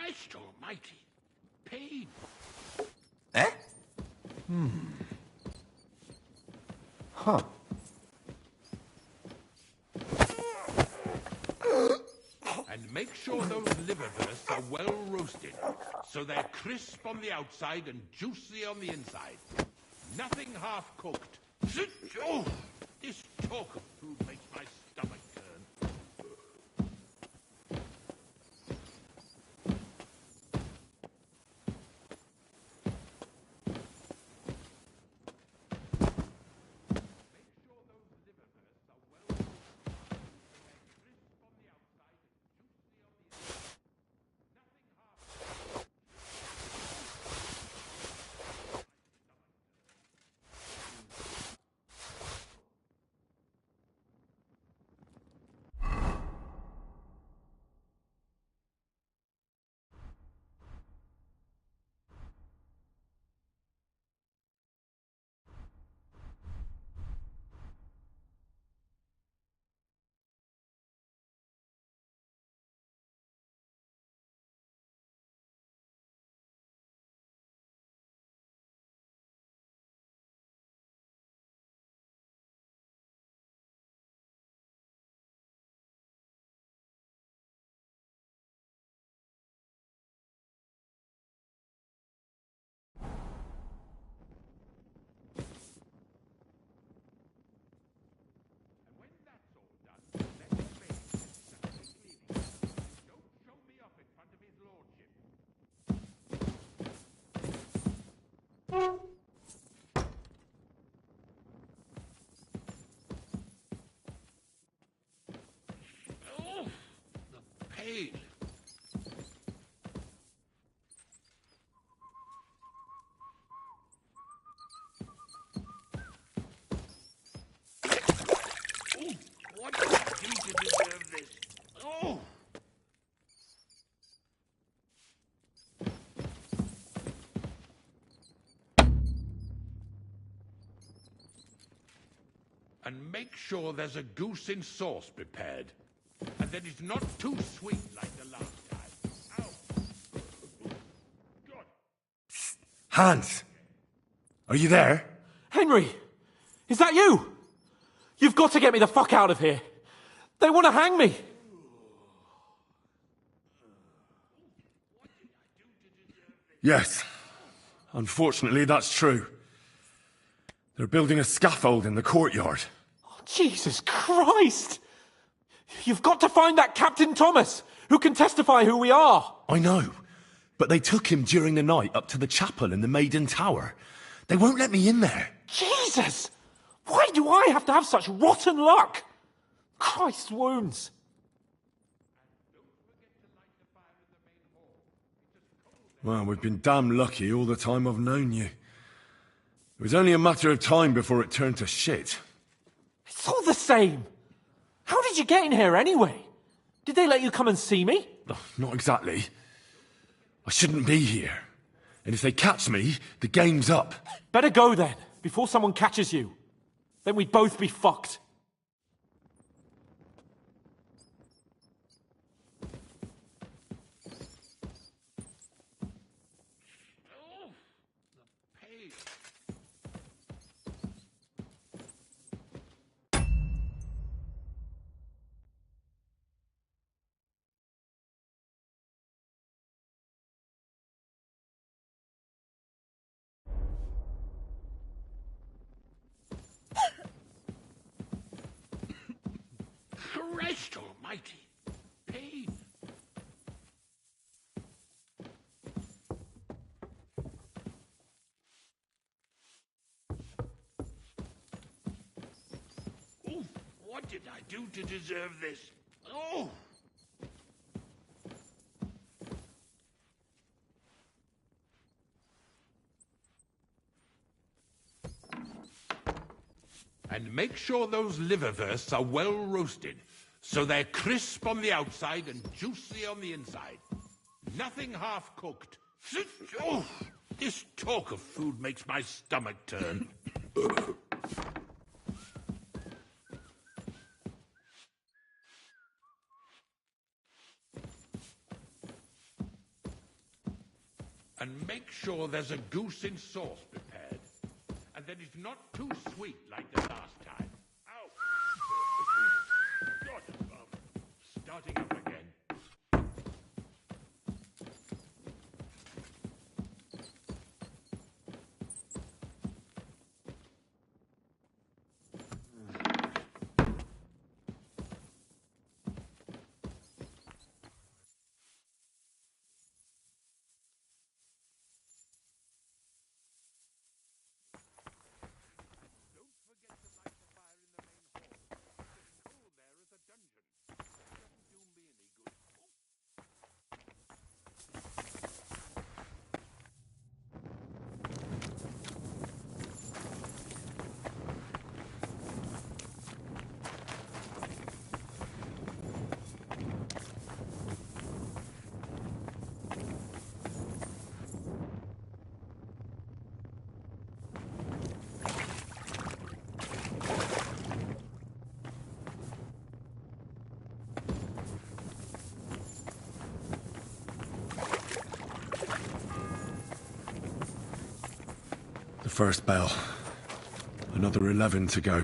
Christ almighty. Pain. Eh? Huh. And make sure those liverwursts are well roasted, so they're crisp on the outside and juicy on the inside. Nothing half-cooked. Oh, this talk of food makes my stomach turn. Oh, the pain. Oh, what did I do to deserve this? Oh! And make sure there's a goose in sauce prepared. And that it's not too sweet like the last time. Ow! God. Hans! Are you there? Henry! Is that you? You've got to get me the fuck out of here. They want to hang me. Yes. Unfortunately, that's true. They're building a scaffold in the courtyard. Oh, Jesus Christ! You've got to find that Captain Thomas, who can testify who we are. I know. But they took him during the night up to the chapel in the Maiden Tower. They won't let me in there. Jesus! Why do I have to have such rotten luck? Christ's wounds. Well, we've been damn lucky all the time I've known you. It was only a matter of time before it turned to shit. It's all the same. How did you get in here anyway? Did they let you come and see me? Oh, not exactly. I shouldn't be here. And if they catch me, the game's up. Better go then, before someone catches you. Then we'd both be fucked. Oh, the pain. Christ almighty. Pain. Oh, what did I do to deserve this? Oh! And make sure those liverwursts are well roasted, so they're crisp on the outside and juicy on the inside. Nothing half-cooked. Oh, this talk of food makes my stomach turn. sure there's a goose in sauce prepared, and that it's not too sweet like the last time. Ow! God, starting up again. Don't forget to light the fire in the main hall. It's as cold there as a dungeon. Doesn't do me any good. The first bell. Another 11 to go.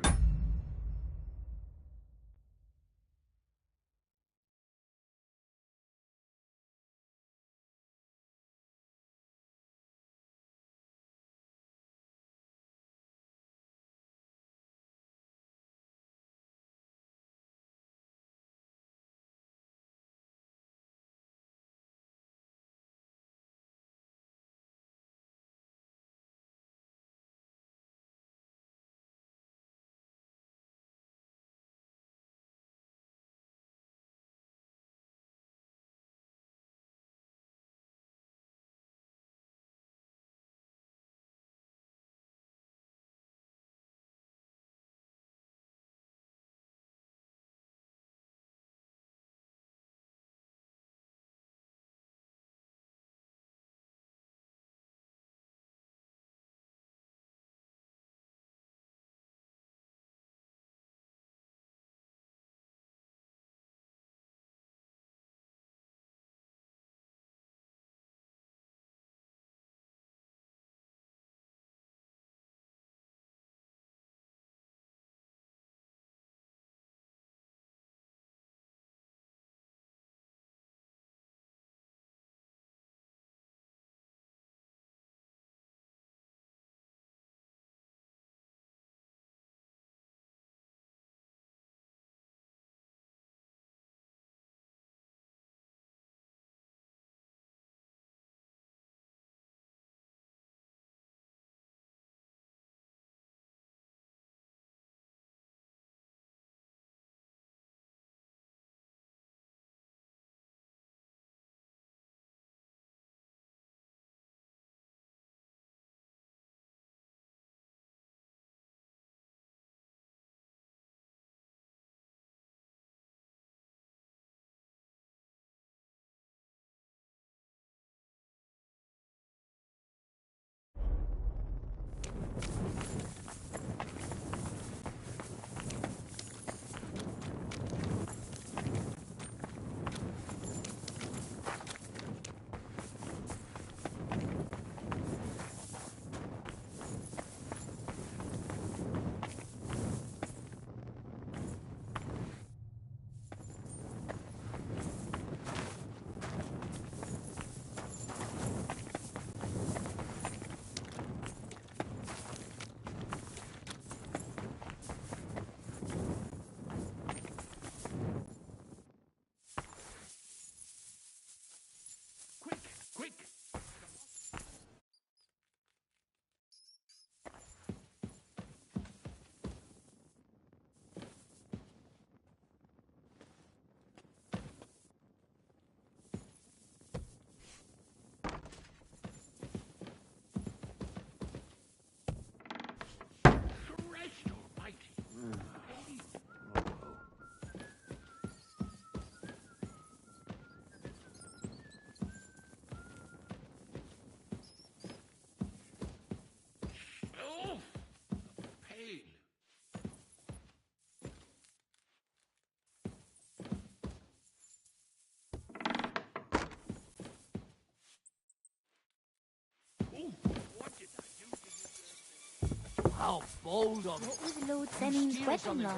How bold of What was Lord Zenning's wedding like?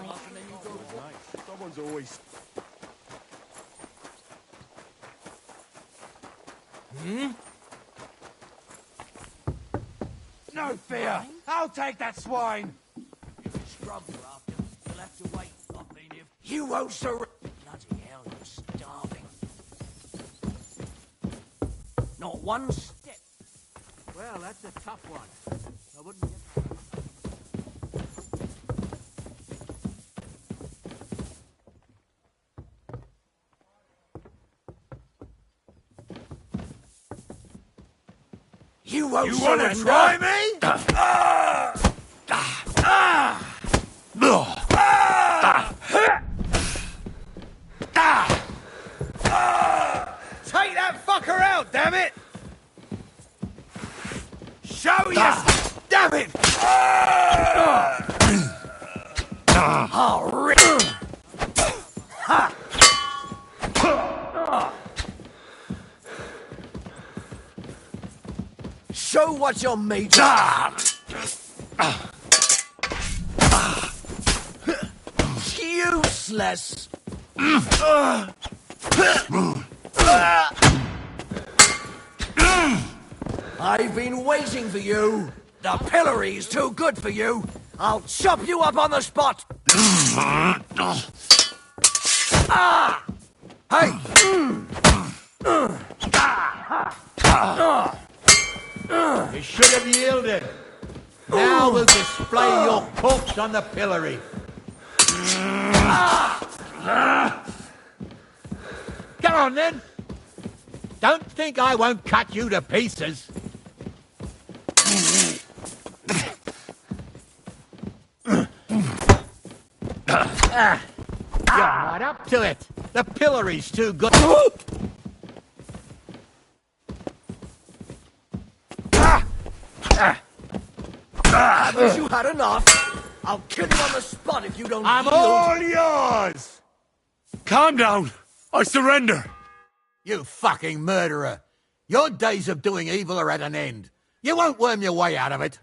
Someone's always... No fear! I'll take that swine! If it's scrub you're after, you'll have to wait. I've been here. You won't surrender! Bloody hell, I'm starving. Not one step. Well, that's a tough one. I wouldn't get... You won't You wanna surrender! try me? Take that fucker out, damn it! Show you! Damn it! Oh, rip! Show what you're made of! Useless! I've been waiting for you. The pillory's too good for you. I'll chop you up on the spot. Ah! Hey! You should have yielded. Now we'll display your corpse on the pillory. Come on, then. Don't think I won't cut you to pieces. You're right up to it. The pillory's too good. Haven't you had enough? I'll kill you on the spot if you don't I'm yield. all yours. Calm down. I surrender. You fucking murderer. Your days of doing evil are at an end. You won't worm your way out of it.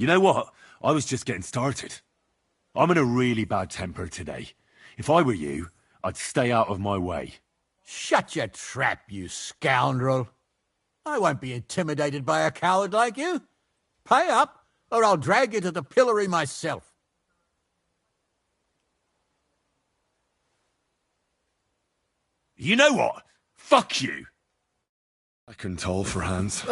You know what? I was just getting started. I'm in a really bad temper today. If I were you, I'd stay out of my way. Shut your trap, you scoundrel. I won't be intimidated by a coward like you. Pay up, or I'll drag you to the pillory myself. You know what? Fuck you. I can toll for hands.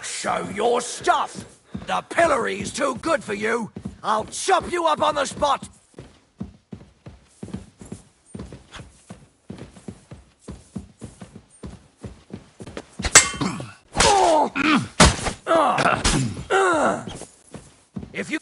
Show your stuff. The pillory's too good for you. I'll chop you up on the spot. If you...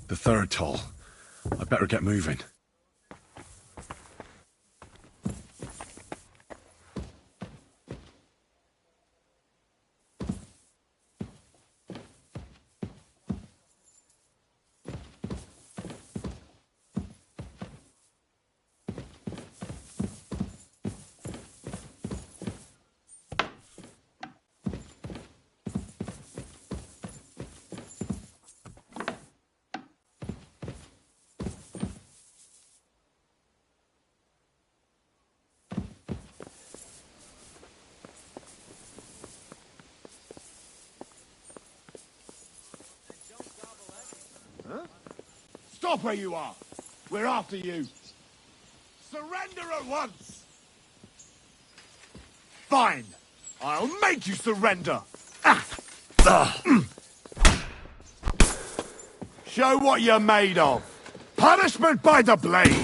The third toll. I better get moving. Stop where you are! We're after you! Surrender at once! Fine! I'll make you surrender! Show what you're made of! Punishment by the blade!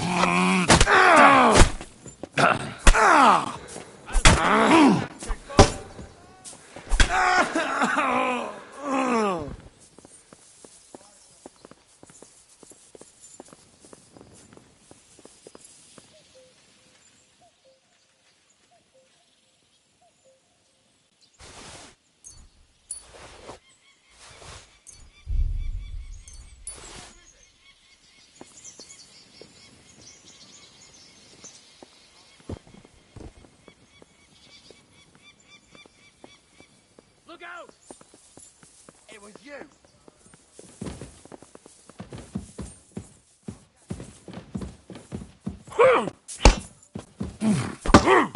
Look out! It was you.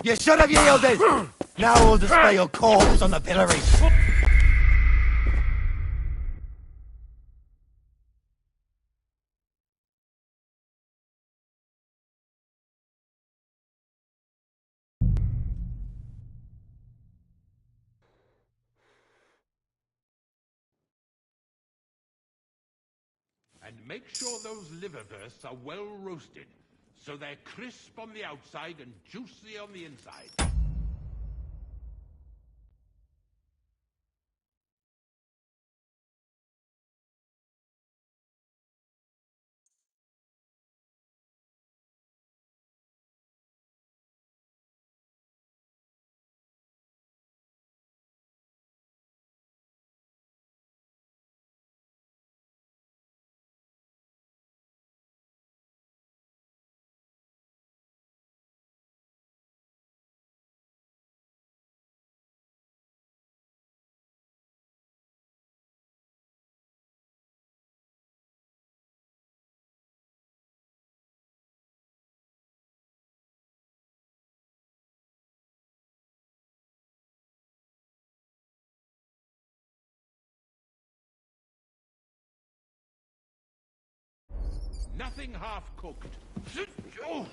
You should have yielded! Now we'll display your corpse on the pillory. And make sure those liverwursts are well roasted, so they're crisp on the outside and juicy on the inside. Nothing half-cooked. Oh,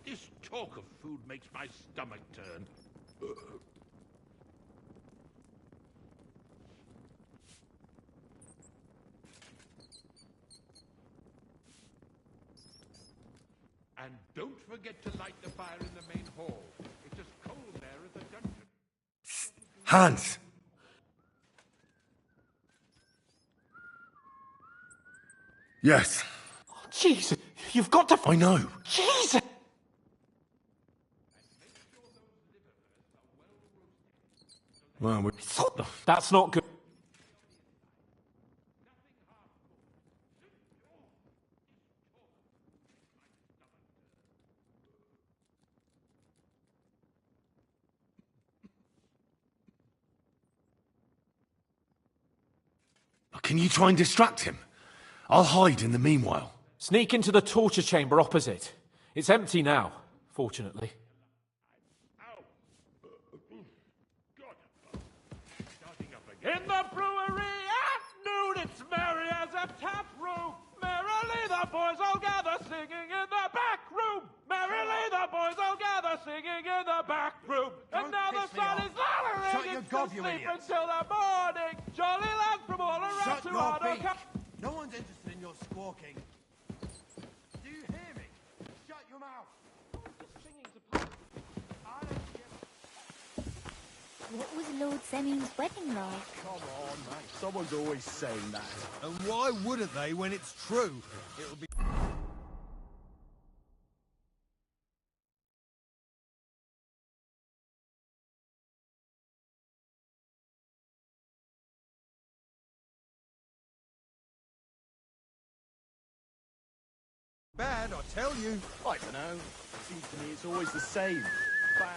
this talk of food makes my stomach turn. And don't forget to light the fire in the main hall. It's as cold there as a dungeon. Hans! Yes, Jesus, you've got to... I know. Jesus! Well, That's not good. can you try and distract him? I'll hide in the meanwhile. Sneak into the torture chamber opposite. It's empty now, fortunately. In the brewery at noon, it's merry as a tap room. Merrily the boys all gather, singing in the back room. Merrily the boys all gather, singing in the back room. And now the sun is lowering to sleep until the morning. Jolly lads from all around Shut to your honor. beak. No one's interested in your squawking. Do you hear me? Shut your mouth. Singing's a part. I don't give a... What was Lord Seming's wedding like? Come on, mate. Someone's always saying that. And why wouldn't they when it's true? It'll be... bad, I tell you. I don't know. Seems to me it's always the same. Bad.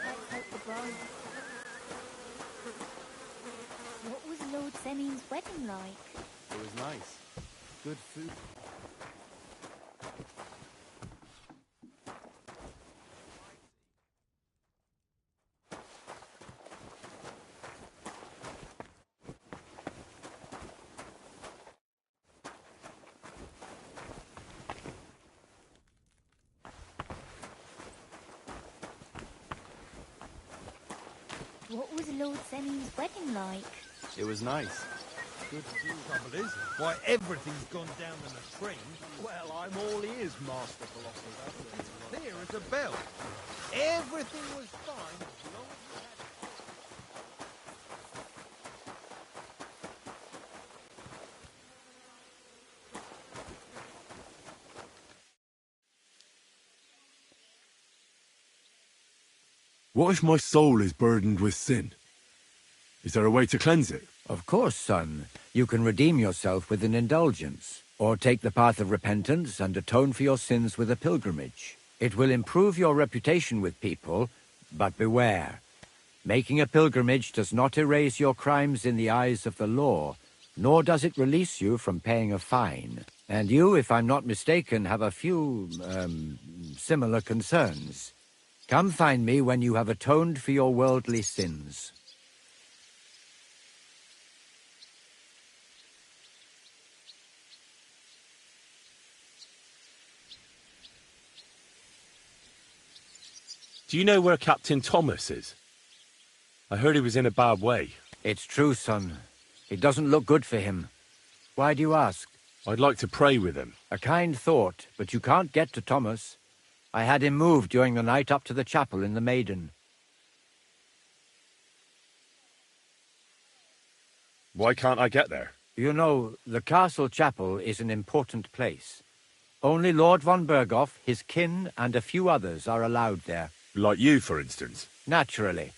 Let's hope the bride. What was Lord Seming's wedding like? It was nice. Good food. What was Lord Seming's wedding like? It was nice. Good food. Trouble is, why everything's gone down the latrine. Well, I'm all ears, Master Philosopher. Clear as a bell. Everything was fine as long as you had... What if my soul is burdened with sin? Is there a way to cleanse it? Of course, son. You can redeem yourself with an indulgence, or take the path of repentance and atone for your sins with a pilgrimage. It will improve your reputation with people, but beware. Making a pilgrimage does not erase your crimes in the eyes of the law, nor does it release you from paying a fine. And you, if I'm not mistaken, have a few, similar concerns. Come find me when you have atoned for your worldly sins. Do you know where Captain Thomas is? I heard he was in a bad way. It's true, son. It doesn't look good for him. Why do you ask? I'd like to pray with him. A kind thought, but you can't get to Thomas. I had him moved during the night up to the chapel in the Maiden. Why can't I get there? You know, the castle chapel is an important place. Only Lord von Berghoff, his kin, and a few others are allowed there. Like you, for instance. Naturally.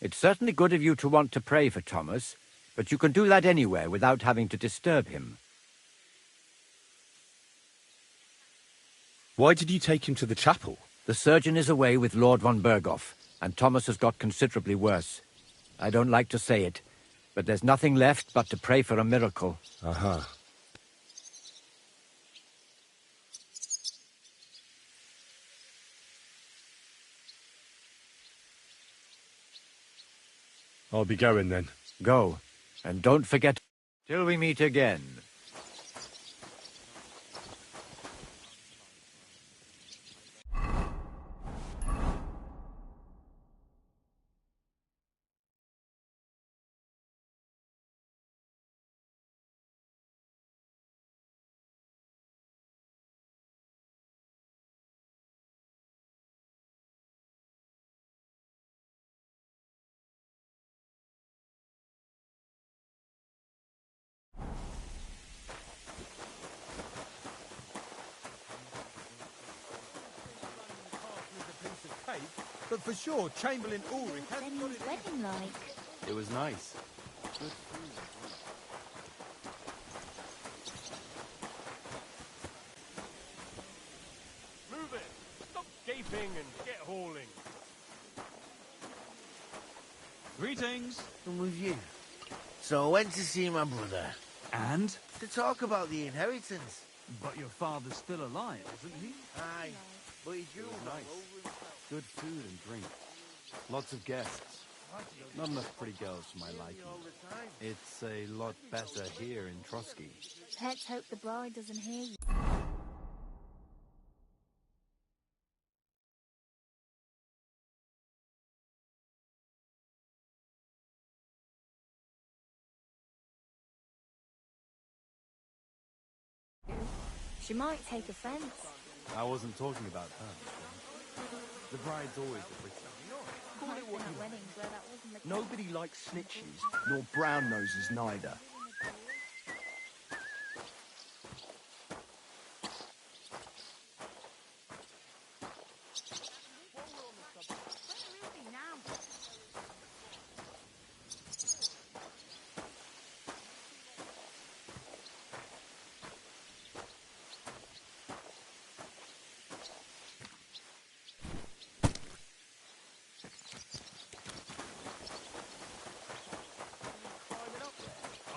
It's certainly good of you to want to pray for Thomas, but you can do that anywhere without having to disturb him. Why did you take him to the chapel? The surgeon is away with Lord von Berghoff, and Thomas has got considerably worse. I don't like to say it, but there's nothing left but to pray for a miracle. Uh-huh. I'll be going then. Go, and don't forget... Till we meet again. But for sure, Chamberlain Ulrich Lord hasn't got Seming's it. wedding like? It was nice. Good food. Move it! Stop gaping and get hauling. Greetings. I'm with you. So I went to see my brother. And? To talk about the inheritance. But your father's still alive, isn't he? Aye. But he drew nice. all over himself. Good food and drink. Lots of guests. Not enough pretty girls for my liking. All the time. It's a lot better here in Trotsky. Let's hope the bride doesn't hear you. She might take offense. I wasn't talking about her. The bride's always the prettier. Nobody likes snitches, nor brown noses neither.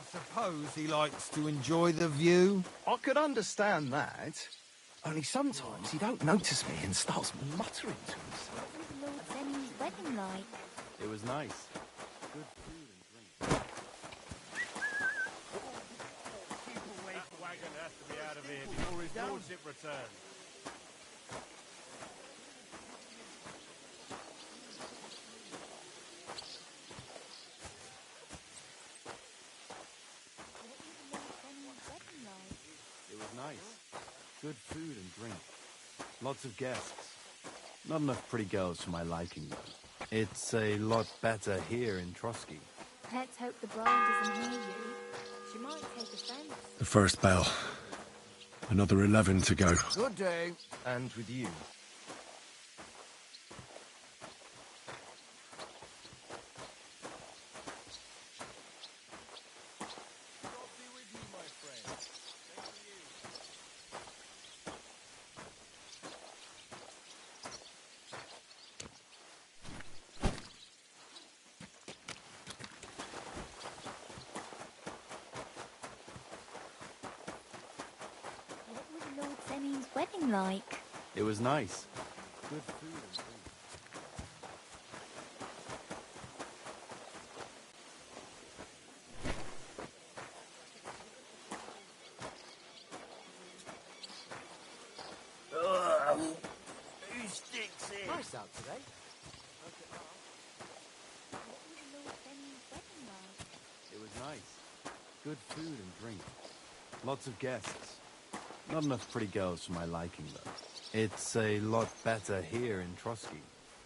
Suppose he likes to enjoy the view. I could understand that. Only sometimes he don't notice me and starts muttering to himself. What was Lord Semi's wedding like? It was nice. Good food and drink. That wagon has to be out of here before his lordship returns. It was nice. Good food and drink. Lots of guests. Not enough pretty girls for my liking, though. It's a lot better here in Trotsky. Let's hope the bride doesn't hear you. She might take offense. The first bell. Another 11 to go. Good day. And with you. What was Lord Semi's wedding like? It was nice. Good food and drink. Who sticks in? Nice out today. What was Lord Semi's wedding like? It was nice. Good food and drink. Lots of guests. Not enough pretty girls for my liking, though. It's a lot better here in Trotsky.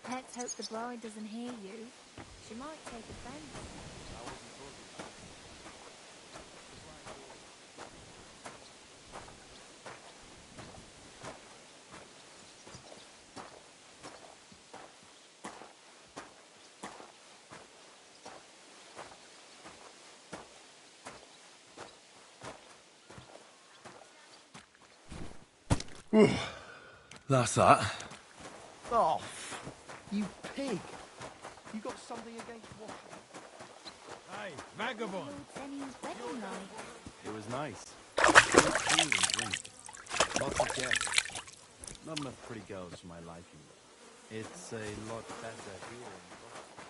Let's hope the bride doesn't hear you. She might take offense. That's that. Oh, you pig! You got something against washing? Hey, vagabond! Lord Semi's wedding like? It was nice. Good food and drink. Lots of guests. Not enough pretty girls for my liking, though. It's a lot better here in Trotsky.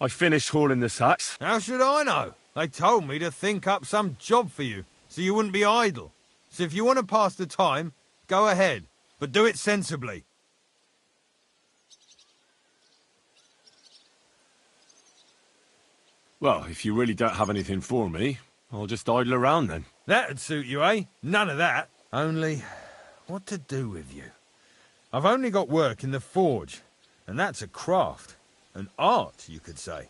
I finished hauling the sacks. How should I know? They told me to think up some job for you, so you wouldn't be idle. So if you want to pass the time, go ahead, but do it sensibly. Well, if you really don't have anything for me, I'll just idle around then. That'd suit you, eh? None of that. Only, what to do with you? I've only got work in the forge, and that's a craft. An art, you could say.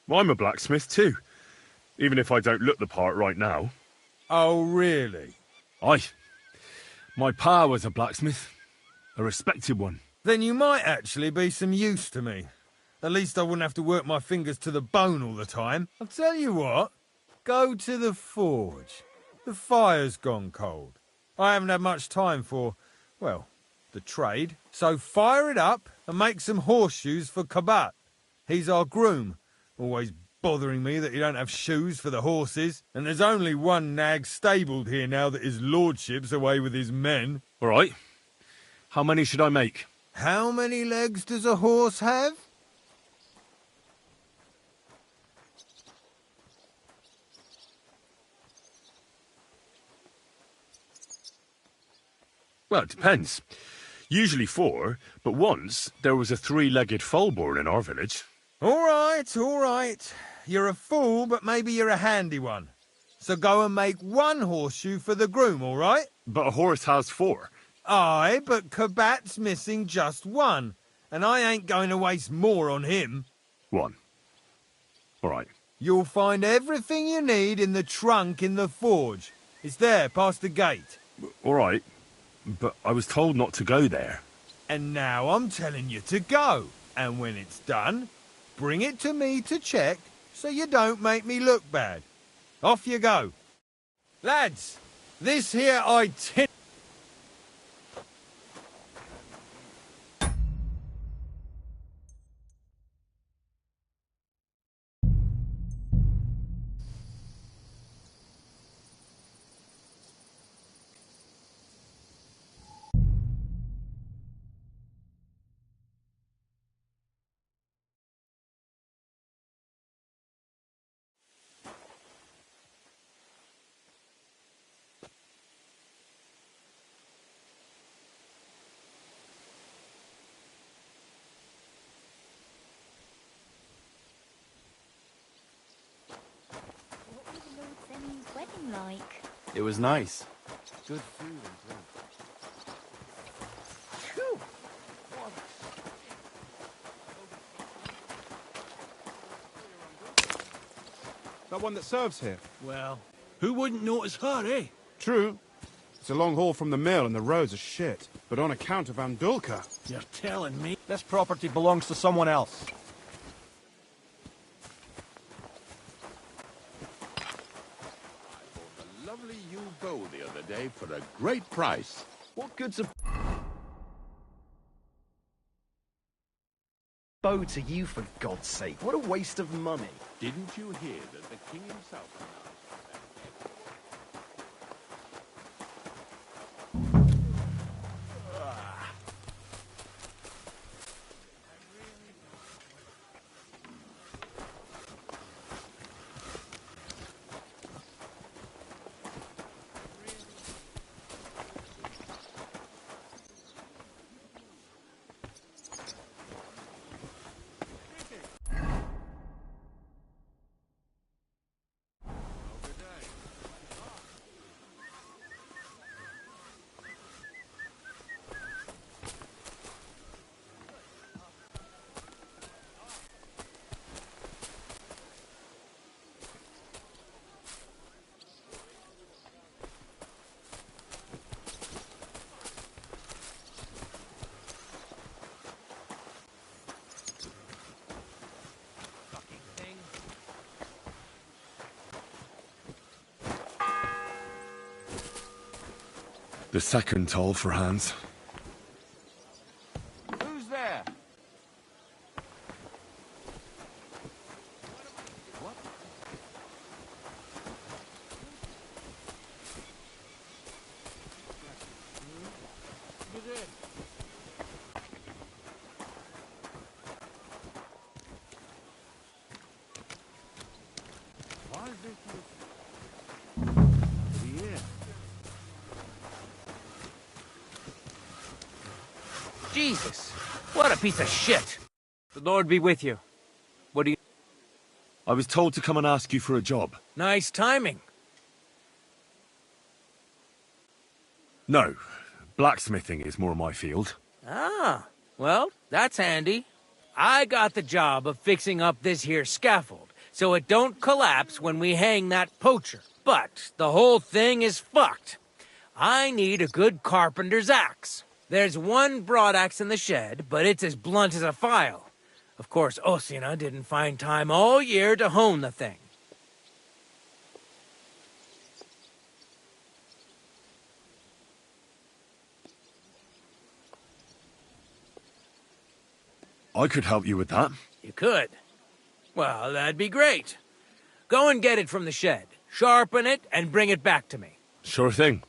I'm a blacksmith too, even if I don't look the part right now. Oh, really? Aye. My pa was a blacksmith. A respected one. Then you might actually be some use to me. At least I wouldn't have to work my fingers to the bone all the time. I'll tell you what. Go to the forge. The fire's gone cold. I haven't had much time for, well, the trade. So fire it up and make some horseshoes for Kabat. He's our groom. Always bothering me that you don't have shoes for the horses. And there's only one nag stabled here now that his lordship's away with his men. All right. How many should I make? How many legs does a horse have? Well, it depends. Usually 4, but once there was a 3-legged foal born in our village. All right, all right. You're a fool, but maybe you're a handy one. So go and make one horseshoe for the groom, all right? But a horse has 4. Aye, but Kabat's missing just one, and I ain't going to waste more on him. 1. All right. You'll find everything you need in the trunk in the forge. It's there, past the gate. All right. But I was told not to go there. And now I'm telling you to go. And when it's done, bring it to me to check, so you don't make me look bad. Off you go. Lads, this here itinerary... What was Lord Zenny's wedding like? It was nice. Good food and drink. Phew! That one that serves here? Well, who wouldn't notice her, eh? True. It's a long haul from the mill and the roads are shit. But on account of Andulka... You're telling me? This property belongs to someone else. A lovely new bow the other day for a great price. What good's a bow to you, for God's sake? What a waste of money. Didn't you hear that the king himself announced that? The second toll for Hans. Who's there? What? Get in. Why is this? Yeah. Jesus! What a piece of shit! The Lord be with you. What do you... I was told to come and ask you for a job. Nice timing. No. Blacksmithing is more my field. Ah, well, that's handy. I got the job of fixing up this here scaffold, so it don't collapse when we hang that poacher. But the whole thing is fucked. I need a good carpenter's axe. There's one broadaxe in the shed, but it's as blunt as a file. Of course, Osina didn't find time all year to hone the thing. I could help you with that. You could. Well, that'd be great. Go and get it from the shed, sharpen it, and bring it back to me. Sure thing.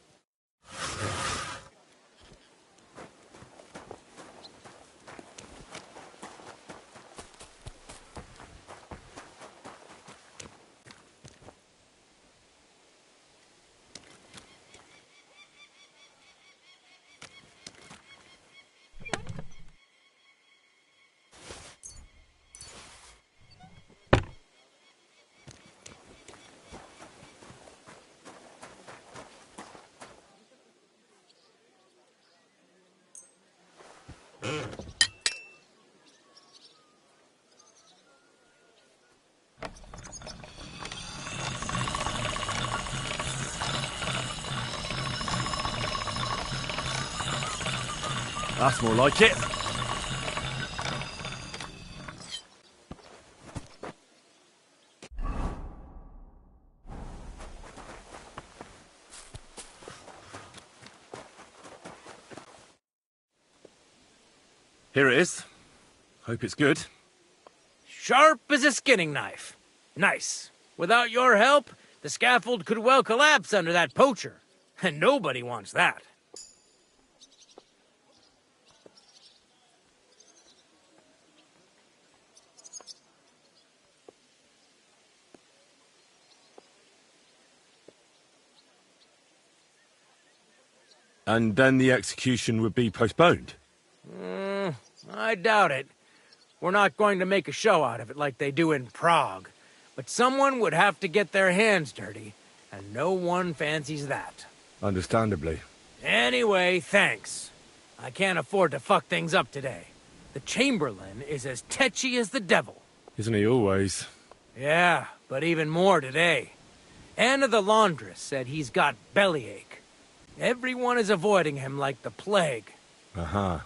That's more like it. Here it is. Hope it's good. Sharp as a skinning knife. Nice. Without your help, the scaffold could well collapse under that poacher. And nobody wants that. And then the execution would be postponed? I doubt it. We're not going to make a show out of it like they do in Prague. But someone would have to get their hands dirty, and no one fancies that. Understandably. Anyway, thanks. I can't afford to fuck things up today. The Chamberlain is as tetchy as the devil. Isn't he always? Yeah, but even more today. Anna the laundress said he's got bellyache. Everyone is avoiding him like the plague. Uh-huh.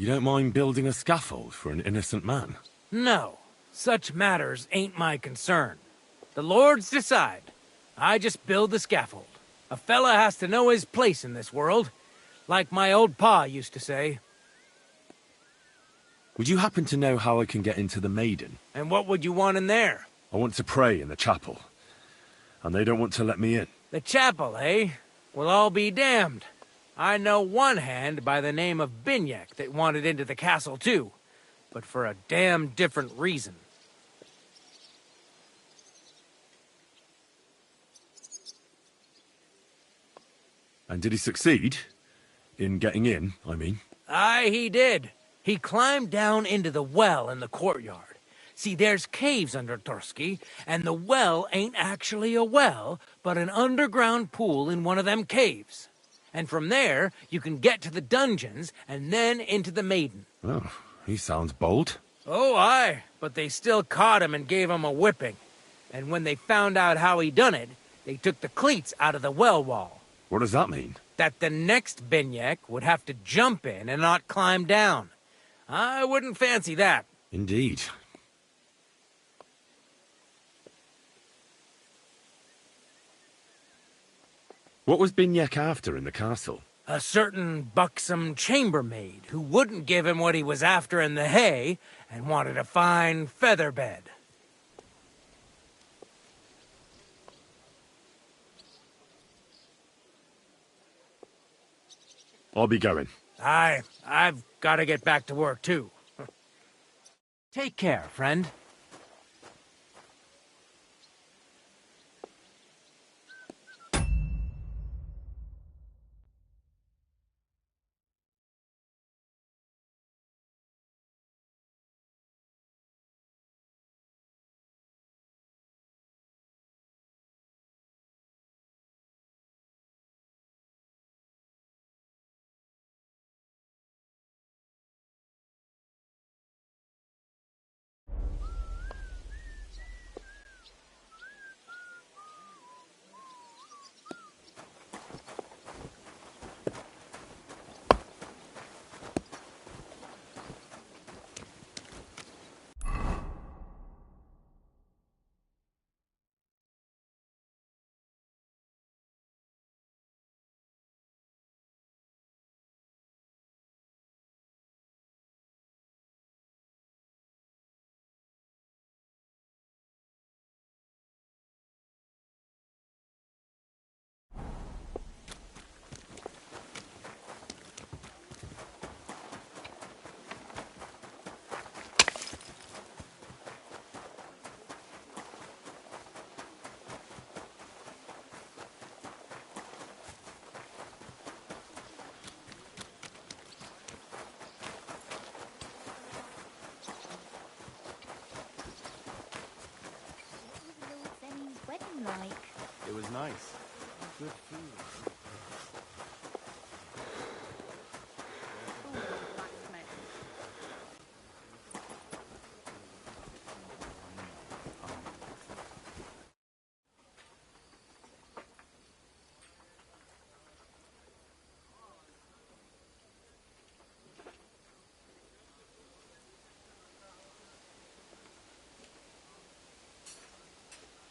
You don't mind building a scaffold for an innocent man? No, such matters ain't my concern. The lords decide. I just build the scaffold. A fella has to know his place in this world, like my old pa used to say. Would you happen to know how I can get into the Maiden? And what would you want in there? I want to pray in the chapel, and they don't want to let me in. The chapel, eh? Well, I'll be damned. I know one hand by the name of Binyak that wanted into the castle too, but for a damn different reason. And did he succeed? In getting in, I mean? Aye, he did. He climbed down into the well in the courtyard. See, there's caves under Torski, and the well ain't actually a well, but an underground pool in one of them caves. And from there, you can get to the dungeons, and then into the Maiden. Oh, he sounds bold. Oh, aye, but they still caught him and gave him a whipping. And when they found out how he done it, they took the cleats out of the well wall. What does that mean? That the next Binyak would have to jump in and not climb down. I wouldn't fancy that. Indeed. What was Binyak after in the castle? A certain buxom chambermaid who wouldn't give him what he was after in the hay and wanted a fine feather bed. I'll be going. Aye, I've got to get back to work too. Take care, friend. Like? It was nice. Good food.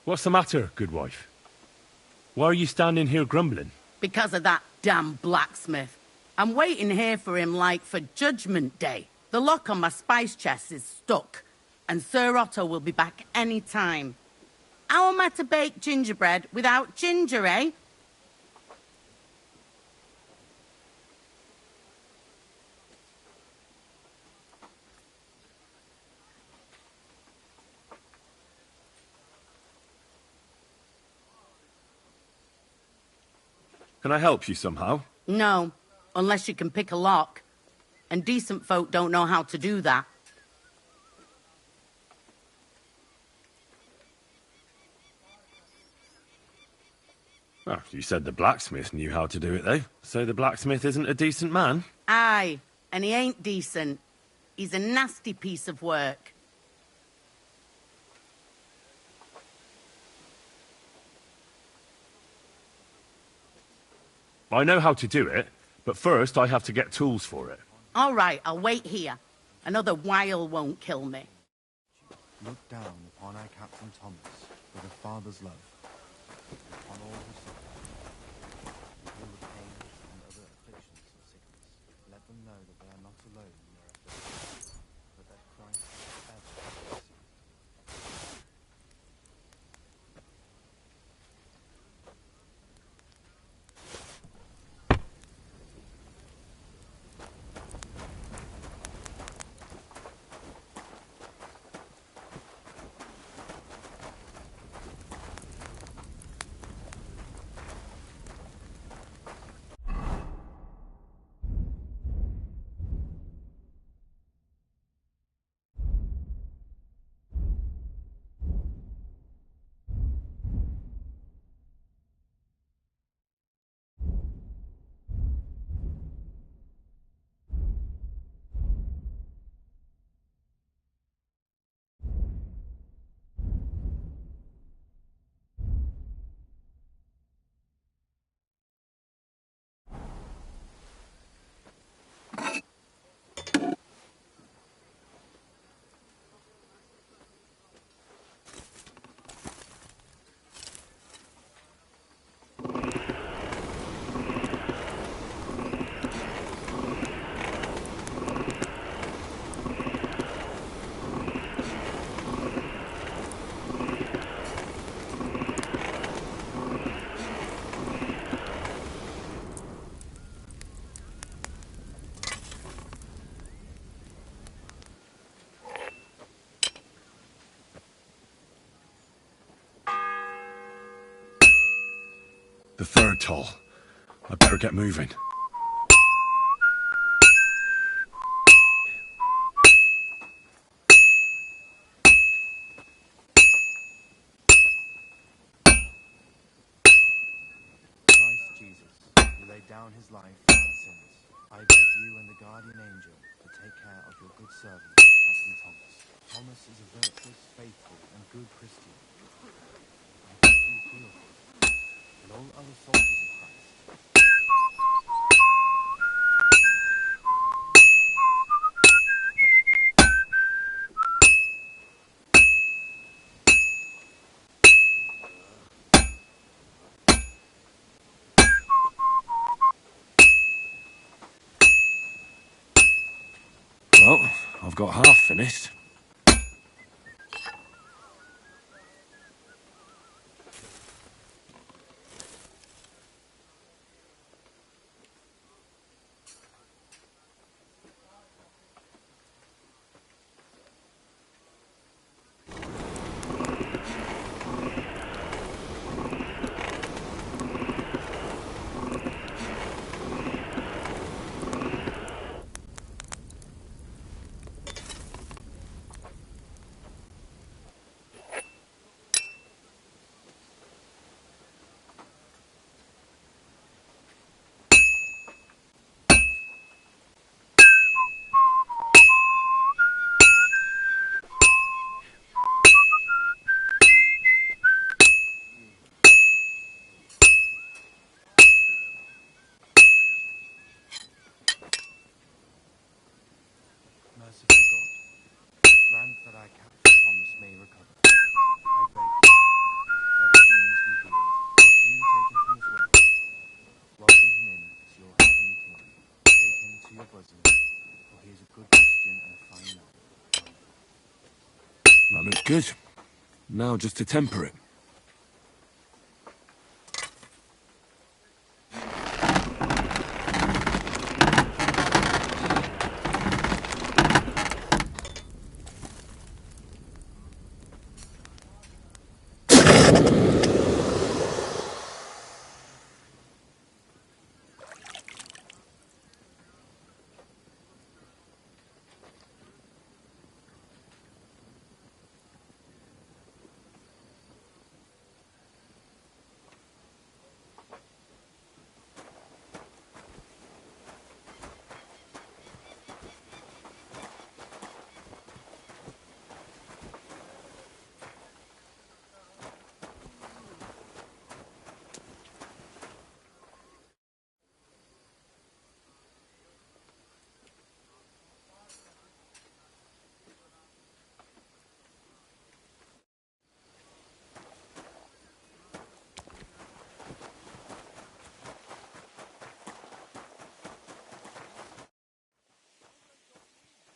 What's the matter, good wife? Why are you standing here grumbling? Because of that damn blacksmith. I'm waiting here for him like for Judgment Day. The lock on my spice chest is stuck, and Sir Otto will be back any time. How am I to bake gingerbread without ginger, eh? Can I help you somehow? No, unless you can pick a lock. And decent folk don't know how to do that. Well, you said the blacksmith knew how to do it, though. So the blacksmith isn't a decent man? Aye, and he ain't decent. He's a nasty piece of work. I know how to do it, but first I have to get tools for it. All right, I'll wait here. Another while won't kill me. Look down upon our Captain Thomas with a father's love, upon all who suffer, and heal the pain and other afflictions of sickness. Let them know that they are not alone in their afflictions, but that Christ is ever with you. The third toll. I better get moving. Christ Jesus, who laid down his life for our sins, I beg you and the guardian angel to take care of your good servant, Captain Thomas. Thomas is a virtuous, faithful, and good Christian. I beg you heal him, and all other soldiers of Christ. Well, I've got half finished. Merciful God, grant that our Captain Thomas may recover. I beg you, let his wounds be healed. If you take him from this world, welcome him in to your heavenly kingdom. Take him to your bosom, for he is a good Christian and a fine man. That looks good. Now just to temper it.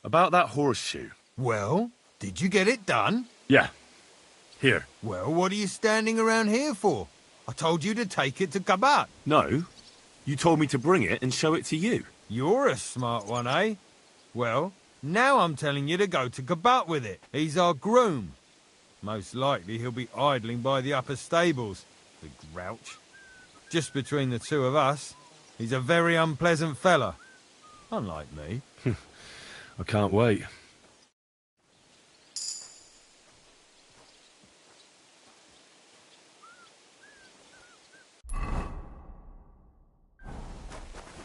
About that horseshoe. Well, did you get it done? Yeah. Here. Well, what are you standing around here for? I told you to take it to Kabat. No. You told me to bring it and show it to you. You're a smart one, eh? Well, now I'm telling you to go to Kabat with it. He's our groom. Most likely he'll be idling by the upper stables. The grouch. Just between the two of us, he's a very unpleasant fella. Unlike me. I can't wait.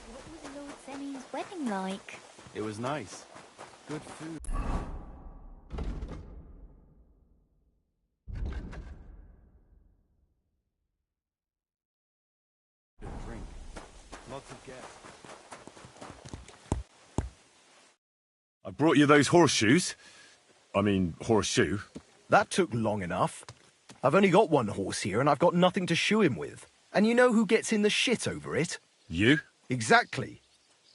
What was Lord Seni's wedding like? It was nice. Good food. Good drink. Lots of guests. I brought you those horseshoes. I mean, horseshoe. That took long enough. I've only got one horse here and I've got nothing to shoe him with. And you know who gets in the shit over it? You? Exactly.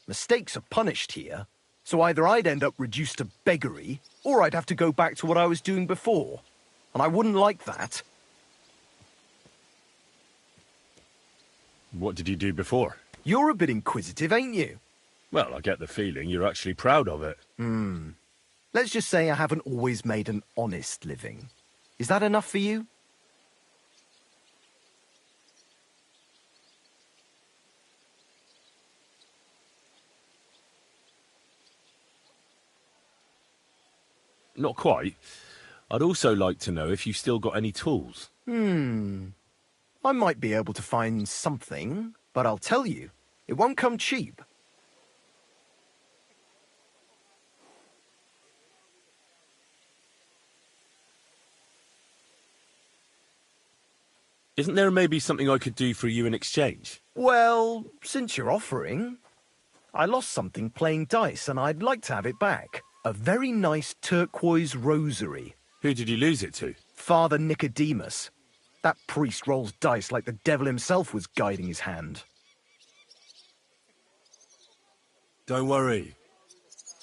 Mistakes are punished here. So either I'd end up reduced to beggary, or I'd have to go back to what I was doing before. And I wouldn't like that. What did you do before? You're a bit inquisitive, ain't you? Well, I get the feeling you're actually proud of it. Let's just say I haven't always made an honest living. Is that enough for you? Not quite. I'd also like to know if you've still got any tools. I might be able to find something, but I'll tell you, it won't come cheap. Isn't there maybe something I could do for you in exchange? Well, since you're offering, I lost something playing dice and I'd like to have it back. A very nice turquoise rosary. Who did you lose it to? Father Nicodemus. That priest rolls dice like the devil himself was guiding his hand. Don't worry.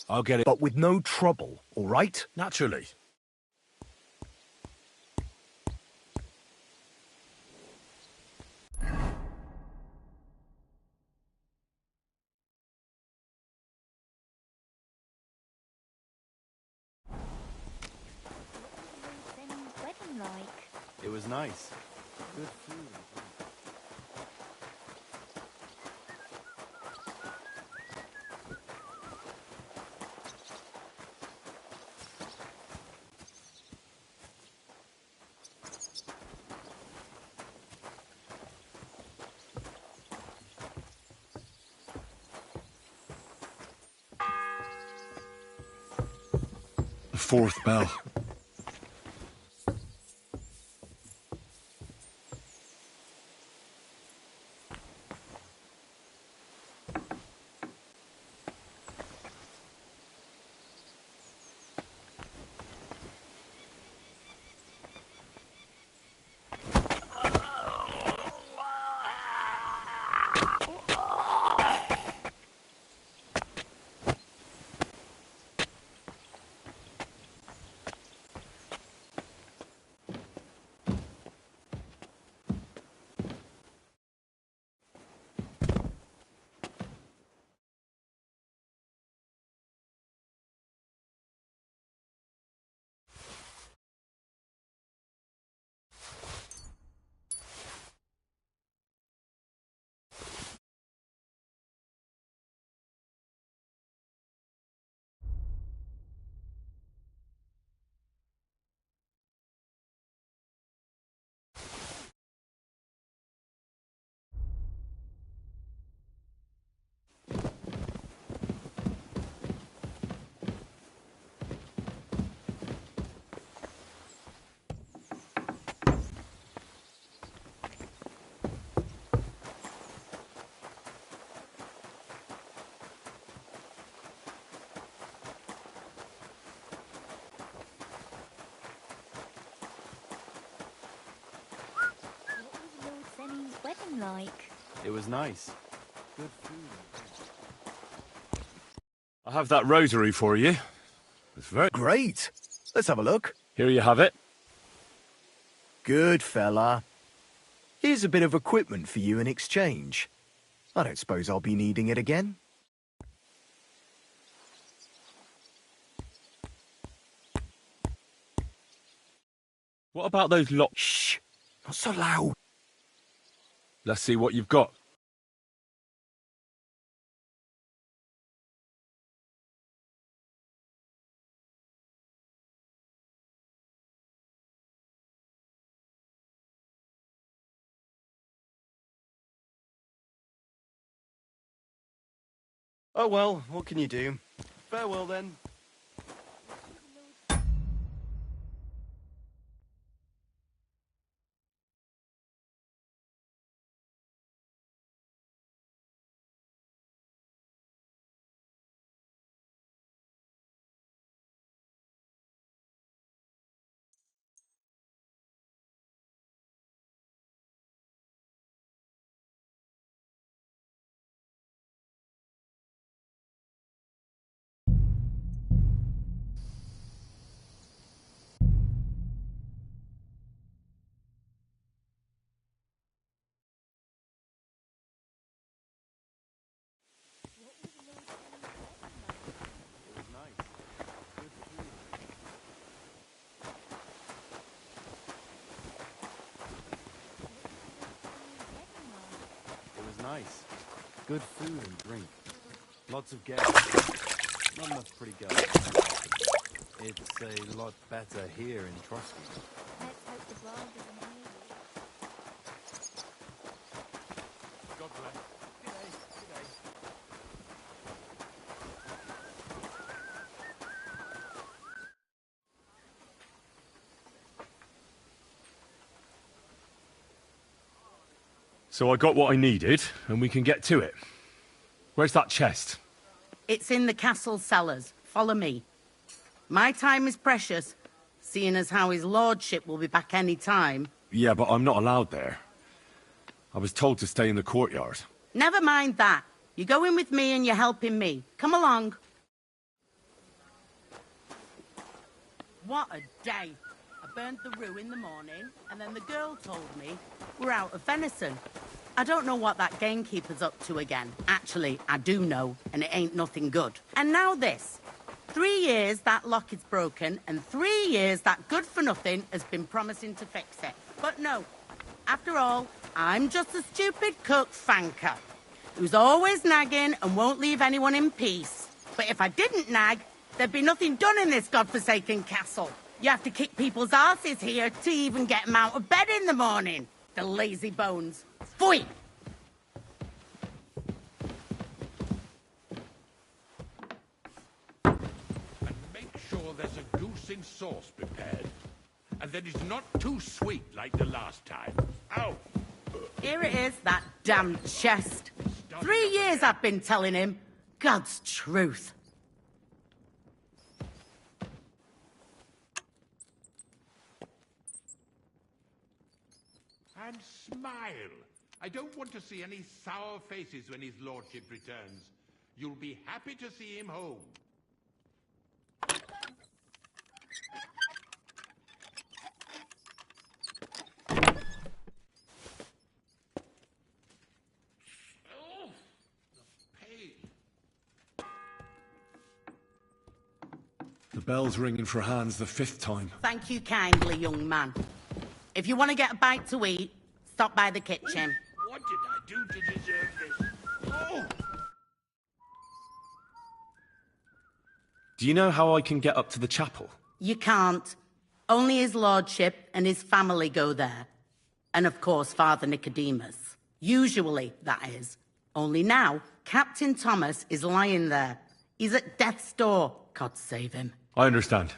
I'll get it. But with no trouble, all right? Naturally. It was nice. Good food and drink. The fourth bell. Wedding like? It was nice. Good food and drink. I have that rosary for you. It's very great. Let's have a look. Here you have it. Good fella. Here's a bit of equipment for you in exchange. I don't suppose I'll be needing it again. What about those locks? Shh! Not so loud. Let's see what you've got. Oh well, what can you do? Farewell then. Nice. Good food and drink. Lots of guests. Not enough pretty girls. It's a lot better here in Trotsky. Let's hope the bride doesn't hear you. God bless. G'day. So I got what I needed, and we can get to it. Where's that chest? It's in the castle cellars. Follow me. My time is precious, seeing as how his lordship will be back any time. Yeah, but I'm not allowed there. I was told to stay in the courtyard. Never mind that. You go in with me and you're helping me. Come along. What a day. I burnt the roux in the morning, and then the girl told me we're out of venison. I don't know what that gamekeeper's up to again. Actually, I do know, and it ain't nothing good. And now this. 3 years that lock is broken, and 3 years that good-for-nothing has been promising to fix it. But no. After all, I'm just a stupid cook fanker who's always nagging and won't leave anyone in peace. But if I didn't nag, there'd be nothing done in this godforsaken castle. You have to kick people's asses here to even get them out of bed in the morning. The lazy bones. Pfui! And make sure there's a goose in sauce prepared. And that it's not too sweet like the last time. Ow! Here it is, that damn chest. 3 years I've been telling him. God's truth. And smile. I don't want to see any sour faces when his lordship returns. You'll be happy to see him home. Oh, the pain. The bell's ringing for Hans the 5th time. Thank you kindly, young man. If you want to get a bite to eat, stop by the kitchen. What did I do to deserve this? Oh! Do you know how I can get up to the chapel? You can't. Only his lordship and his family go there. And of course, Father Nicodemus. Usually, that is. Only now, Captain Thomas is lying there. He's at death's door. God save him. I understand.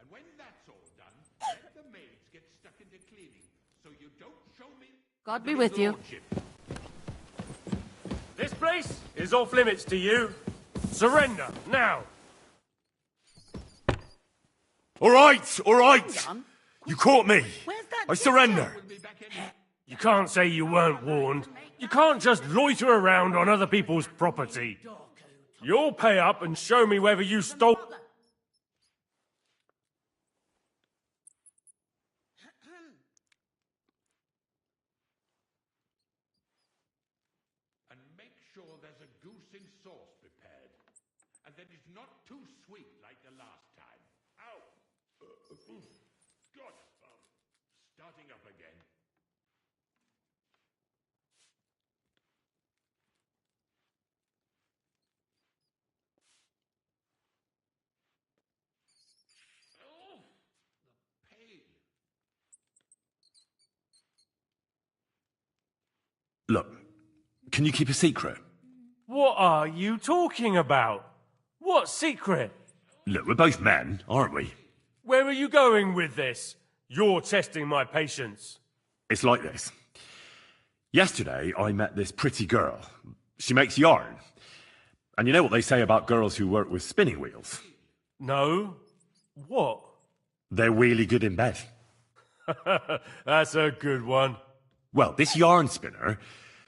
And when that's all done, let the maids get stuck into cleaning, so you don't show me... God be with you. lordship. This place is off limits to you. Surrender, now! All right! Hang on. You caught me. Where's that I surrender. You can't say you weren't warned. You can't just loiter around on other people's property. You'll pay up and show me whether you stole... And make sure there's a goose in sauce prepared. And that it's not too sweet like the last time. Ow! God, starting up again. Oh, the pain. Look, can you keep a secret? What are you talking about? What secret? Look, we're both men, aren't we? Where are you going with this? You're testing my patience. It's like this. Yesterday, I met this pretty girl. She makes yarn. And you know what they say about girls who work with spinning wheels? No? What? They're really good in bed. That's a good one. Well, this yarn spinner,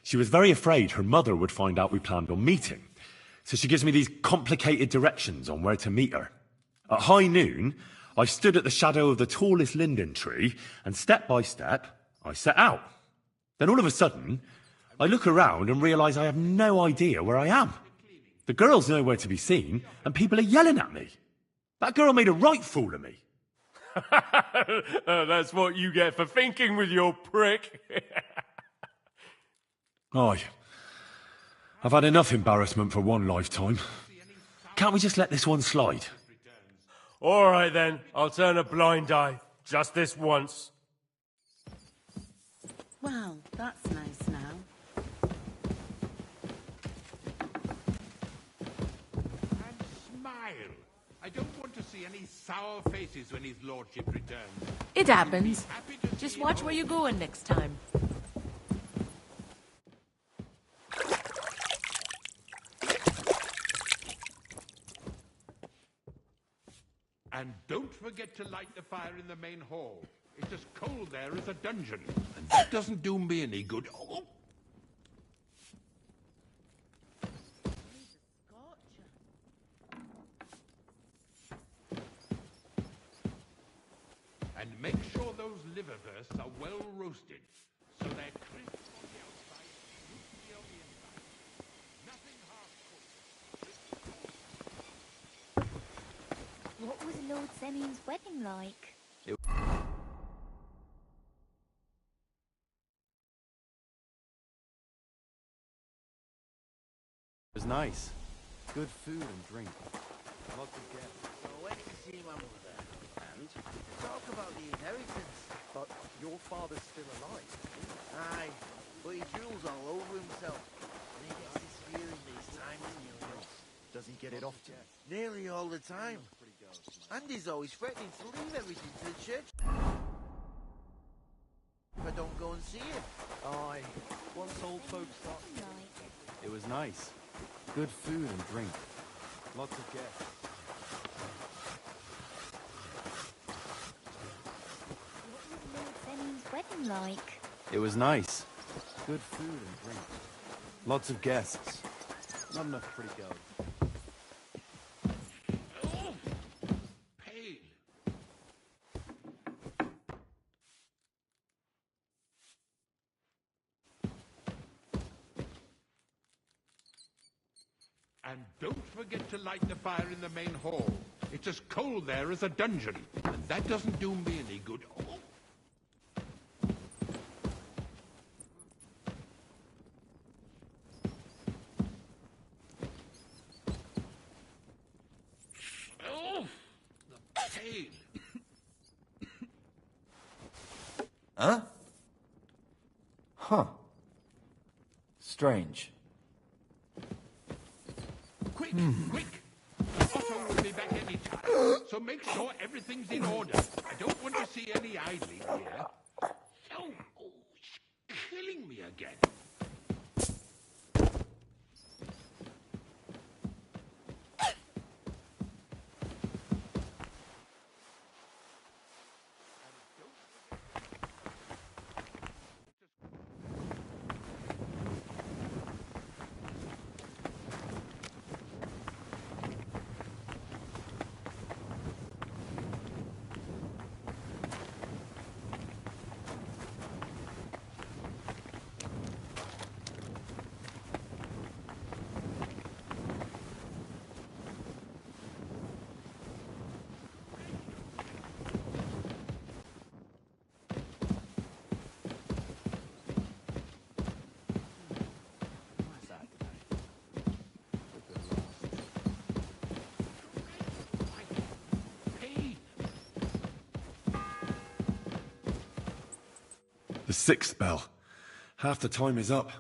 she was very afraid her mother would find out we planned on meeting. So she gives me these complicated directions on where to meet her. At high noon, I stood at the shadow of the tallest linden tree, and step by step, I set out. Then all of a sudden, I look around and realise I have no idea where I am. The girl's nowhere to be seen, and people are yelling at me. That girl made a right fool of me. That's what you get for thinking with your prick. Aye. I've had enough embarrassment for one lifetime. Can't we just let this one slide? All right then, I'll turn a blind eye. Just this once. Well, that's nice now. And smile. I don't want to see any sour faces when his lordship returns. It happens. Just watch where you're going next time. And don't forget to light the fire in the main hall. It's as cold there as a dungeon, and that doesn't do me any good. Oh. And make sure those liverwursts are well roasted, so they're crisp on the outside, juicy on the inside. Nothing half-cooked. What was Lord Semyon's wedding like? It was nice. Good food and drink. Lots of guests. So when you see my mother, and talk about the inheritance. But your father's still alive. Aye, but he drools all over himself. And he gets this feeling that his time is nearly up. Does he get it often? Nearly all the time. And he's always threatening to leave everything to the church. If I don't go and see him. Aye. Once old folks start... It was nice. Good food and drink. Lots of guests. What was Lord Semyon's wedding like? It was nice. Good food and drink. Lots of guests. Not enough pretty girls. Oh, pain. And don't forget to light the fire in the main hall. It's as cold there as a dungeon, and that doesn't do me any good. Oh. Oh, the pain. Huh? Huh. Strange. Quick, quick! Otto will be back any time, so make sure everything's in order. I don't want to see any idling here. Oh, it's killing me again. The 6th bell. Half the time is up.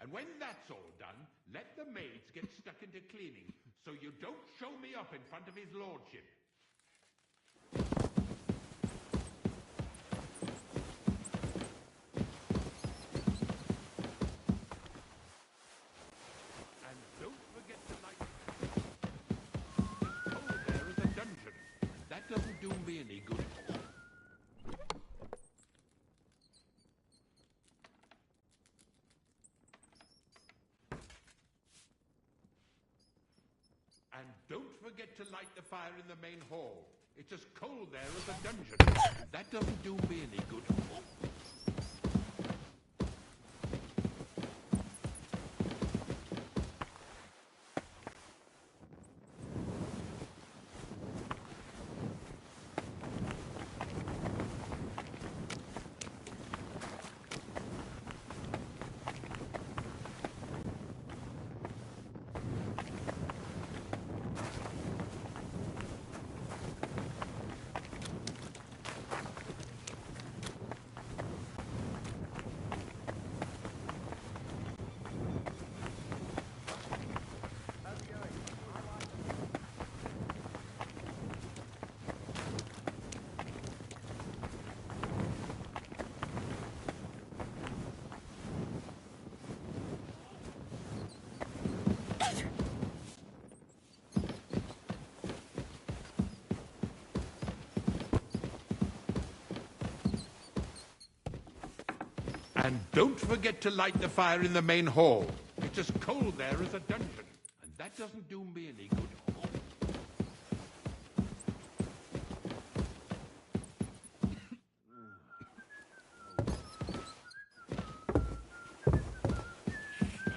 And when that's all done, let the maids get stuck into cleaning, so you don't show me up in front of his lordship. And don't forget to light... Oh, there is a dungeon. That doesn't do me any good. And don't forget to light the fire in the main hall. It's as cold there as a dungeon. That doesn't do me any good. And don't forget to light the fire in the main hall. It's as cold there as a dungeon. And that doesn't do me any good.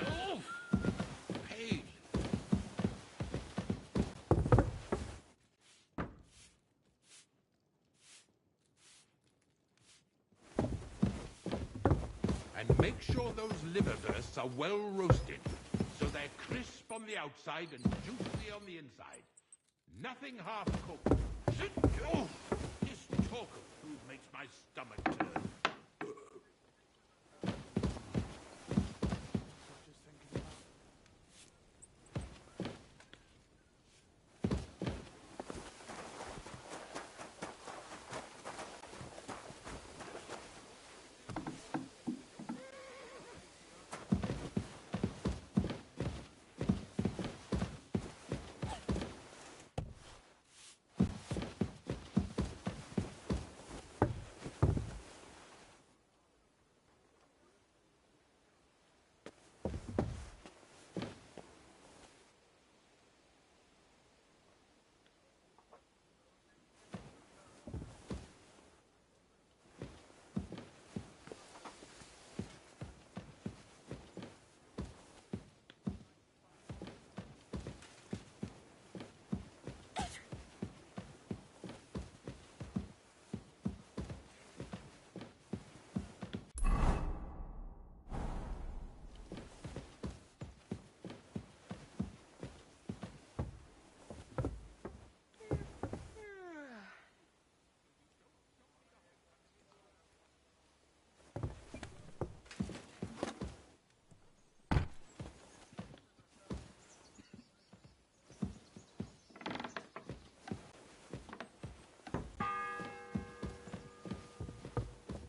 Oh, pain. And make sure those liverwursts are well roasted, so they're crisp on the outside and juicy on the inside. Nothing half cooked. Oh, this talk of food makes my stomach turn.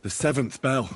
The 7th bell.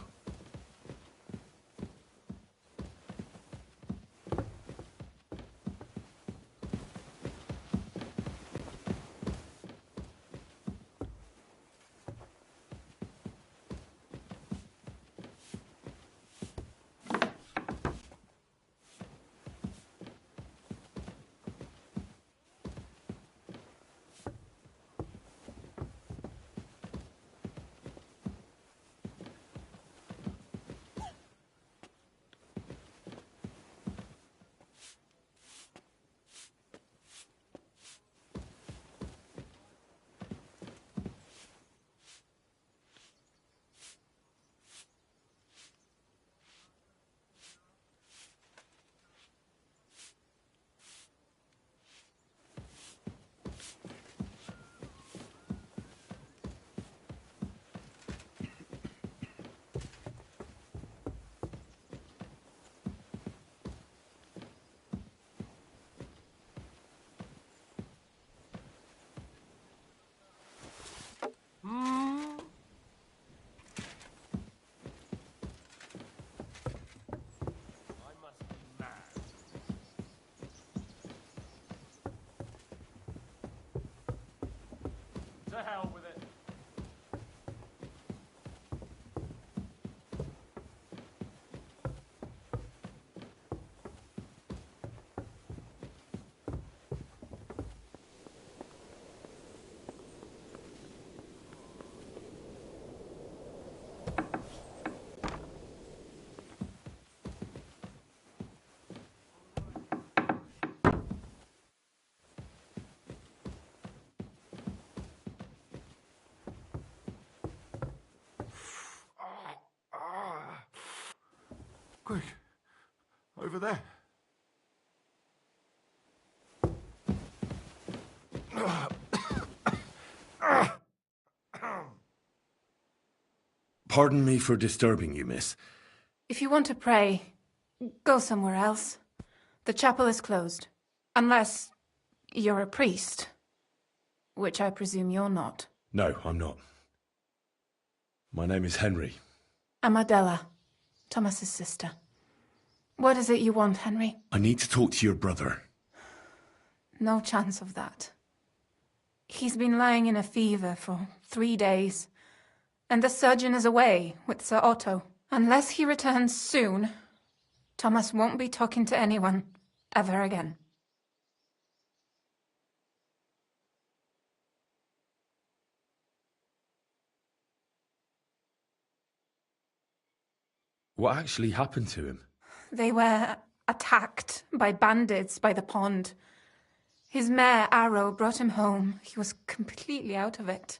Quick. Over there. Pardon me for disturbing you, miss. If you want to pray, go somewhere else. The chapel is closed. Unless you're a priest. Which I presume you're not. No, I'm not. My name is Henry. I'm Adela, Thomas's sister. What is it you want, Henry? I need to talk to your brother. No chance of that. He's been lying in a fever for 3 days. And the surgeon is away with Sir Otto. Unless he returns soon, Thomas won't be talking to anyone ever again. What actually happened to him? They were attacked by bandits by the pond. His mare, Arrow, brought him home. He was completely out of it.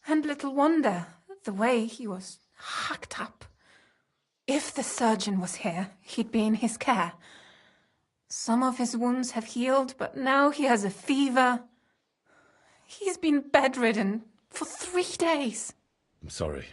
And little wonder, the way he was hacked up. If the surgeon was here, he'd be in his care. Some of his wounds have healed, but now he has a fever. He's been bedridden for 3 days. I'm sorry.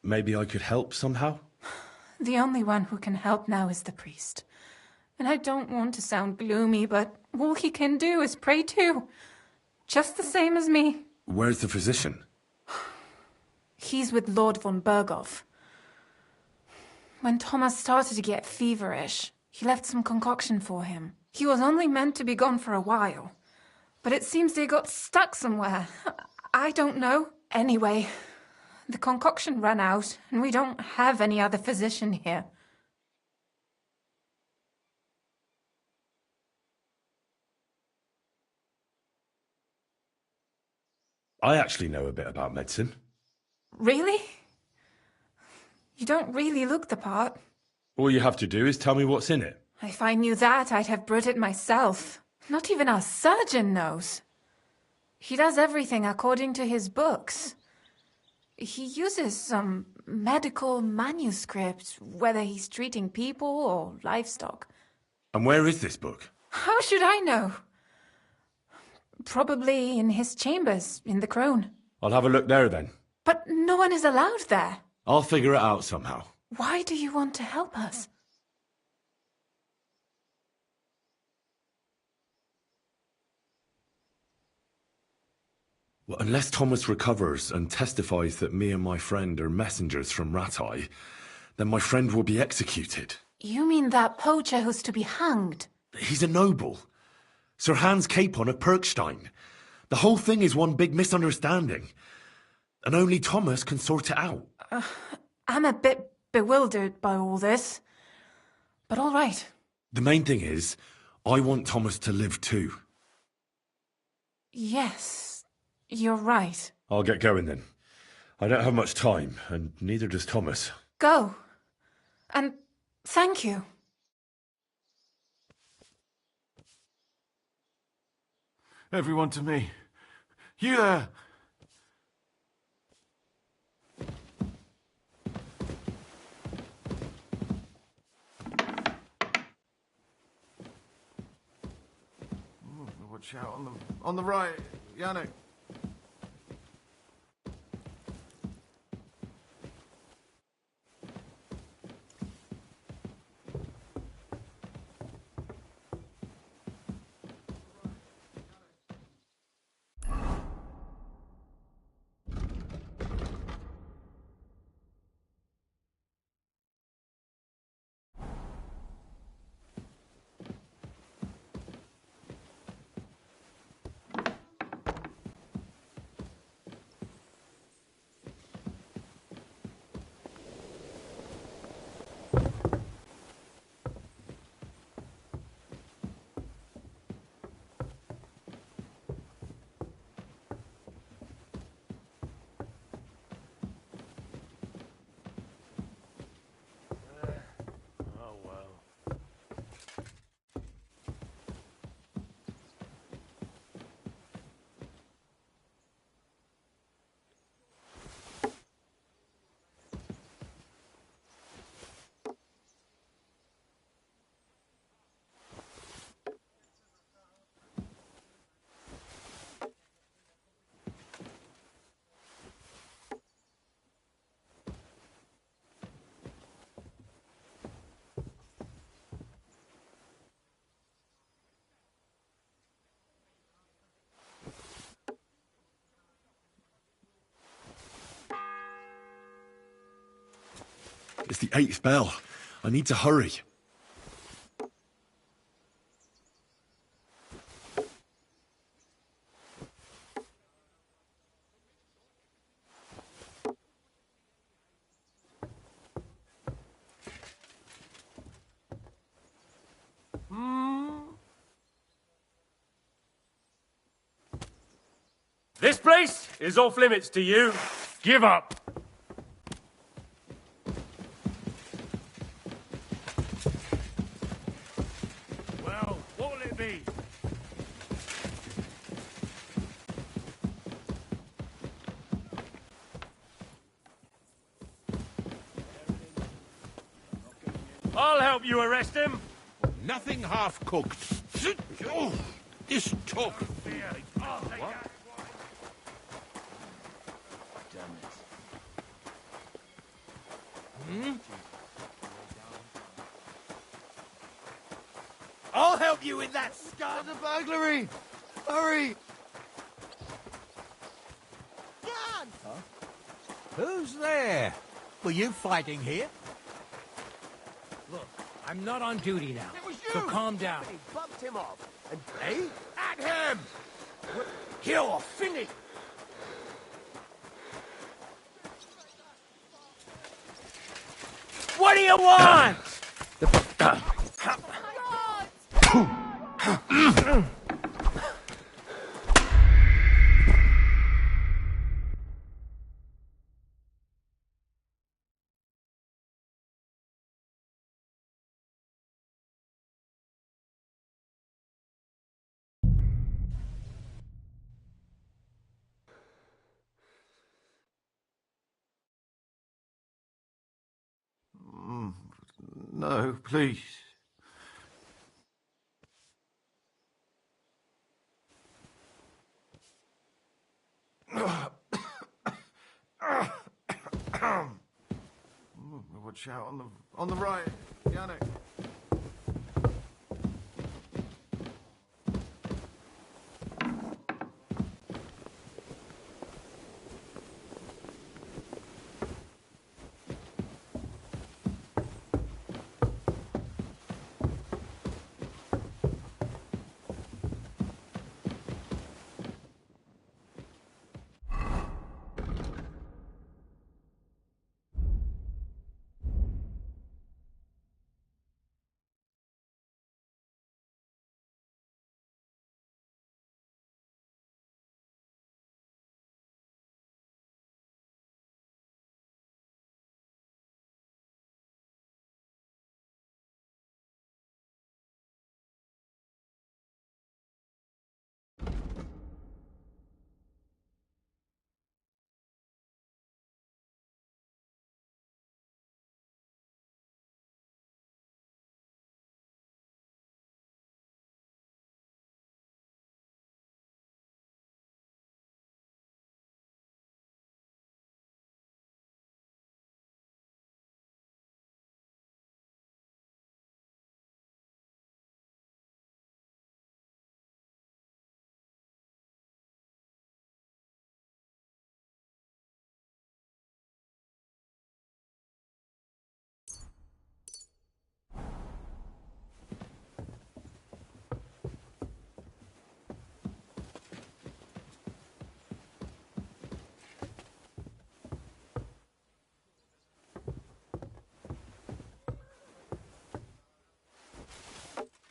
Maybe I could help somehow? The only one who can help now is the priest. And I don't want to sound gloomy, but all he can do is pray too. Just the same as me. Where's the physician? He's with Lord von Berghoff. When Thomas started to get feverish, he left some concoction for him. He was only meant to be gone for a while. But it seems they got stuck somewhere. I don't know. Anyway, the concoction ran out, and we don't have any other physician here. I actually know a bit about medicine. Really? You don't really look the part. All you have to do is tell me what's in it. If I knew that, I'd have brewed it myself. Not even our surgeon knows. He does everything according to his books. He uses some medical manuscript, whether he's treating people or livestock. And where is this book? How should I know? Probably in his chambers, in the Crone. I'll have a look there then. But no one is allowed there. I'll figure it out somehow. Why do you want to help us? Well, unless Thomas recovers and testifies that me and my friend are messengers from Rattay, then my friend will be executed. You mean that poacher who's to be hanged? He's a noble. Sir Hans Capon of Perkstein. The whole thing is one big misunderstanding. And only Thomas can sort it out. I'm a bit bewildered by all this. But all right. The main thing is, I want Thomas to live too. Yes, you're right. I'll get going then. I don't have much time, and neither does Thomas. Go. And thank you. Everyone to me. You there! Ooh, watch out on the right, Yannick. It's the 8th bell. I need to hurry. This place is off limits to you. Give up. Well, what will it be? I'll help you arrest him. Nothing half cooked. Oh, this talk. What? Hmm? I'll help you with that scum! There's a burglary! Hurry! Huh? Who's there? Were you fighting here? Look, I'm not on duty now, so calm down. He bumped him off. And Eh? at him! Kill or finish! What do you want? No, please. Watch out on the right, Yannick.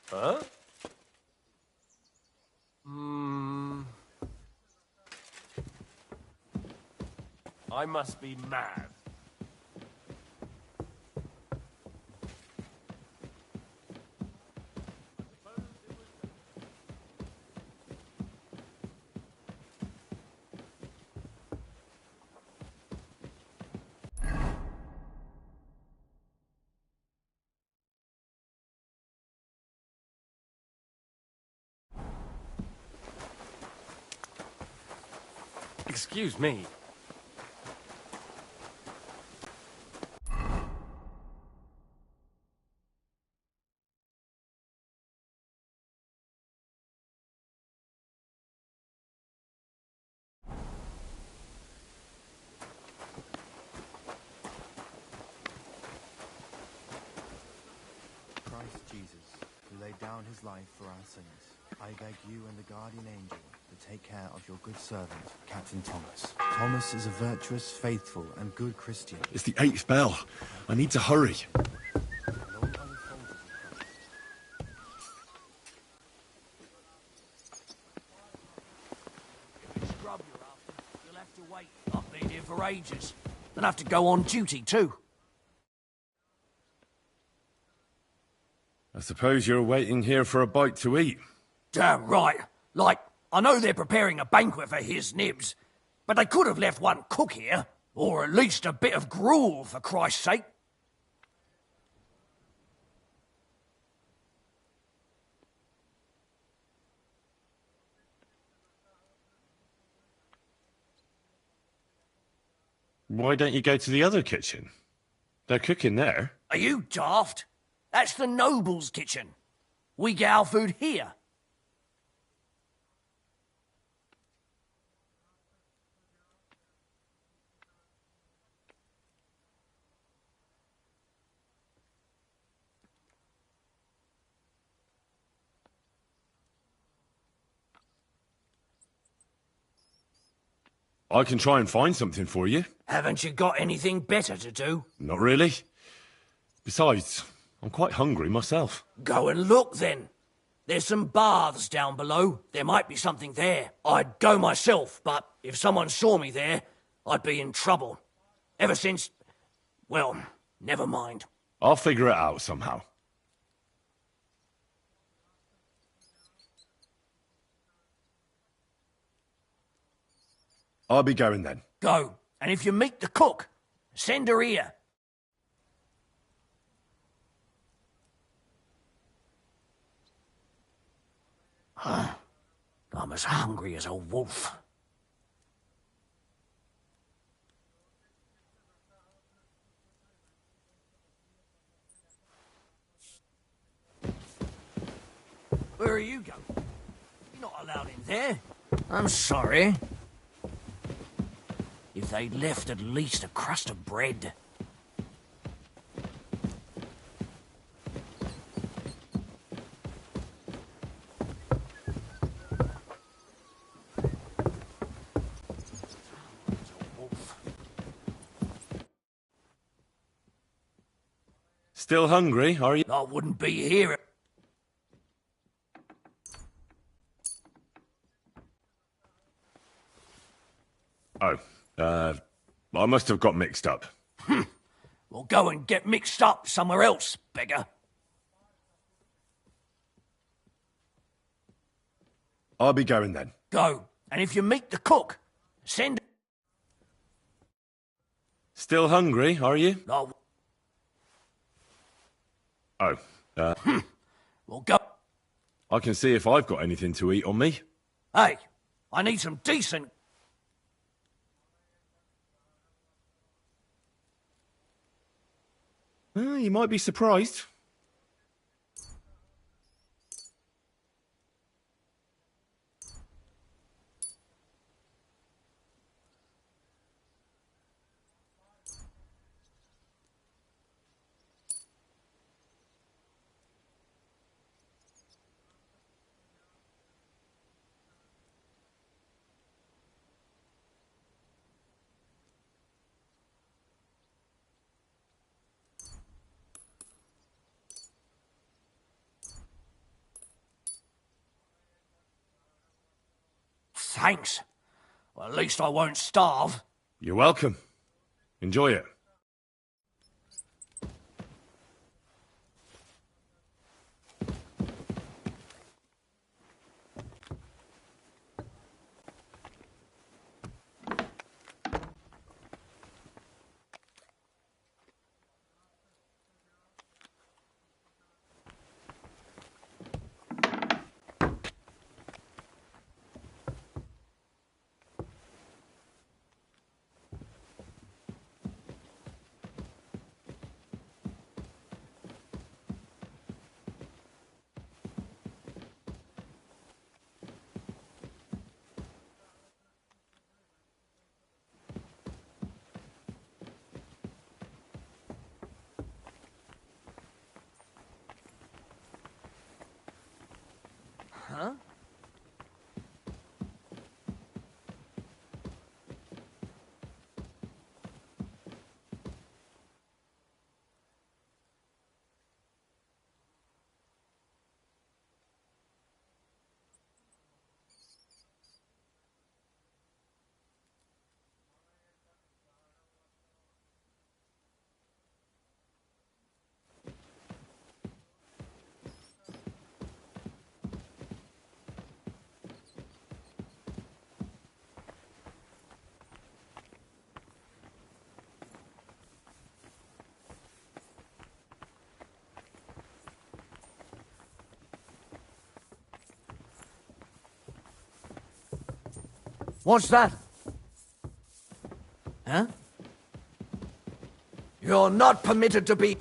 Huh? I must be mad. Excuse me. Christ Jesus, who laid down his life for our sins, I beg you and the guardian angel to take care of your good servant, Captain Thomas. Thomas is a virtuous, faithful, and good Christian. It's the 8th bell. I need to hurry. Scrub you're after. You'll have to wait. I've been here for ages. Then have to go on duty too. I suppose you're waiting here for a bite to eat. Damn right. Like, I know they're preparing a banquet for his nibs, but they could have left one cook here, or at least a bit of gruel, for Christ's sake. Why don't you go to the other kitchen? They're cooking there. Are you daft? That's the noble's kitchen. We get our food here. I can try and find something for you. Haven't you got anything better to do? Not really. Besides, I'm quite hungry myself. Go and look then. There's some baths down below. There might be something there. I'd go myself, but if someone saw me there, I'd be in trouble. Ever since... well, never mind. I'll figure it out somehow. I'll be going then. Go. And if you meet the cook, send her here. I'm as hungry as a wolf. Where are you going? You're not allowed in there. I'm sorry. If they'd left at least a crust of bread. Still hungry, are you? I wouldn't be here. Oh, I must have got mixed up. Well, go and get mixed up somewhere else, beggar. I'll be going then. Go. And if you meet the cook, send... Still hungry, are you? Oh. Oh, Well, go. I can see if I've got anything to eat on me. Hey, I need some decent... You might be surprised. Thanks. Well, at least I won't starve. You're welcome. Enjoy it. What's that? Huh? You're not permitted to be...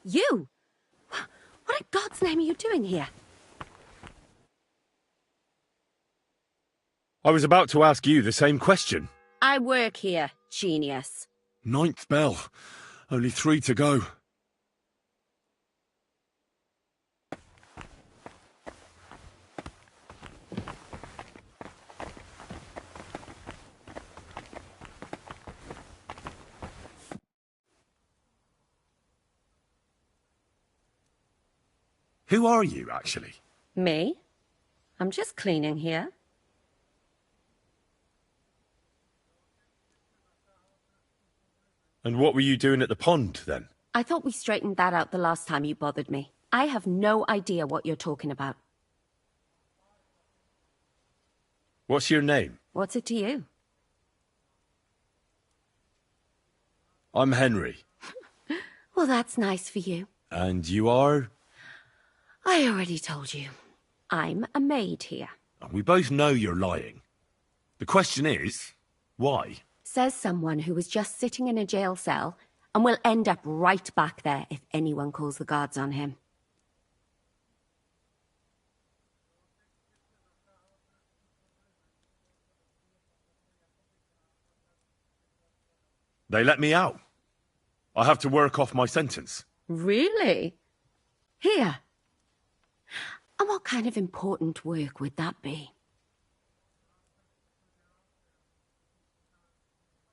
You? What in God's name are you doing here? I was about to ask you the same question. I work here, genius. 9th bell. Only 3 to go. Who are you, actually? Me? I'm just cleaning here. And what were you doing at the pond, then? I thought we straightened that out the last time you bothered me. I have no idea what you're talking about. What's your name? What's it to you? I'm Henry. Well, that's nice for you. And you are? I already told you. I'm a maid here. We both know you're lying. The question is, why? Says someone who was just sitting in a jail cell and will end up right back there if anyone calls the guards on him. They let me out. I have to work off my sentence. Really? Here. And what kind of important work would that be?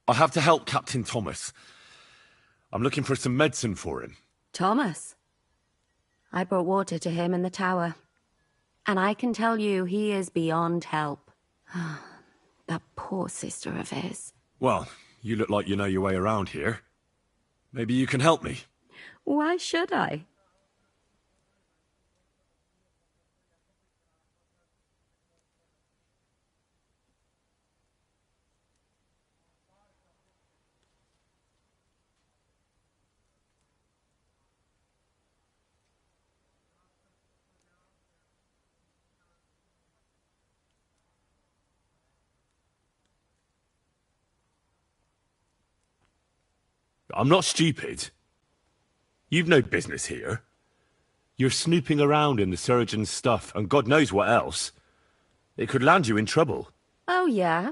I have to help Captain Thomas. I'm looking for some medicine for him. Thomas? I brought water to him in the tower. And I can tell you he is beyond help. That poor sister of his. Well, you look like you know your way around here. Maybe you can help me. Why should I? I'm not stupid. You've no business here. You're snooping around in the surgeon's stuff, and God knows what else. It could land you in trouble. Oh, yeah?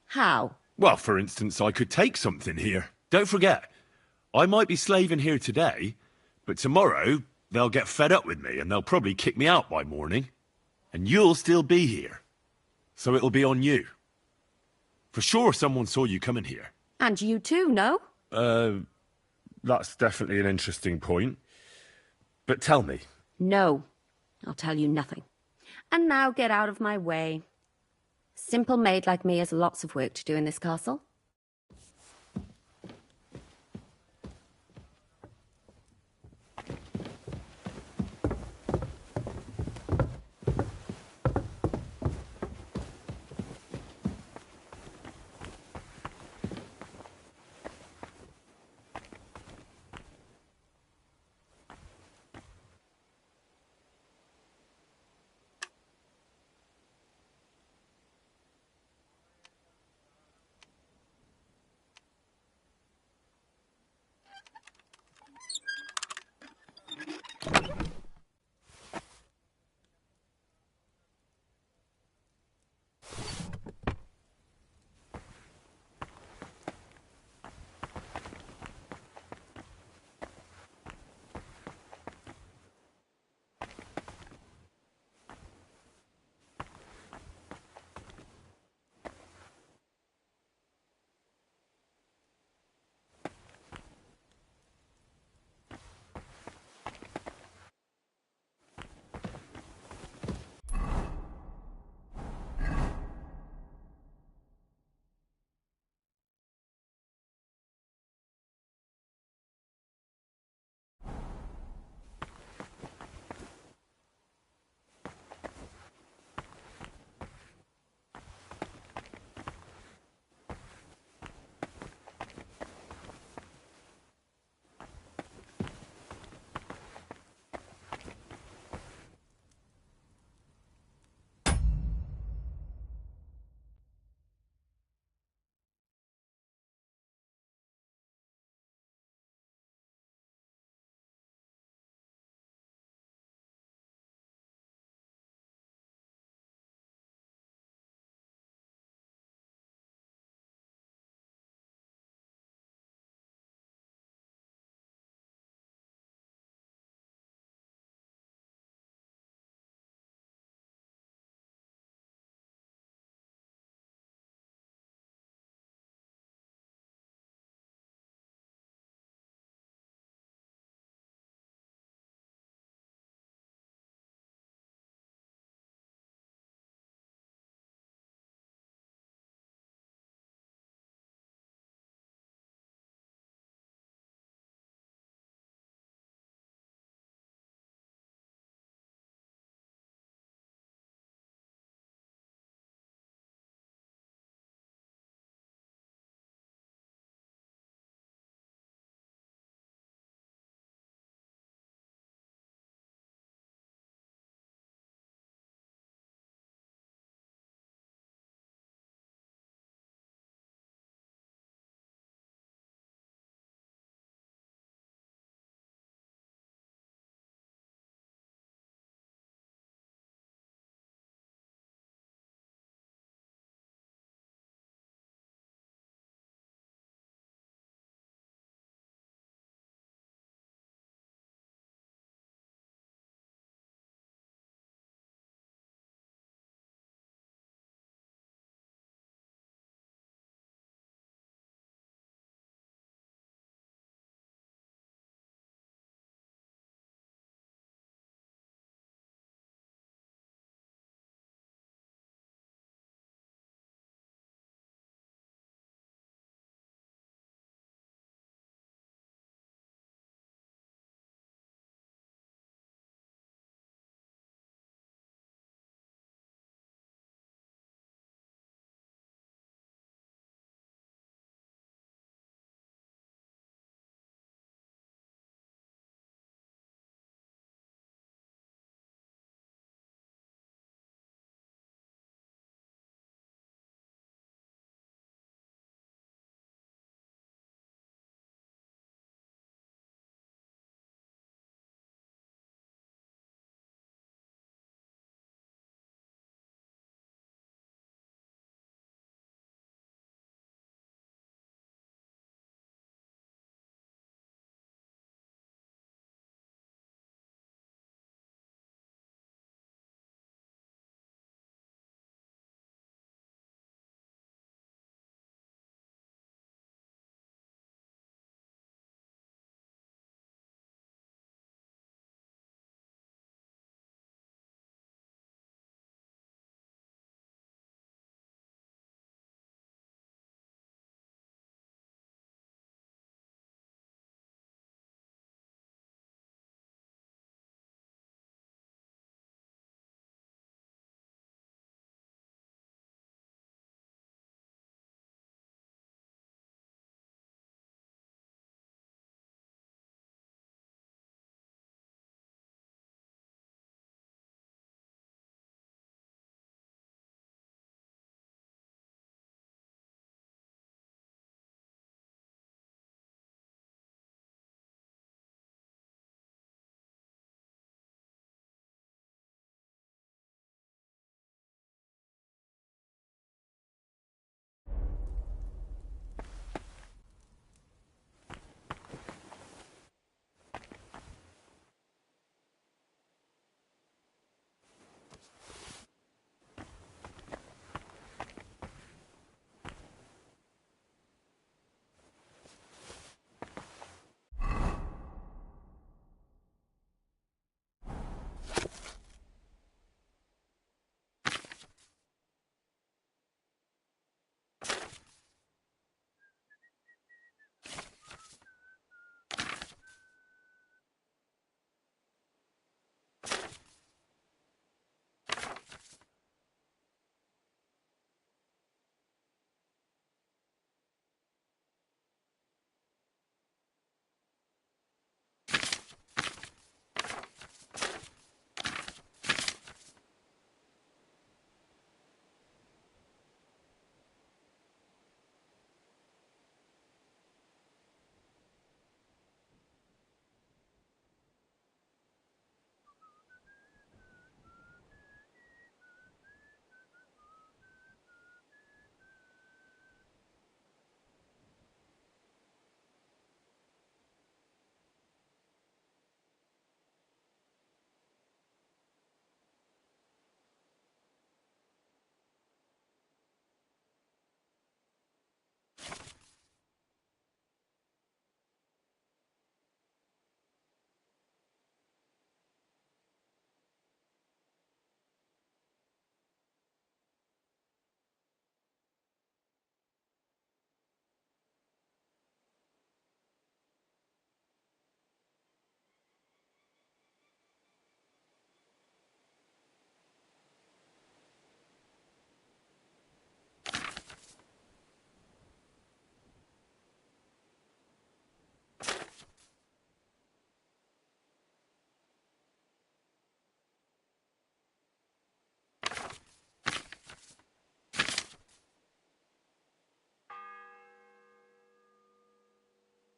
How? Well, for instance, I could take something here. Don't forget, I might be slaving here today, but tomorrow they'll get fed up with me and they'll probably kick me out by morning. And you'll still be here. So it'll be on you. For sure someone saw you coming here. And you too, no? That's definitely an interesting point. But tell me. No, I'll tell you nothing. And now get out of my way. Simple maid like me has lots of work to do in this castle.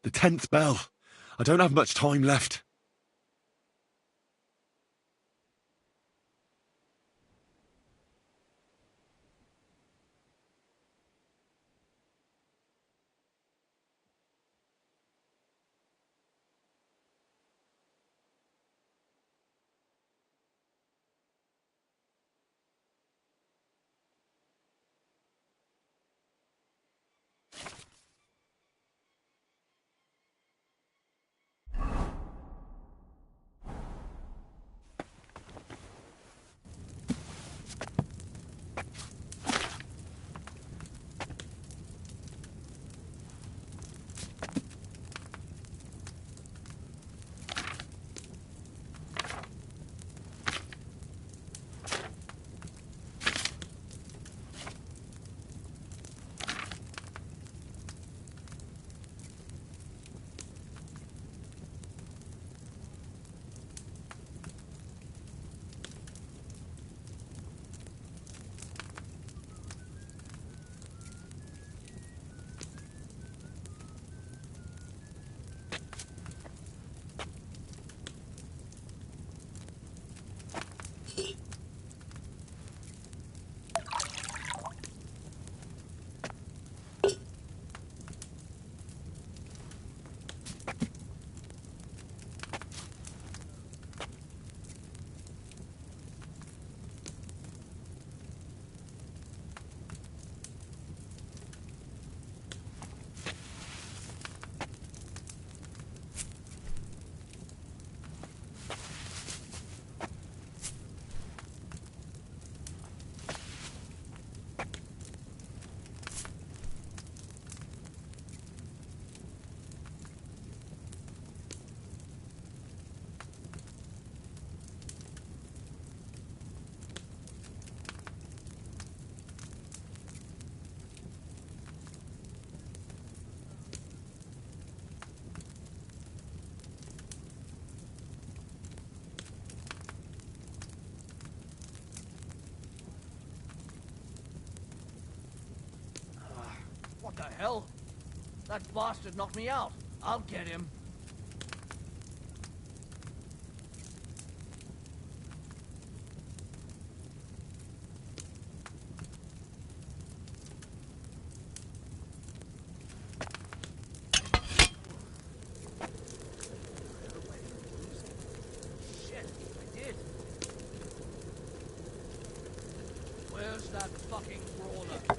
The 10th bell. I don't have much time left. What the hell? That bastard knocked me out. I'll get him. Shit, I did. Where's that fucking brawler?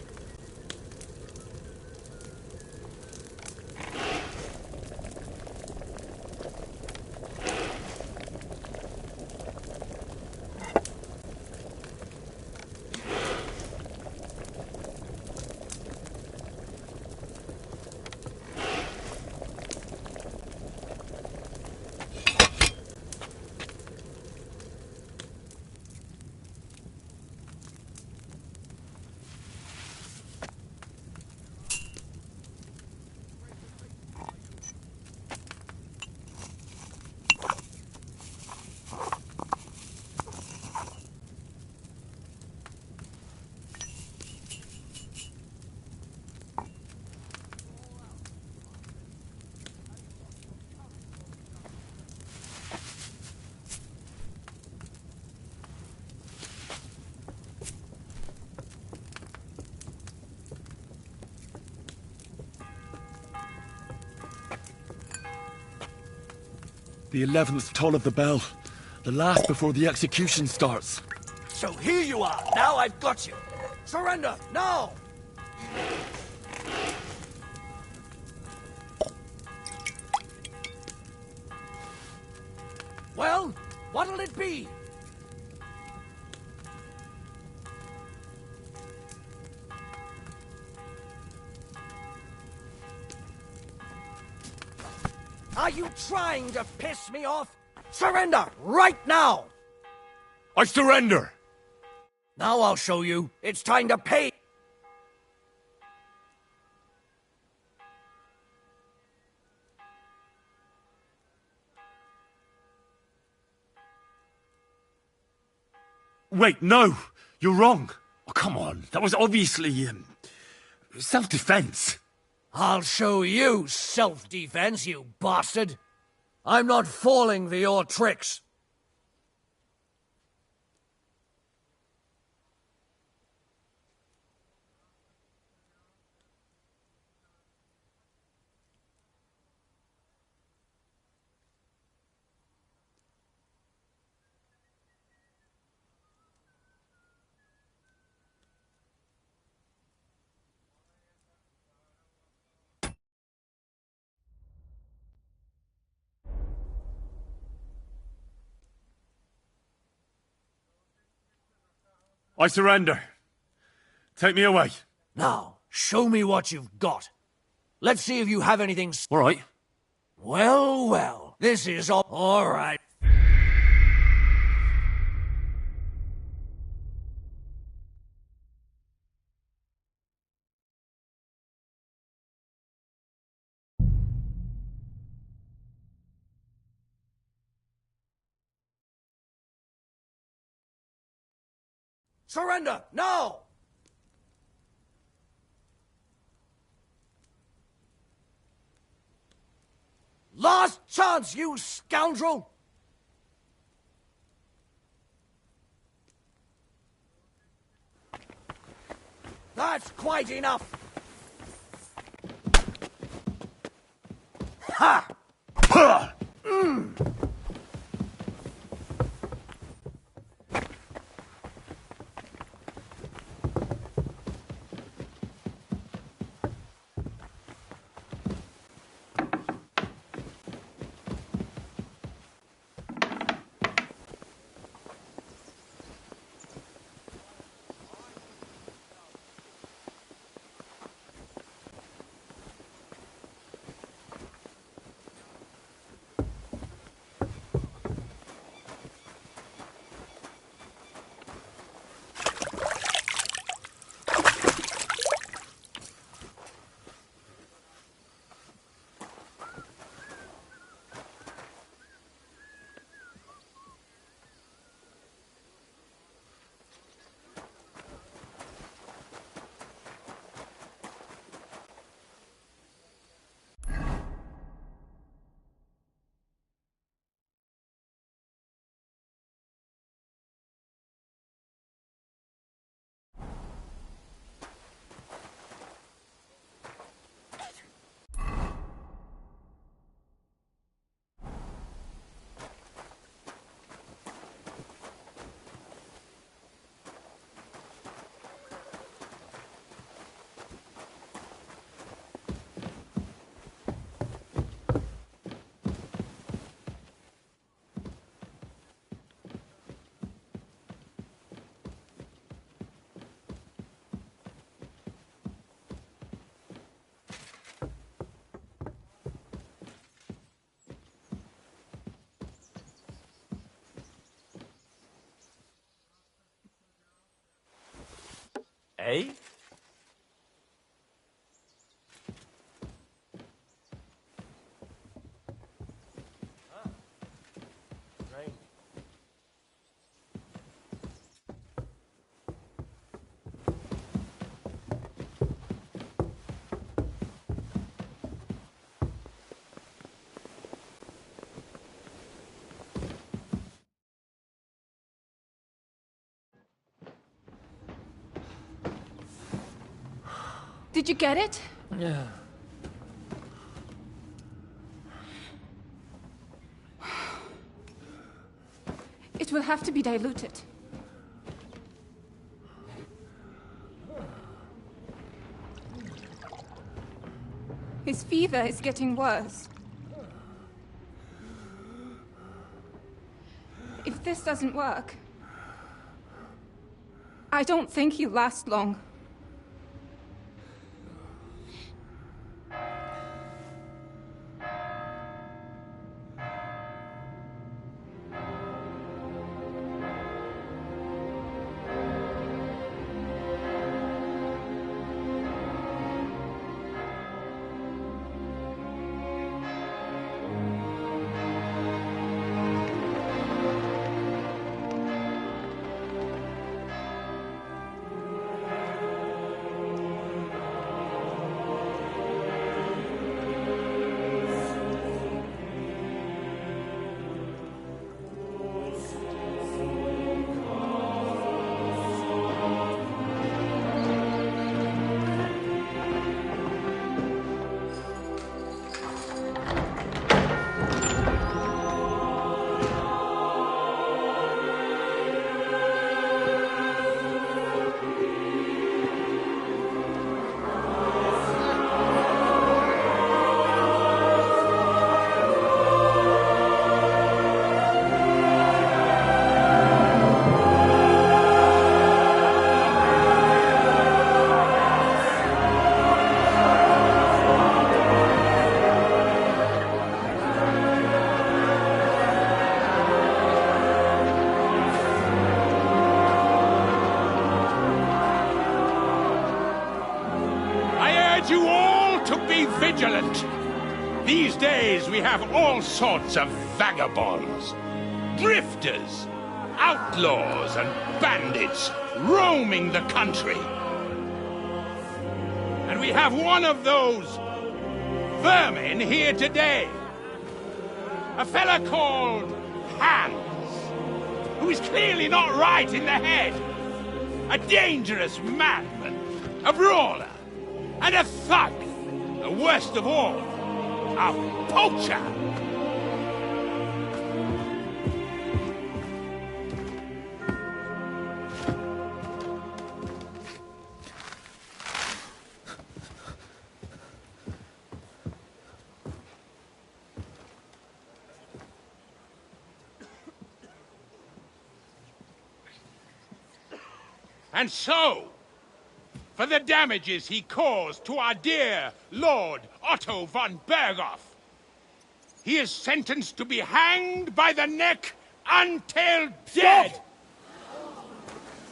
The 11th toll of the bell. The last before the execution starts. So here you are. Now I've got you. Surrender, now! Well, what'll it be? Are you trying to piss me off? Surrender right now! I surrender! Now I'll show you. It's time to pay. Wait, no! You're wrong! Oh, come on, that was obviously, self-defense. I'll show you self-defense, you bastard. I'm not falling for your tricks. I surrender. Take me away. Now, show me what you've got. Let's see if you have anything... All right. Well, well, this is all right. Surrender, now! Last chance, you scoundrel! That's quite enough! Ha! Eh? Right. Did you get it? Yeah. It will have to be diluted. His fever is getting worse. If this doesn't work, I don't think he'll last long. urge you all to be vigilant. These days we have all sorts of vagabonds, drifters, outlaws and bandits roaming the country. And we have one of those vermin here today. A fella called Hans, who is clearly not right in the head. A dangerous madman, a brawler, and a thug. The worst of all, a poacher. And so, for the damages he caused to our dear Lord Otto von Berghoff, he is sentenced to be hanged by the neck until dead! Stop!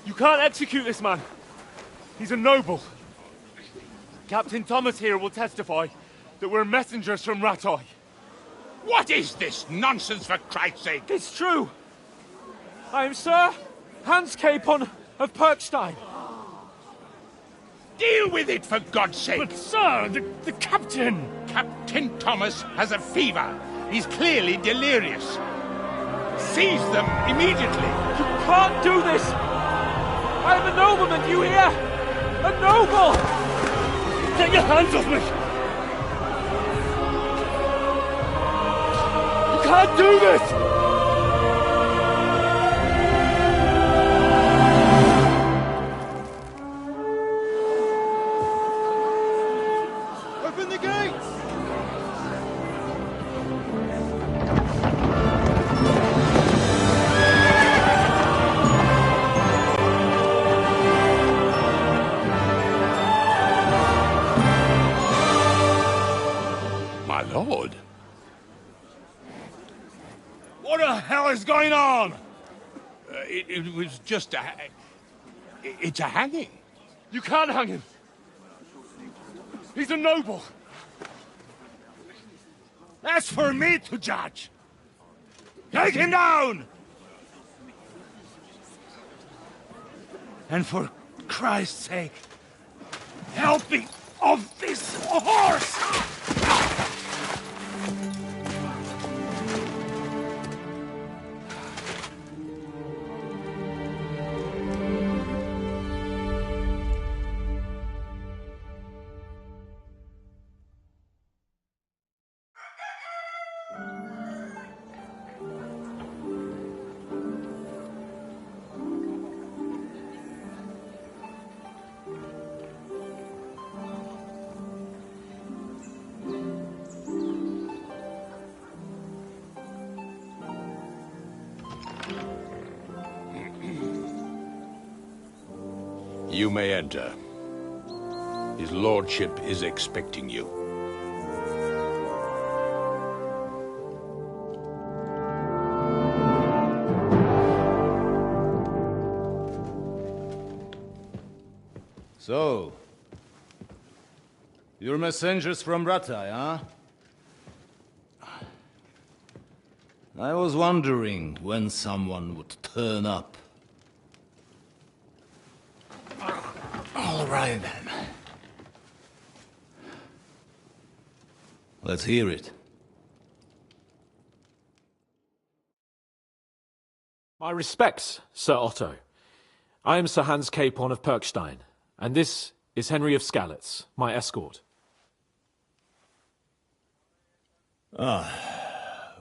You can't execute this man. He's a noble. Captain Thomas here will testify that we're messengers from Rattay. What is this nonsense, for Christ's sake? It's true. I am Sir Hans Capon of Perkstein. Deal with it, for God's sake! But, sir, the captain... Captain Thomas has a fever. He's clearly delirious. Seize them immediately. You can't do this! I am a nobleman, do you hear? A noble! Get your hands off me! You can't do this! Lord. What the hell is going on? It was just a... It's a hanging. You can't hang him. He's a noble. That's for me to judge. Take him down! And for Christ's sake, help me off this horse! You may enter. His lordship is expecting you. So, you're messengers from Rattay, huh? I was wondering when someone would turn up. All right, then. Let's hear it. My respects, Sir Otto. I am Sir Hans Capon of Perkstein, and this is Henry of Skalitz, my escort.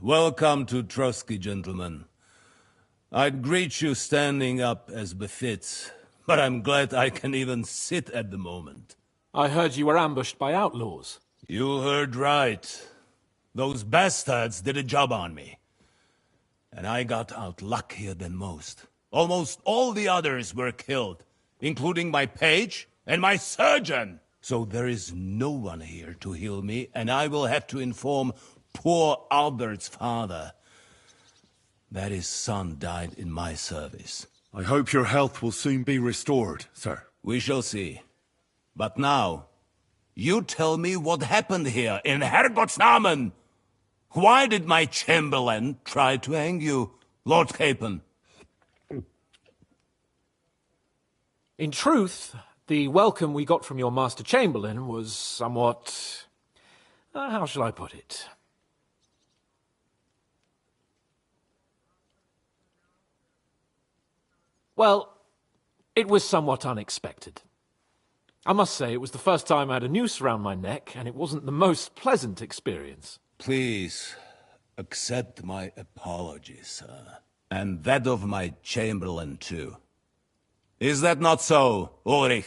Welcome to Trotsky, gentlemen. I'd greet you standing up as befits, but I'm glad I can even sit at the moment. I heard you were ambushed by outlaws. You heard right. Those bastards did a job on me. And I got out luckier than most. Almost all the others were killed, including my page and my surgeon. So there is no one here to heal me, and I will have to inform poor Albert's father that his son died in my service. I hope your health will soon be restored, sir. We shall see. But now, You tell me what happened here in Herrgott's Namen. Why did my chamberlain try to hang you, Lord Capon? In truth, the welcome we got from your Master Chamberlain was somewhat... how shall I put it? Well, it was somewhat unexpected. I must say, it was the first time I had a noose around my neck, and it wasn't the most pleasant experience. Please, accept my apologies, sir. And that of my chamberlain, too. Is that not so, Ulrich?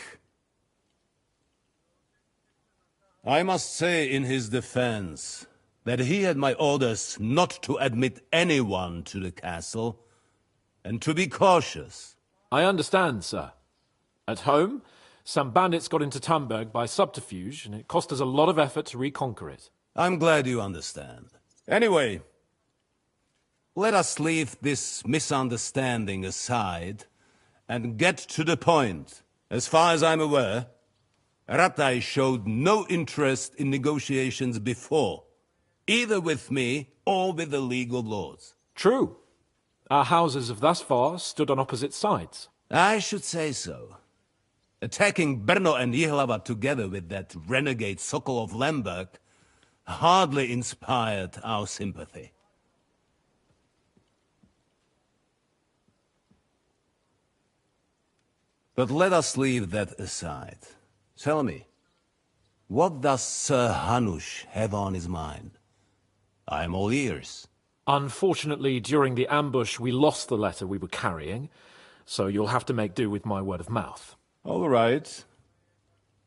I must say in his defense that he had my orders not to admit anyone to the castle, and to be cautious. I understand, sir. At home, some bandits got into Tamberg by subterfuge, and it cost us a lot of effort to reconquer it. I'm glad you understand. Anyway, let us leave this misunderstanding aside and get to the point. As far as I'm aware, Ratai showed no interest in negotiations before, either with me or with the League of Lords. True. Our houses have thus far stood on opposite sides. I should say so. Attacking Brno and Jihlava together with that renegade Sokol of Lemberg hardly inspired our sympathy. But let us leave that aside. Tell me, what does Sir Hanush have on his mind? I am all ears. Unfortunately, during the ambush, we lost the letter we were carrying, so you'll have to make do with my word of mouth. All right.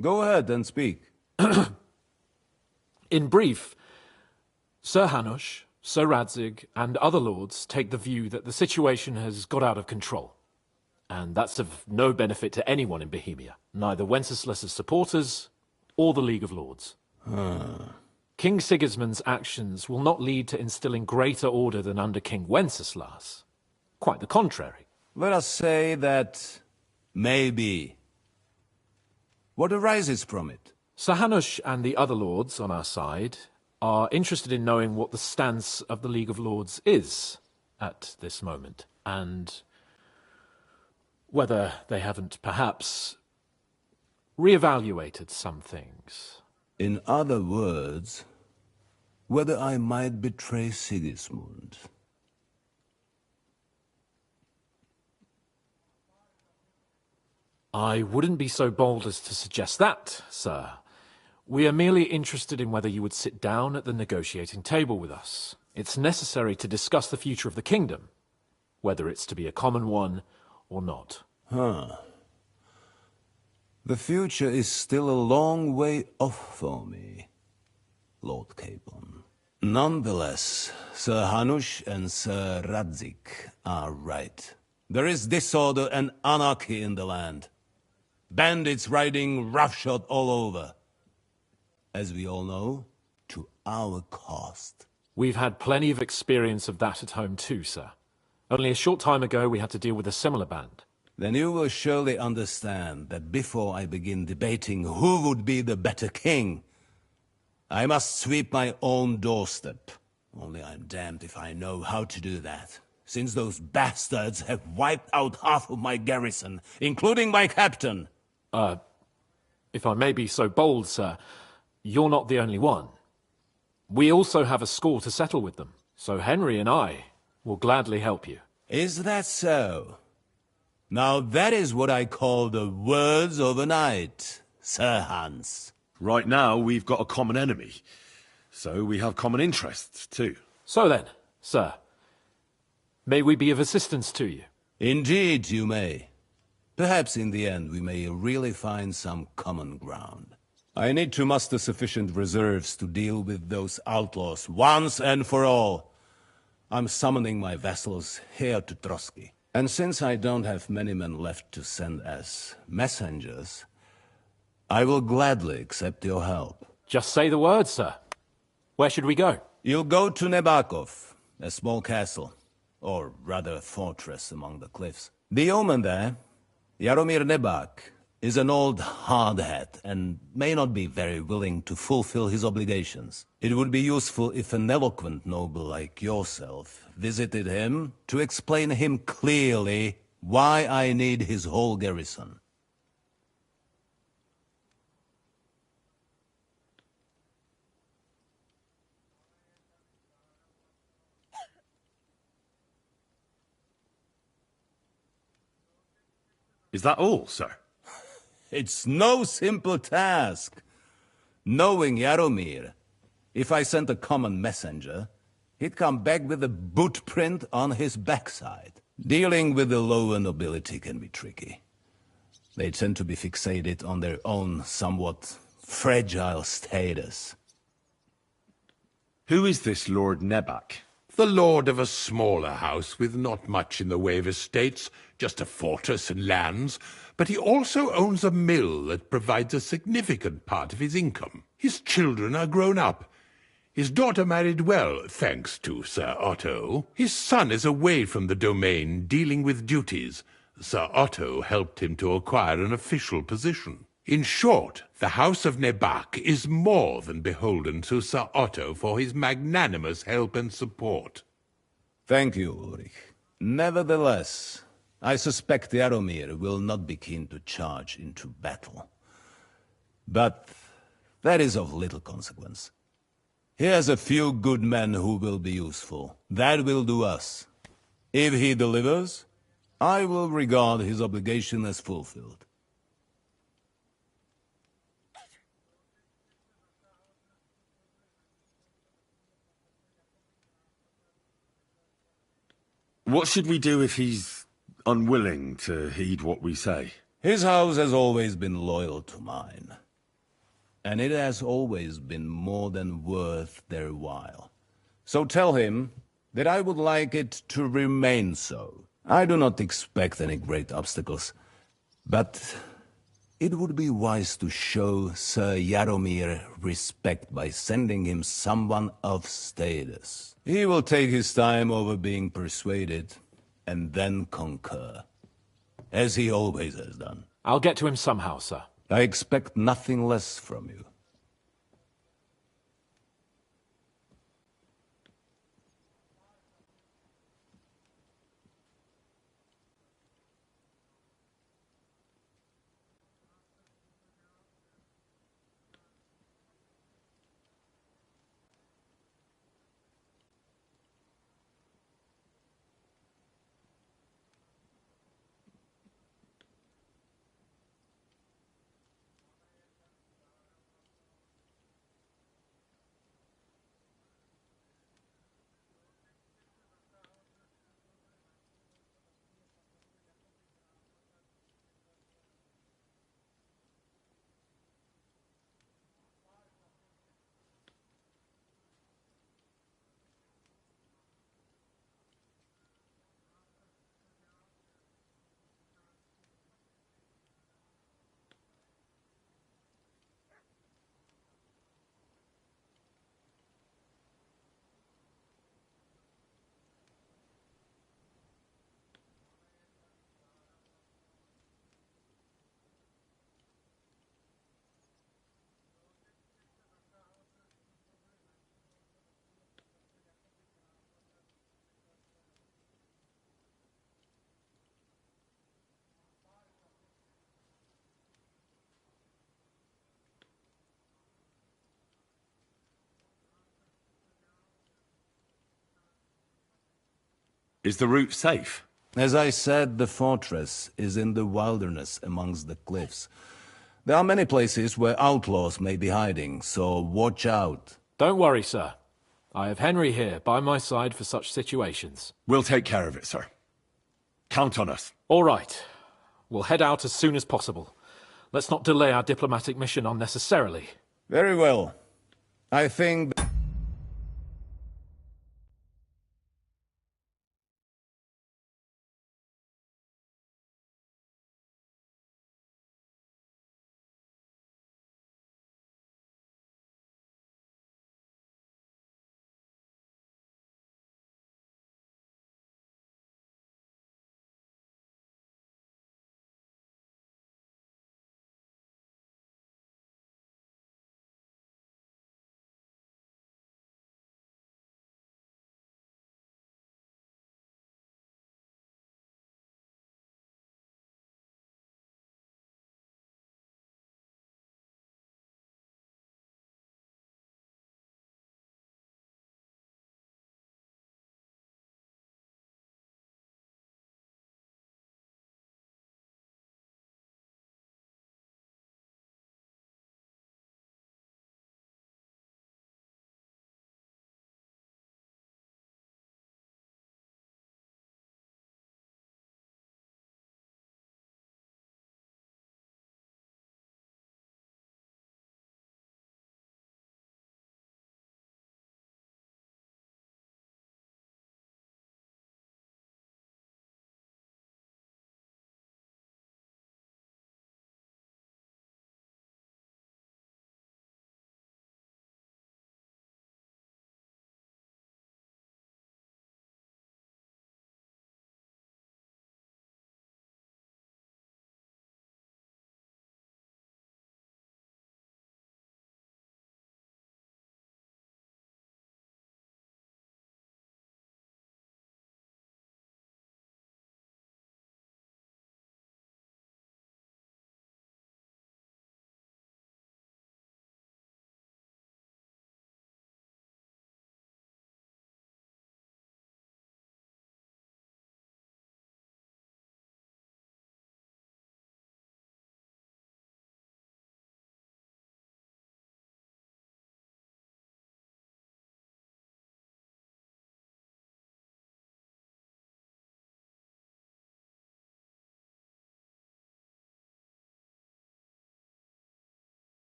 Go ahead and speak. In brief, Sir Hanush, Sir Radzig, and other lords take the view that the situation has got out of control. And that's of no benefit to anyone in Bohemia, neither Wenceslas's supporters or the League of Lords. King Sigismund's actions will not lead to instilling greater order than under King Wenceslas. Quite the contrary. Let us say that maybe. What arises from it? Sir Hanush and the other lords on our side are interested in knowing what the stance of the League of Lords is at this moment, and whether they haven't perhaps reevaluated some things. In other words, whether I might betray Sigismund. I wouldn't be so bold as to suggest that, sir. We are merely interested in whether you would sit down at the negotiating table with us. It's necessary to discuss the future of the kingdom, whether it's to be a common one or not. The future is still a long way off for me, Lord Capon. Nonetheless, Sir Hanush and Sir Radzig are right. There is disorder and anarchy in the land. Bandits riding roughshod all over. As we all know, to our cost. We've had plenty of experience of that at home too, sir. Only a short time ago we had to deal with a similar band. Then you will surely understand that before I begin debating who would be the better king, I must sweep my own doorstep. Only I'm damned if I know how to do that, since those bastards have wiped out half of my garrison, including my captain. If I may be so bold, sir, you're not the only one. We also have a score to settle with them, so Henry and I will gladly help you. Is that so? Now that is what I call the words of a knight, Sir Hans. Right now, we've got a common enemy, so we have common interests, too. So then, sir, may we be of assistance to you? Indeed, you may. Perhaps in the end we may really find some common ground. I need to muster sufficient reserves to deal with those outlaws once and for all. I'm summoning my vassals here to Trotsky. And since I don't have many men left to send as messengers, I will gladly accept your help. Just say the word, sir. Where should we go? You'll go to Nebakov, a small castle, or rather a fortress among the cliffs. The yeoman there, Jaromir Nebak, is an old hardhat and may not be very willing to fulfill his obligations. It would be useful if an eloquent noble like yourself visited him to explain him clearly why I need his whole garrison. Is that all, sir? It's no simple task. Knowing Jaromir, if I sent a common messenger, he'd come back with a boot print on his backside. Dealing with the lower nobility can be tricky. They tend to be fixated on their own somewhat fragile status. Who is this Lord Nebak? The lord of a smaller house with not much in the way of estates, just a fortress and lands, but he also owns a mill that provides a significant part of his income. His children are grown up. His daughter married well, thanks to Sir Otto. His son is away from the domain, dealing with duties. Sir Otto helped him to acquire an official position. In short, the House of Nebak is more than beholden to Sir Otto for his magnanimous help and support. Thank you, Ulrich. Nevertheless, I suspect Jaromir will not be keen to charge into battle. But that is of little consequence. He has a few good men who will be useful. That will do us. If he delivers, I will regard his obligation as fulfilled. What should we do if he's unwilling to heed what we say? His house has always been loyal to mine. And it has always been more than worth their while. So tell him that I would like it to remain so. I do not expect any great obstacles, but it would be wise to show Sir Jaromir respect by sending him someone of status. He will take his time over being persuaded, and then concur, as he always has done. I'll get to him somehow, sir. I expect nothing less from you. Is the route safe? As I said, the fortress is in the wilderness amongst the cliffs. There are many places where outlaws may be hiding, so watch out. Don't worry, sir. I have Henry here by my side for such situations. We'll take care of it, sir. Count on us. All right. We'll head out as soon as possible. Let's not delay our diplomatic mission unnecessarily. Very well. I think...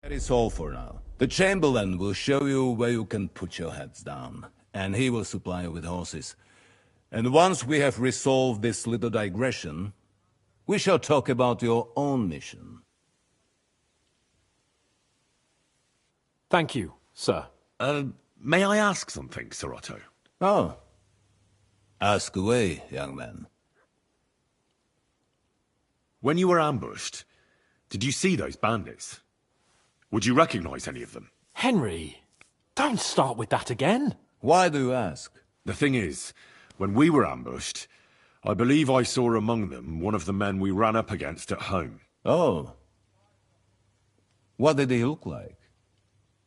That is all for now. The Chamberlain will show you where you can put your heads down, and he will supply you with horses. And once we have resolved this little digression, we shall talk about your own mission. Thank you, sir. May I ask something, Sir Otto? Oh. Ask away, young man. When you were ambushed, did you see those bandits? Would you recognize any of them? Henry, don't start with that again. Why do you ask? The thing is, when we were ambushed, I believe I saw among them one of the men we ran up against at home. Oh. What did he look like?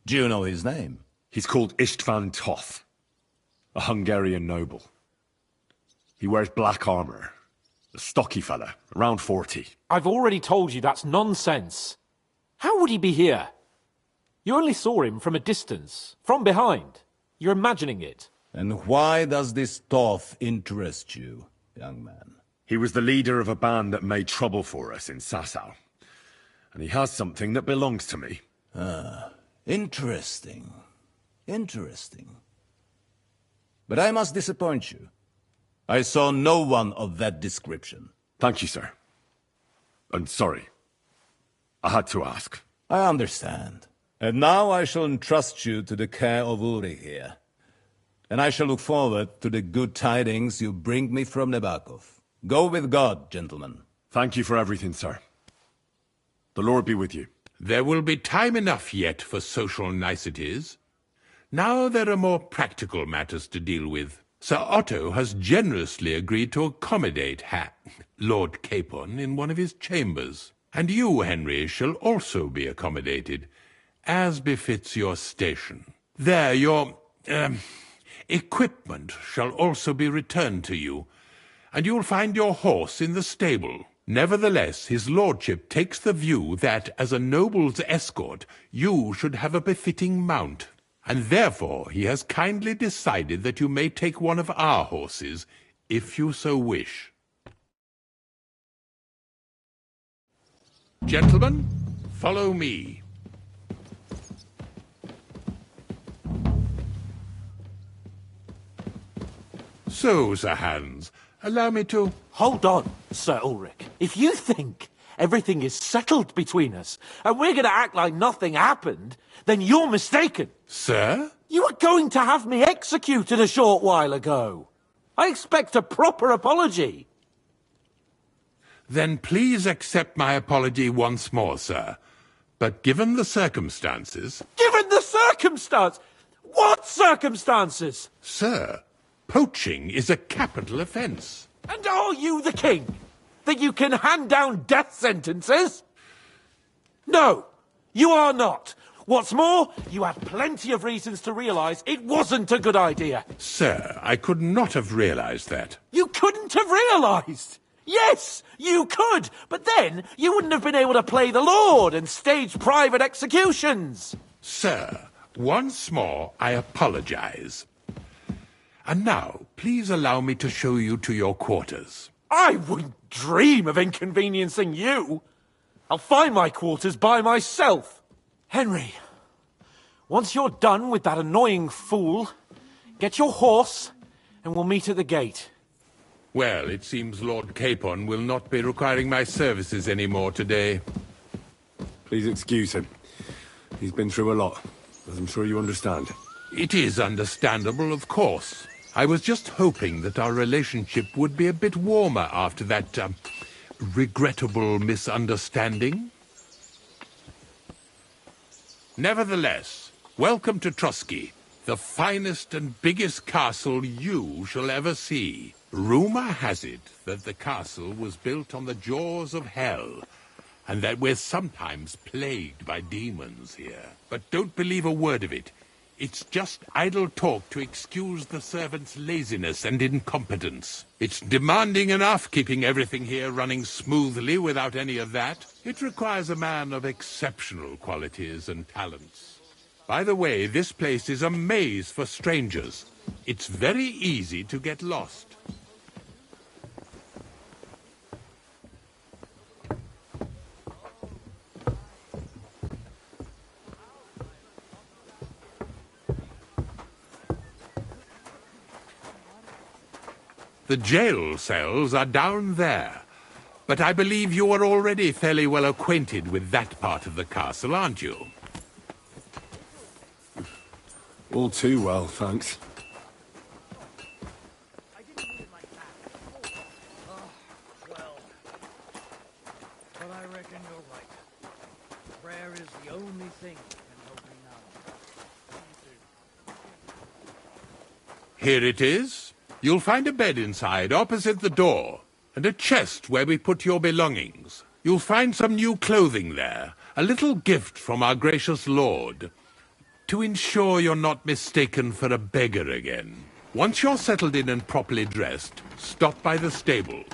Do you know his name? He's called Istvan Toth, a Hungarian noble. He wears black armor. A stocky fella, around 40. I've already told you that's nonsense. How would he be here? You only saw him from a distance, from behind. You're imagining it. And why does this Toth interest you, young man? He was the leader of a band that made trouble for us in Sasau. And he has something that belongs to me. Ah, interesting. Interesting. But I must disappoint you. I saw no one of that description. Thank you, sir. And sorry. I had to ask. I understand. And now I shall entrust you to the care of Uri here. And I shall look forward to the good tidings you bring me from Nebakov. Go with God, gentlemen. Thank you for everything, sir. The Lord be with you. There will be time enough yet for social niceties. Now there are more practical matters to deal with. Sir Otto has generously agreed to accommodate Lord Capon in one of his chambers. And you, Henry, shall also be accommodated, as befits your station. There, your equipment shall also be returned to you, and you'll find your horse in the stable. Nevertheless, his lordship takes the view that, as a noble's escort, you should have a befitting mount. And therefore he has kindly decided that you may take one of our horses, if you so wish. Gentlemen, follow me. So, Sir Hans, allow me to... Hold on, Sir Ulrich. If you think everything is settled between us, and we're going to act like nothing happened, then you're mistaken. Sir? You were going to have me executed a short while ago. I expect a proper apology. Then please accept my apology once more, sir. But given the circumstances... Given the circumstance? What circumstances? Sir, poaching is a capital offence. And are you the king? That you can hand down death sentences? No, you are not. What's more, you had plenty of reasons to realise it wasn't a good idea. Sir, I could not have realised that. You couldn't have realised? Yes, you could, but then you wouldn't have been able to play the Lord and stage private executions. Sir, once more I apologise. And now, please allow me to show you to your quarters. I wouldn't dream of inconveniencing you. I'll find my quarters by myself. Henry, once you're done with that annoying fool, get your horse and we'll meet at the gate. Well, it seems Lord Capon will not be requiring my services anymore today. Please excuse him. He's been through a lot, as I'm sure you understand. It is understandable, of course. I was just hoping that our relationship would be a bit warmer after that, regrettable misunderstanding. Nevertheless, welcome to Trotsky, the finest and biggest castle you shall ever see. Rumor has it that the castle was built on the jaws of hell, and that we're sometimes plagued by demons here. But don't believe a word of it. It's just idle talk to excuse the servants' laziness and incompetence. It's demanding enough keeping everything here running smoothly without any of that. It requires a man of exceptional qualities and talents. By the way, this place is a maze for strangers. It's very easy to get lost. The jail cells are down there. But I believe you are already fairly well acquainted with that part of the castle, aren't you? All too well, thanks. But I reckon you're right. Prayer is the only thing that can help me now. Here it is. You'll find a bed inside, opposite the door, and a chest where we put your belongings. You'll find some new clothing there, a little gift from our gracious lord, to ensure you're not mistaken for a beggar again. Once you're settled in and properly dressed, stop by the stables.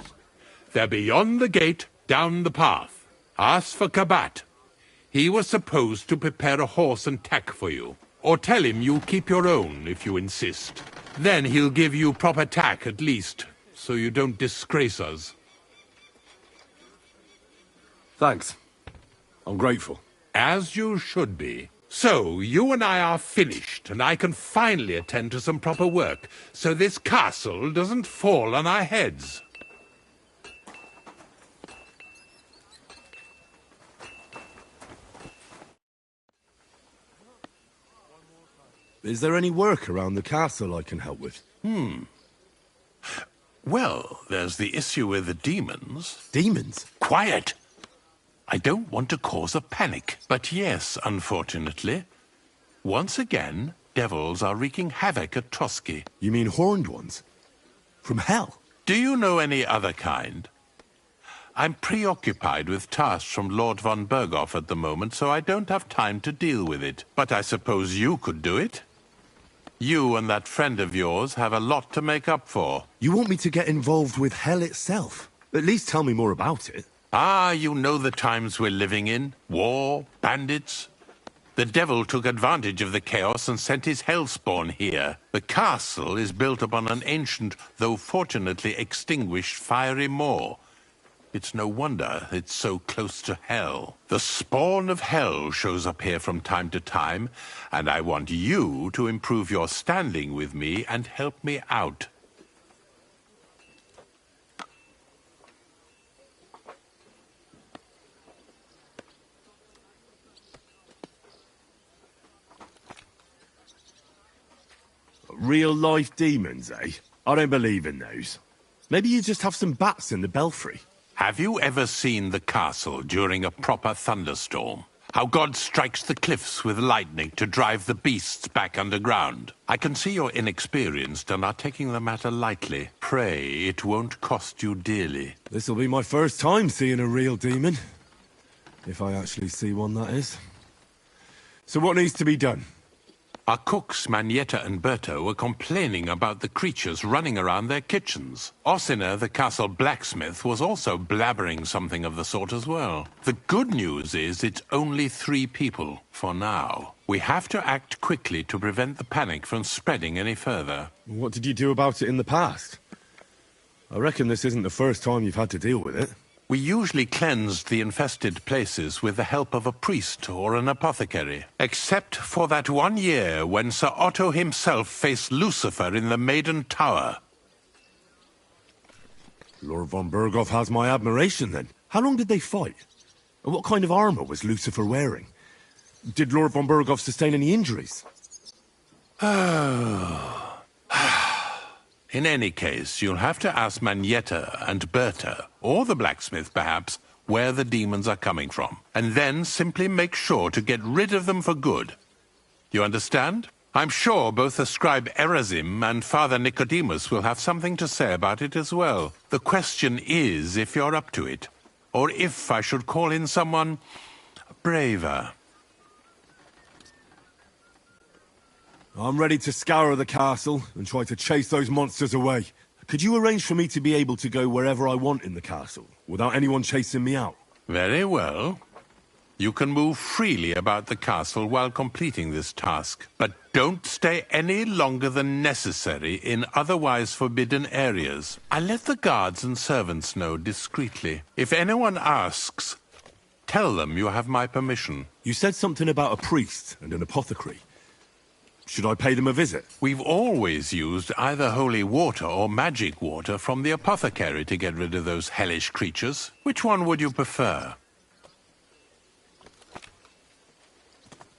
They're beyond the gate, down the path. Ask for Kabat. He was supposed to prepare a horse and tack for you. Or tell him you'll keep your own if you insist. Then he'll give you proper tack at least, so you don't disgrace us. Thanks. I'm grateful. As you should be. So, you and I are finished, and I can finally attend to some proper work, so this castle doesn't fall on our heads. Is there any work around the castle I can help with? Well, there's the issue with the demons. Demons? Quiet! I don't want to cause a panic, but yes, unfortunately. Once again, devils are wreaking havoc at Trotsky. You mean horned ones? From hell? Do you know any other kind? I'm preoccupied with tasks from Lord von Berghoff at the moment, so I don't have time to deal with it. But I suppose you could do it? You and that friend of yours have a lot to make up for. You want me to get involved with hell itself? At least tell me more about it. Ah, you know the times we're living in. War, bandits. The devil took advantage of the chaos and sent his hellspawn here. The castle is built upon an ancient, though fortunately extinguished, fiery moor. It's no wonder it's so close to hell. The spawn of hell shows up here from time to time, and I want you to improve your standing with me and help me out. Real-life demons, eh? I don't believe in those. Maybe you just have some bats in the belfry. Have you ever seen the castle during a proper thunderstorm? How God strikes the cliffs with lightning to drive the beasts back underground? I can see you're inexperienced and are taking the matter lightly. Pray it won't cost you dearly. This'll be my first time seeing a real demon. If I actually see one, that is. So what needs to be done? Our cooks, Manietta and Berto, were complaining about the creatures running around their kitchens. Ossina, the castle blacksmith, was also blabbering something of the sort as well. The good news is it's only 3 people, for now. We have to act quickly to prevent the panic from spreading any further. What did you do about it in the past? I reckon this isn't the first time you've had to deal with it. We usually cleansed the infested places with the help of a priest or an apothecary. Except for that one year when Sir Otto himself faced Lucifer in the Maiden Tower. Lord von Berghoff has my admiration, then. How long did they fight? And what kind of armor was Lucifer wearing? Did Lord von Berghoff sustain any injuries? In any case, you'll have to ask Manietta and Berta, or the blacksmith perhaps, where the demons are coming from. And then simply make sure to get rid of them for good. You understand? I'm sure both the scribe Erazim and Father Nicodemus will have something to say about it as well. The question is if you're up to it, or if I should call in someone braver. I'm ready to scour the castle and try to chase those monsters away. Could you arrange for me to be able to go wherever I want in the castle, without anyone chasing me out? Very well. You can move freely about the castle while completing this task, but don't stay any longer than necessary in otherwise forbidden areas. I'll let the guards and servants know discreetly. If anyone asks, tell them you have my permission. You said something about a priest and an apothecary. Should I pay them a visit? We've always used either holy water or magic water from the apothecary to get rid of those hellish creatures. Which one would you prefer?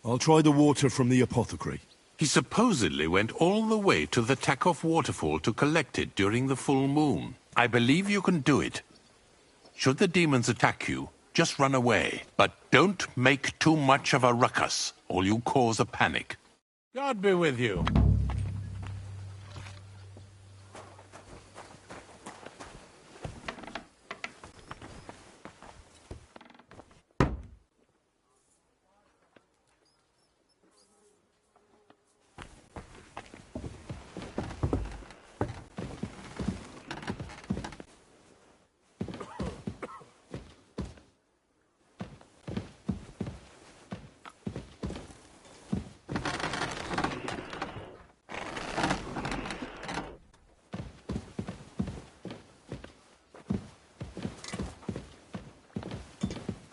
I'll try the water from the apothecary. He supposedly went all the way to the Takov waterfall to collect it during the full moon. I believe you can do it. Should the demons attack you, just run away. But don't make too much of a ruckus, or you cause a panic. God be with you.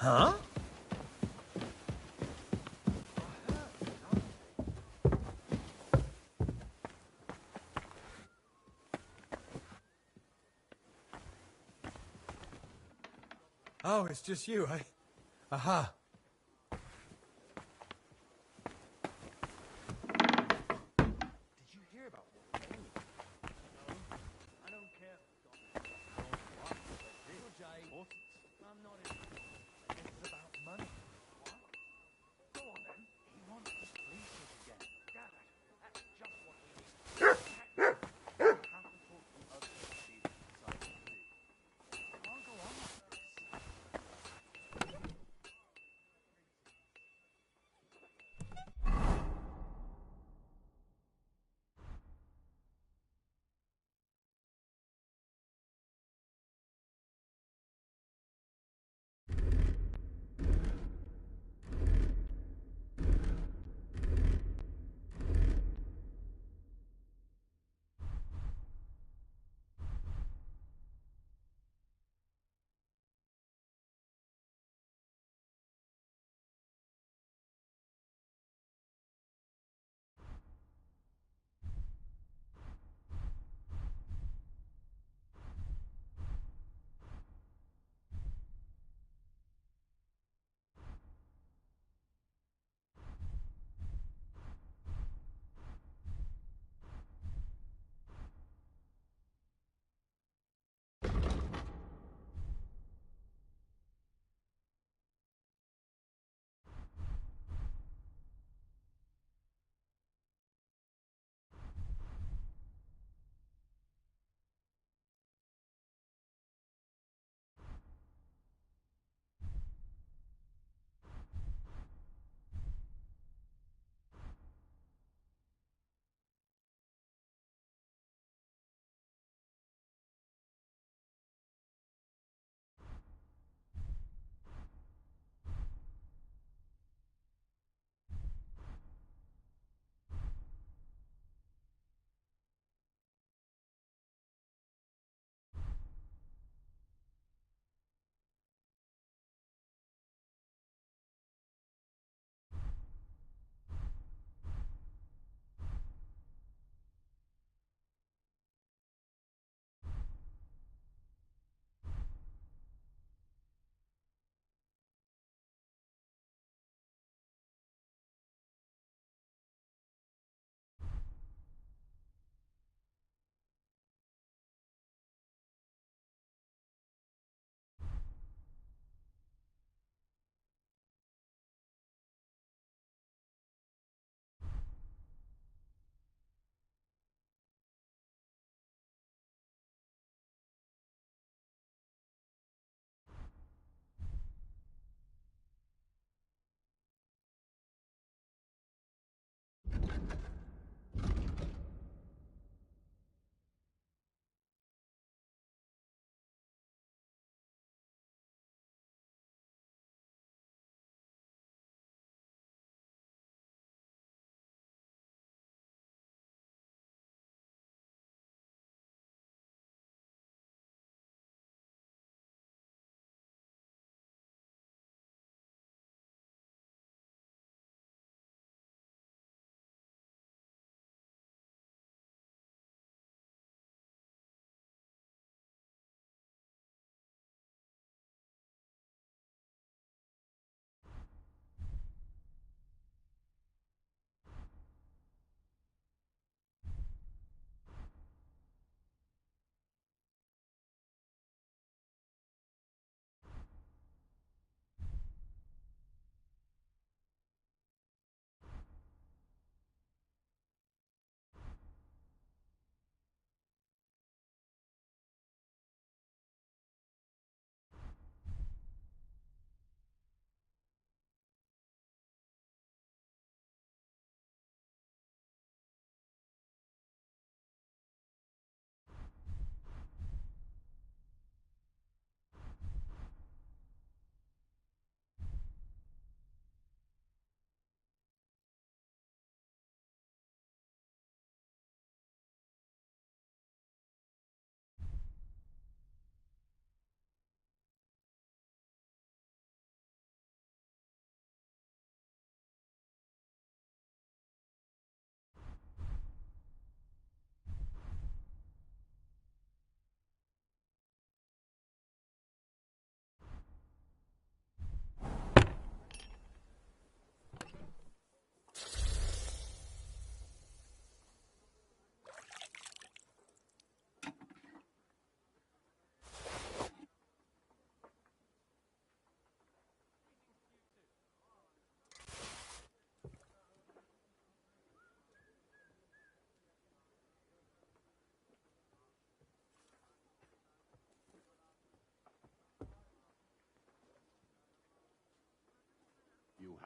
Huh? Oh, it's just you, eh? Aha.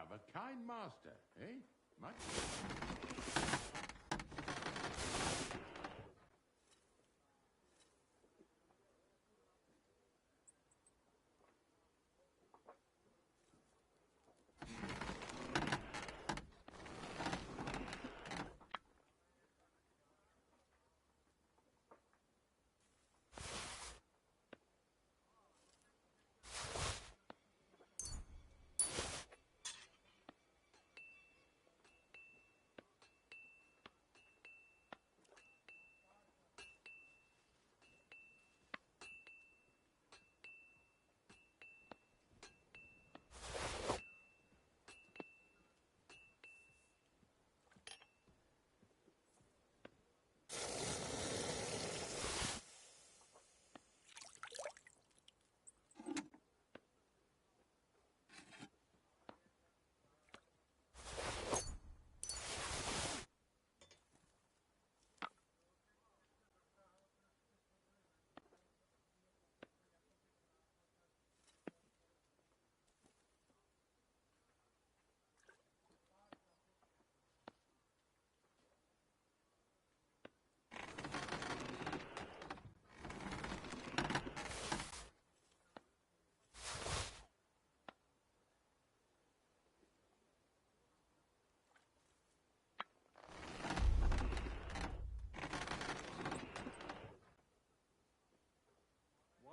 have a kind master, eh? Much.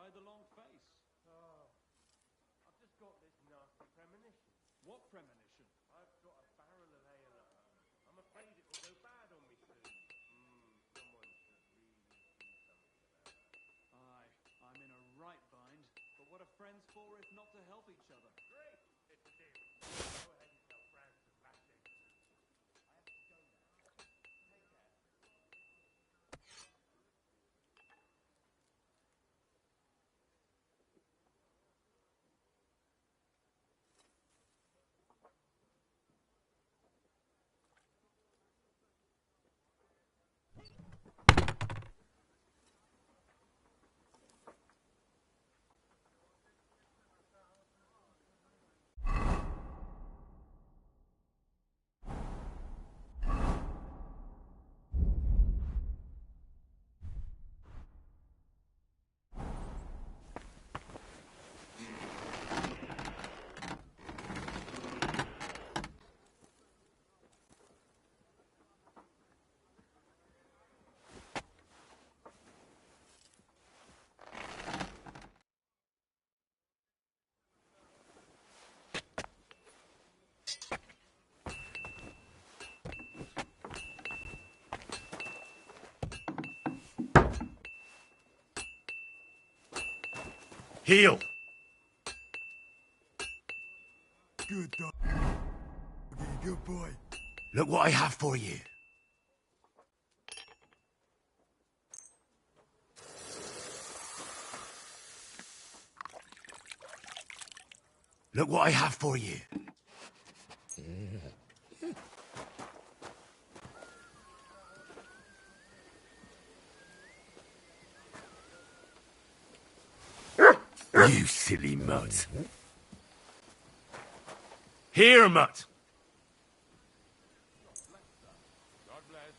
Why the long face? Oh, I've just got this nasty premonition. What premonition? I've got a barrel of ale at home. I'm afraid it will go bad on me soon. Someone should really do something about that. Aye, I'm in a right bind. But what are friends for if not to help each other? Great! It's a deal. Go ahead and tell Franz to back in. I have to go now. Take care. Heal! Good dog. Good boy. Look what I have for you. Look what I have for you. You silly mutt. Here, mutt. God bless.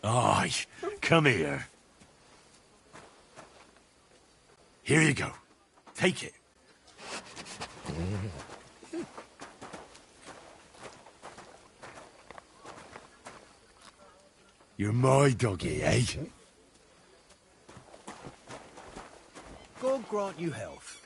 Aye, come here. Here you go. Take it. You're my doggy, eh? God grant you health.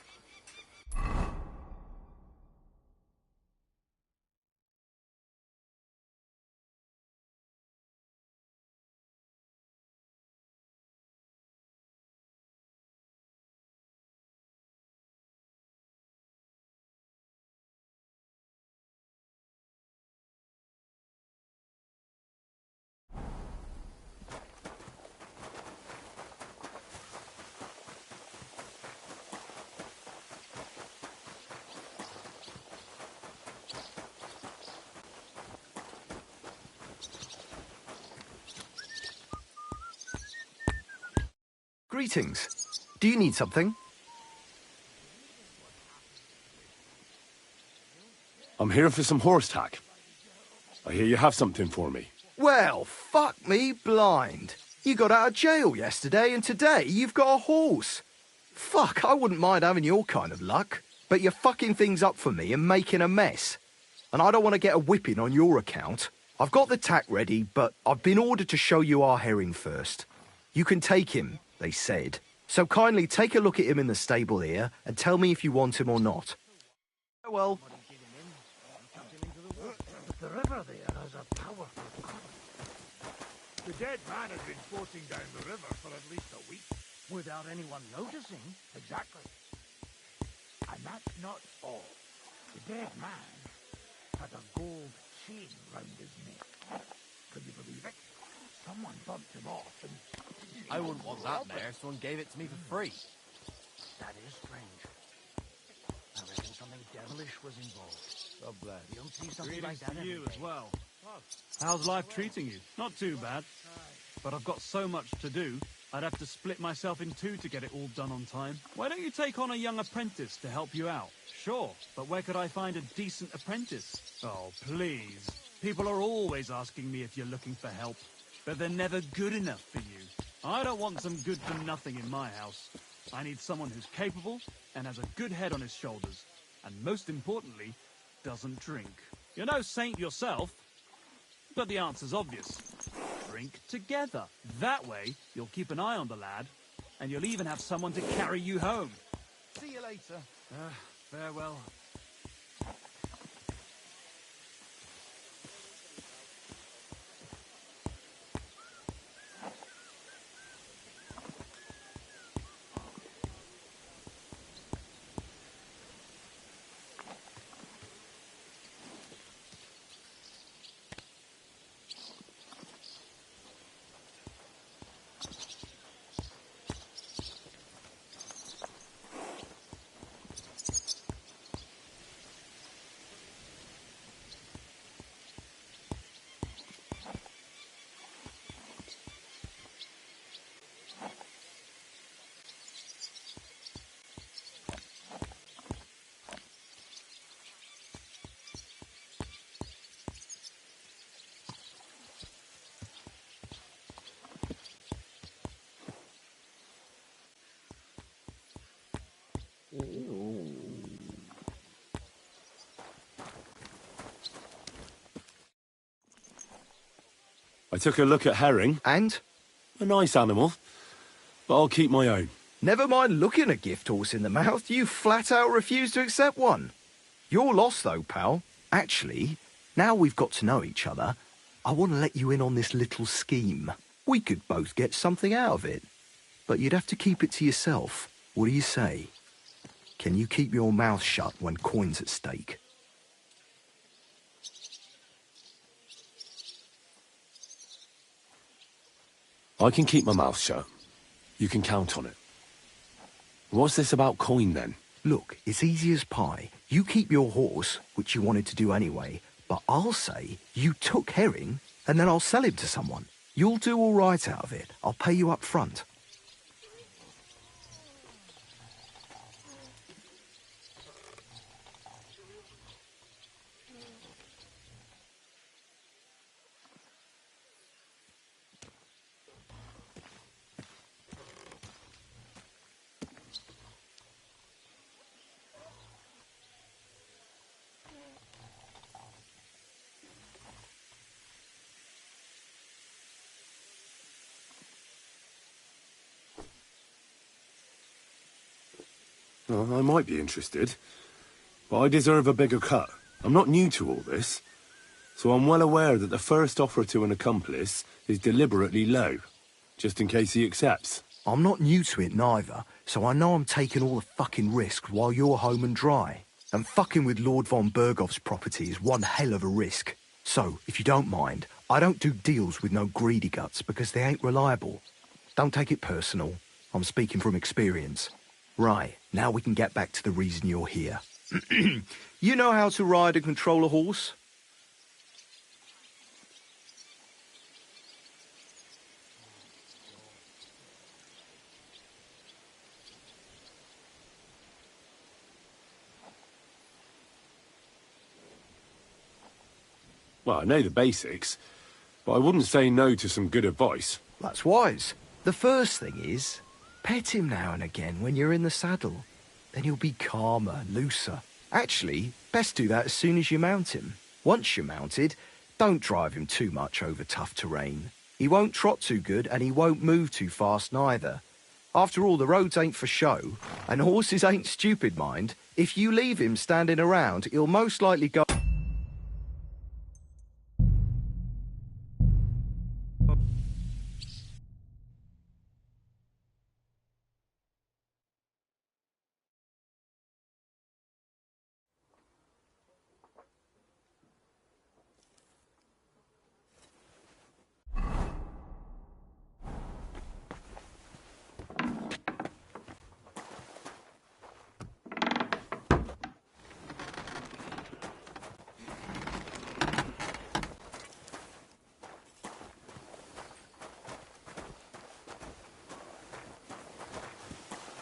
Greetings. Do you need something? I'm here for some horse tack. I hear you have something for me. Well, fuck me blind. You got out of jail yesterday, and today you've got a horse. Fuck, I wouldn't mind having your kind of luck. But you're fucking things up for me and making a mess. And I don't want to get a whipping on your account. I've got the tack ready, but I've been ordered to show you our herring first. You can take him, they said. So kindly take a look at him in the stable here and tell me if you want him or not. Well. The river there has a powerful current. The dead man has been floating down the river for at least a week. Without anyone noticing. Exactly. And that's not all. The dead man had a gold chain round his neck. Can you believe it? Someone bumped him off and... I wouldn't want that there. Someone gave it to me for free. That is strange. I reckon something devilish was involved. God bless. You don't see something Greetings like that to you every as day. well. How's life treating you? Not too bad. But I've got so much to do, I'd have to split myself in two to get it all done on time. Why don't you take on a young apprentice to help you out? Sure, but where could I find a decent apprentice? Oh, please. People are always asking me if you're looking for help, but they're never good enough for you. I don't want some good-for-nothing in my house. I need someone who's capable and has a good head on his shoulders, and most importantly, doesn't drink. You're no saint yourself, but the answer's obvious. Drink together. That way, you'll keep an eye on the lad, and you'll even have someone to carry you home. See you later. Farewell. I took a look at herring. And? A nice animal, but I'll keep my own. Never mind looking a gift horse in the mouth, you flat out refuse to accept one. You're lost though, pal. Actually, now we've got to know each other, I want to let you in on this little scheme. We could both get something out of it. But you'd have to keep it to yourself. What do you say? Can you keep your mouth shut when coin's at stake? I can keep my mouth shut. You can count on it. What's this about coin, then? Look, it's easy as pie. You keep your horse, which you wanted to do anyway, but I'll say you took herring, and then I'll sell him to someone. You'll do all right out of it. I'll pay you up front. Well, I might be interested, but I deserve a bigger cut. I'm not new to all this, so I'm well aware that the first offer to an accomplice is deliberately low, just in case he accepts. I'm not new to it neither, so I know I'm taking all the fucking risk while you're home and dry. And fucking with Lord von Bergov's property is one hell of a risk. So, if you don't mind, I don't do deals with no greedy guts because they ain't reliable. Don't take it personal. I'm speaking from experience. Right, now we can get back to the reason you're here. You know how to ride and control a horse? Well, I know the basics, but I wouldn't say no to some good advice. That's wise. The first thing is, pet him now and again when you're in the saddle. Then he'll be calmer, looser. Actually, best do that as soon as you mount him. Once you're mounted, don't drive him too much over tough terrain. He won't trot too good and he won't move too fast neither. After all, the roads ain't for show, and horses ain't stupid, mind. If you leave him standing around, he'll most likely go...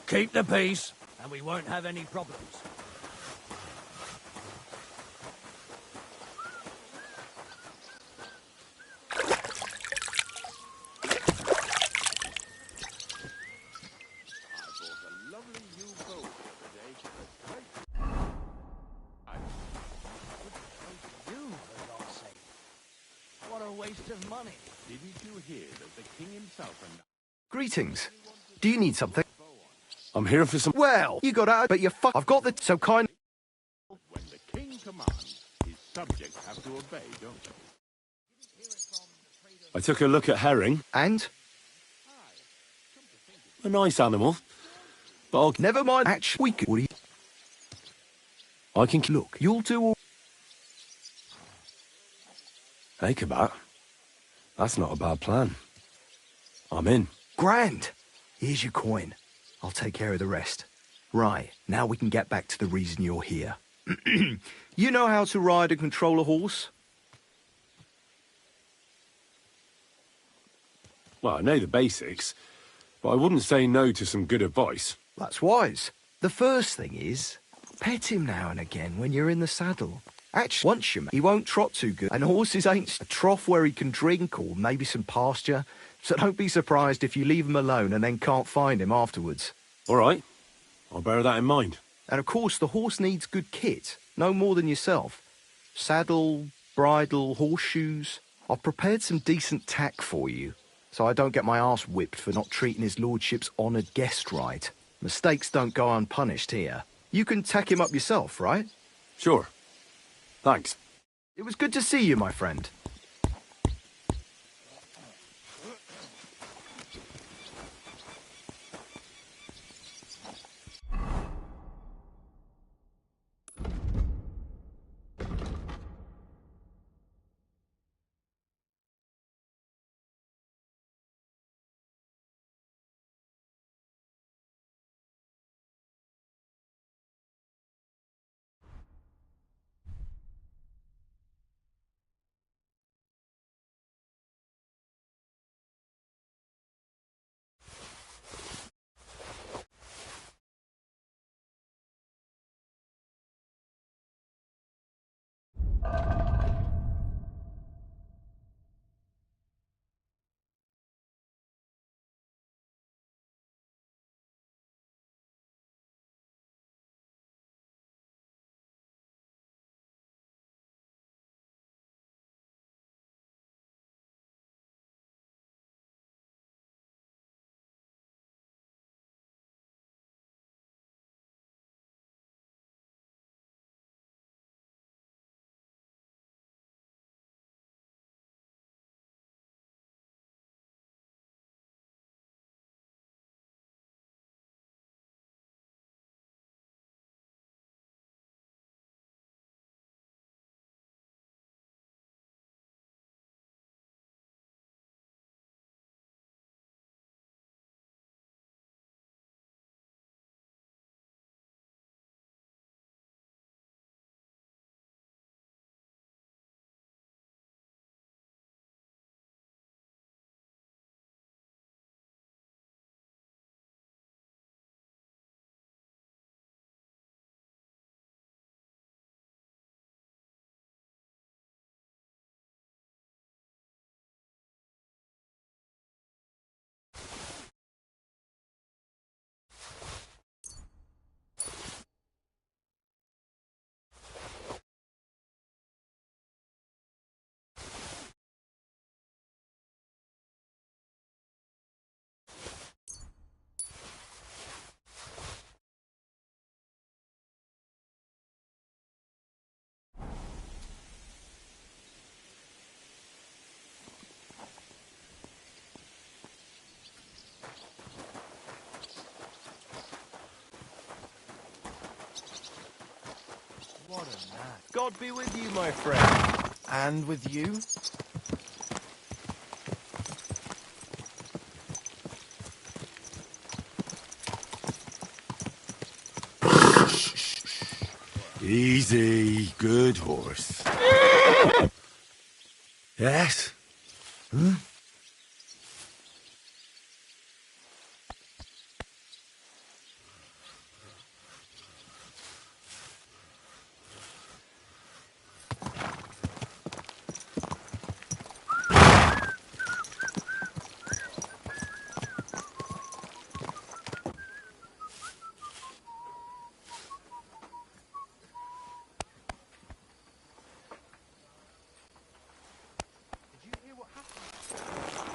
Keep the peace, and we won't have any problems. What a waste of money. Didn't you hear that the king himself and... Greetings. Do you need something? I'm here for some... Well, you got out, but you fuck... I've got the... So kind... When the king commands, his subjects have to obey, don't they? I took a look at herring. And? A nice animal. But I'll... Never mind. Actually, we could... I can... Look, you'll do all... Hey, Kabat. That's not a bad plan. I'm in. Grand. Here's your coin. I'll take care of the rest. Right, now we can get back to the reason you're here. You know how to ride and control a horse? Well, I know the basics, but I wouldn't say no to some good advice. That's wise. The first thing is, pet him now and again when you're in the saddle. Actually, once you he won't trot too good, and horses ain't a trough where he can drink or maybe some pasture, so don't be surprised if you leave him alone and then can't find him afterwards. All right, I'll bear that in mind. And of course, the horse needs good kit, no more than yourself. Saddle, bridle, horseshoes. I've prepared some decent tack for you, so I don't get my arse whipped for not treating his lordship's honoured guest right. Mistakes don't go unpunished here. You can tack him up yourself, right? Sure. Thanks. It was good to see you, my friend. God be with you, my friend. And with you? Easy, good horse. Yes? Huh?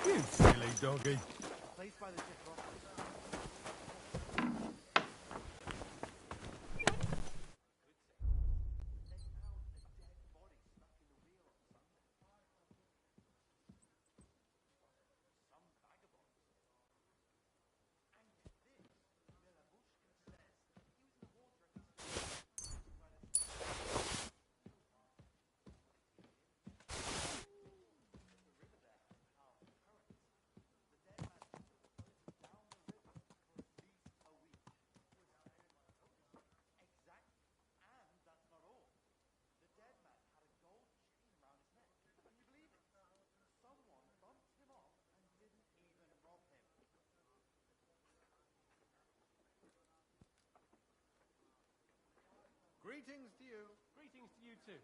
You silly doggy. Greetings to you. Greetings to you too.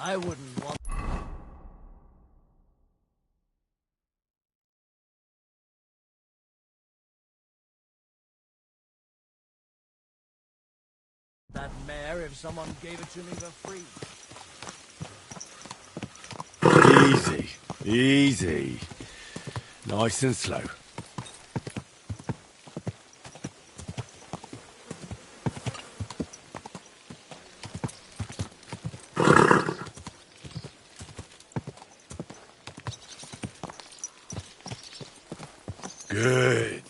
I wouldn't want... that mare if someone gave it to me for free. Easy, easy. Nice and slow. Good.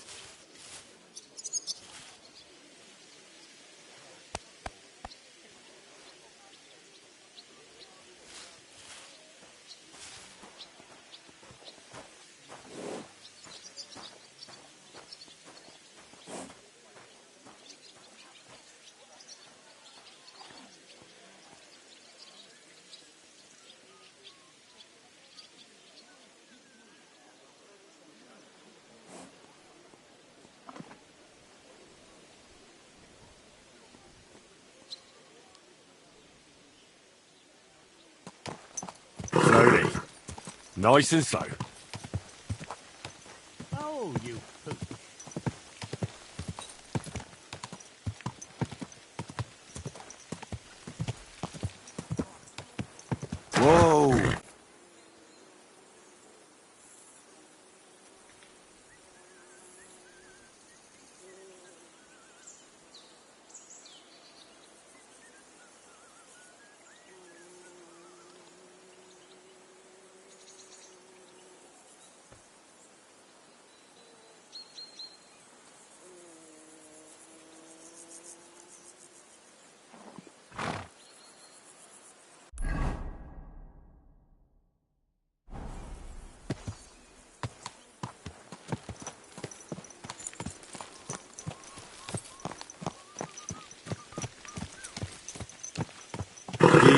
Slowly. Nice and slow. Oh, you poop. Whoa.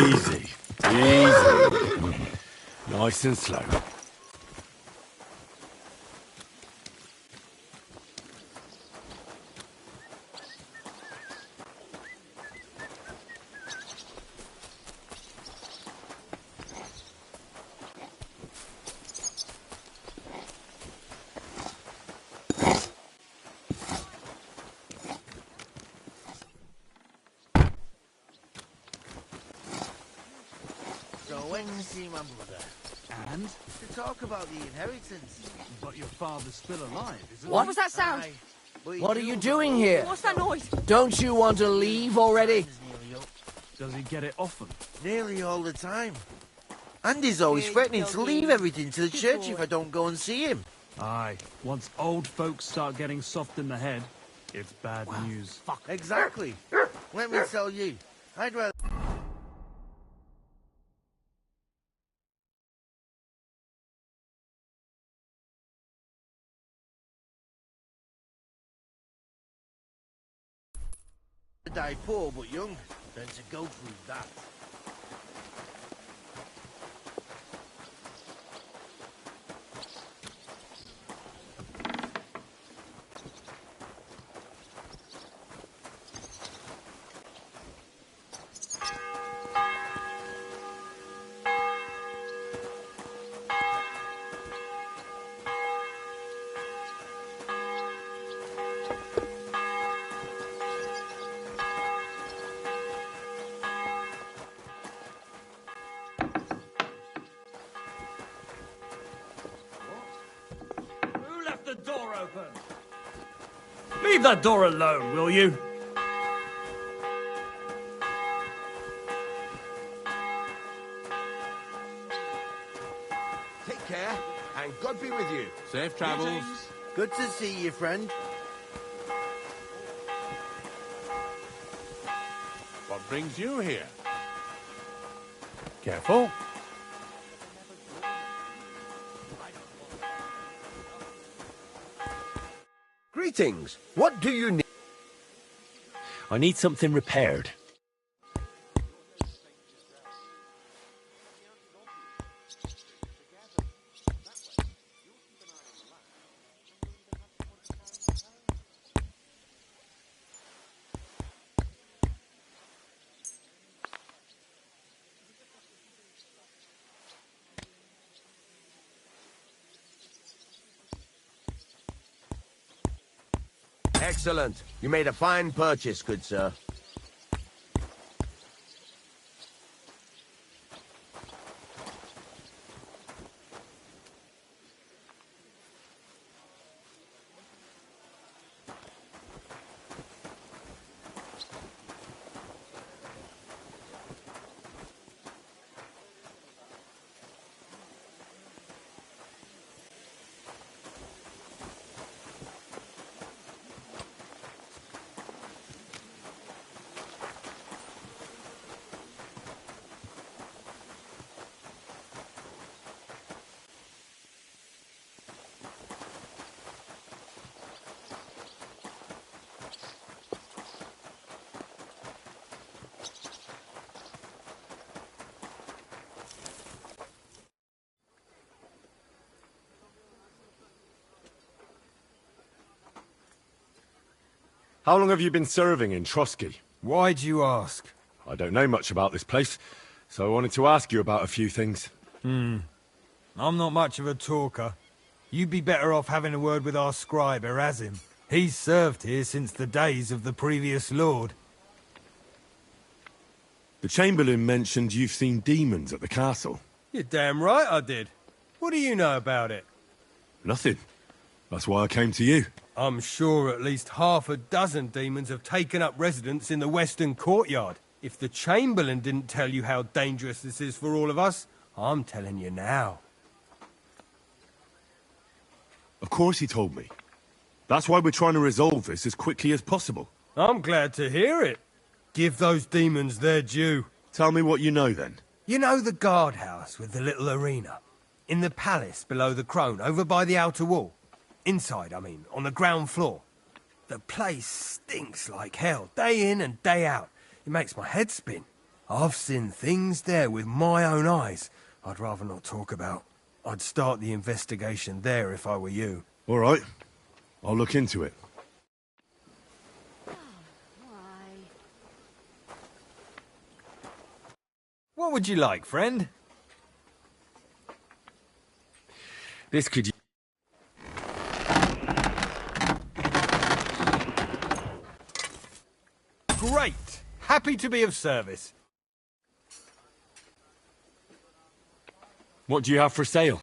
Easy. Easy. Nice and slow. So I went to see my brother. And? To talk about the inheritance. But your father's still alive, isn't What he? was that sound? Aye, but he What are knew you about doing all here? the What's that noise? Don't you want to leave already? times nearly up. Does he get it often? Nearly all the time. Andy's always threatening to leave everything to the church if I don't go and see him. Aye. Once old folks start getting soft in the head, it's bad news. Exactly. Let me tell you, I'd rather... die poor but young than to go through that. Who left the door open? Leave that door alone, will you? Take care, and God be with you. Safe travels. Good to see you, friend. What brings you here? Careful. Greetings. What do you need? I need something repaired. Excellent. You made a fine purchase, good sir. How long have you been serving in Trotsky? Why'd you ask? I don't know much about this place, so I wanted to ask you about a few things. I'm not much of a talker. You'd be better off having a word with our scribe, Erasim. He's served here since the days of the previous lord. The Chamberlain mentioned you've seen demons at the castle. You're damn right I did. What do you know about it? Nothing. That's why I came to you. I'm sure at least half a dozen demons have taken up residence in the western courtyard. If the Chamberlain didn't tell you how dangerous this is for all of us, I'm telling you now. Of course he told me. That's why we're trying to resolve this as quickly as possible. I'm glad to hear it. Give those demons their due. Tell me what you know, then. You know the guardhouse with the little arena? In the palace below the Crone, over by the outer wall? Inside, I mean, on the ground floor. The place stinks like hell, day in and day out. It makes my head spin. I've seen things there with my own eyes I'd rather not talk about. I'd start the investigation there if I were you. All right. I'll look into it. What would you like, friend? This could... Great! Happy to be of service. What do you have for sale?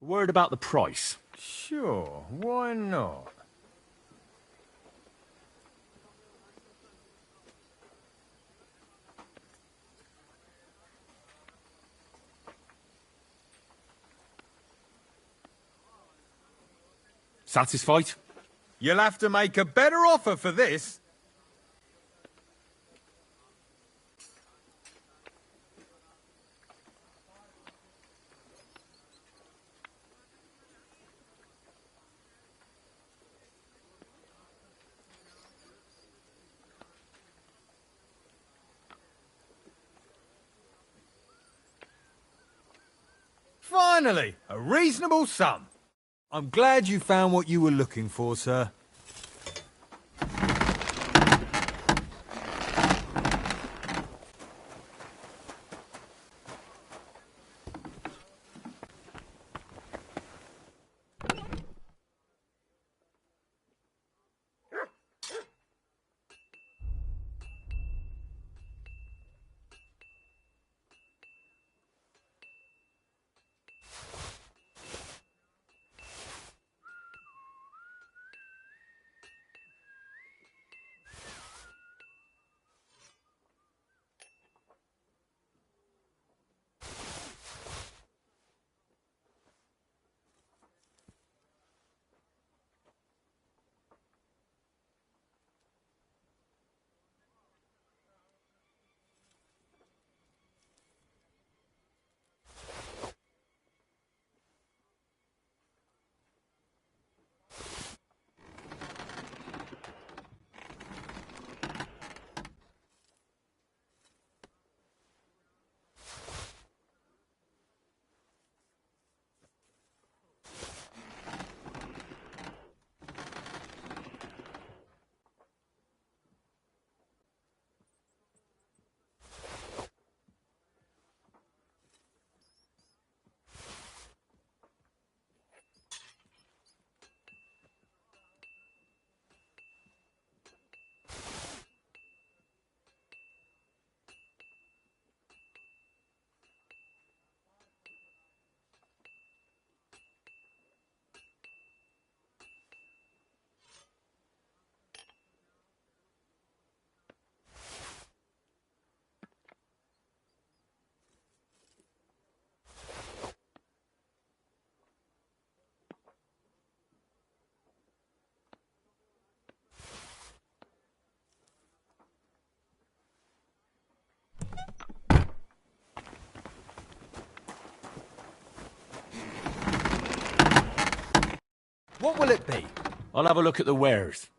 Word about the price. Sure, why not? Satisfied? You'll have to make a better offer for this. Finally, a reasonable sum. I'm glad you found what you were looking for, sir. What will it be? I'll have a look at the wares.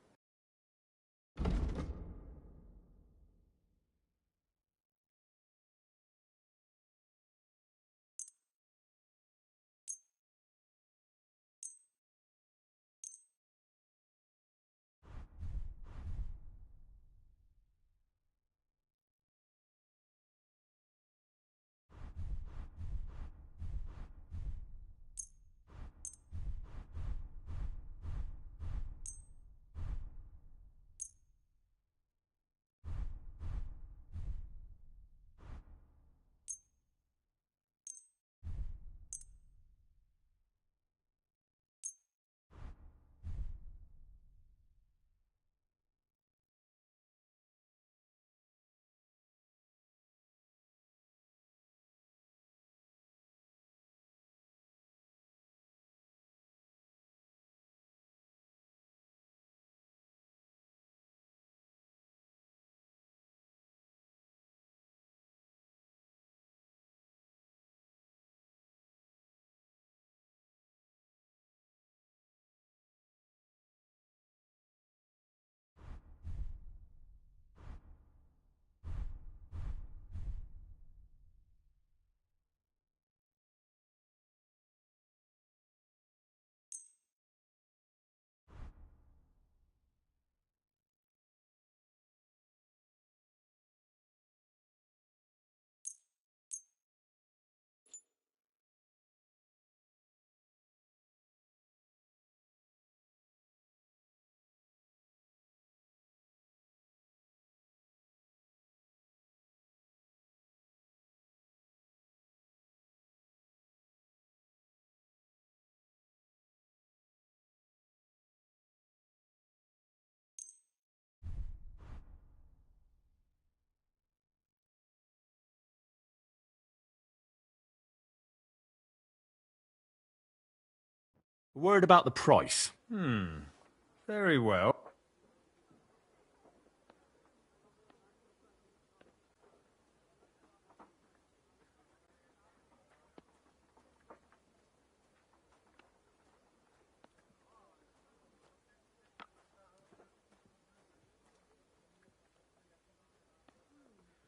A word about the price. Very well.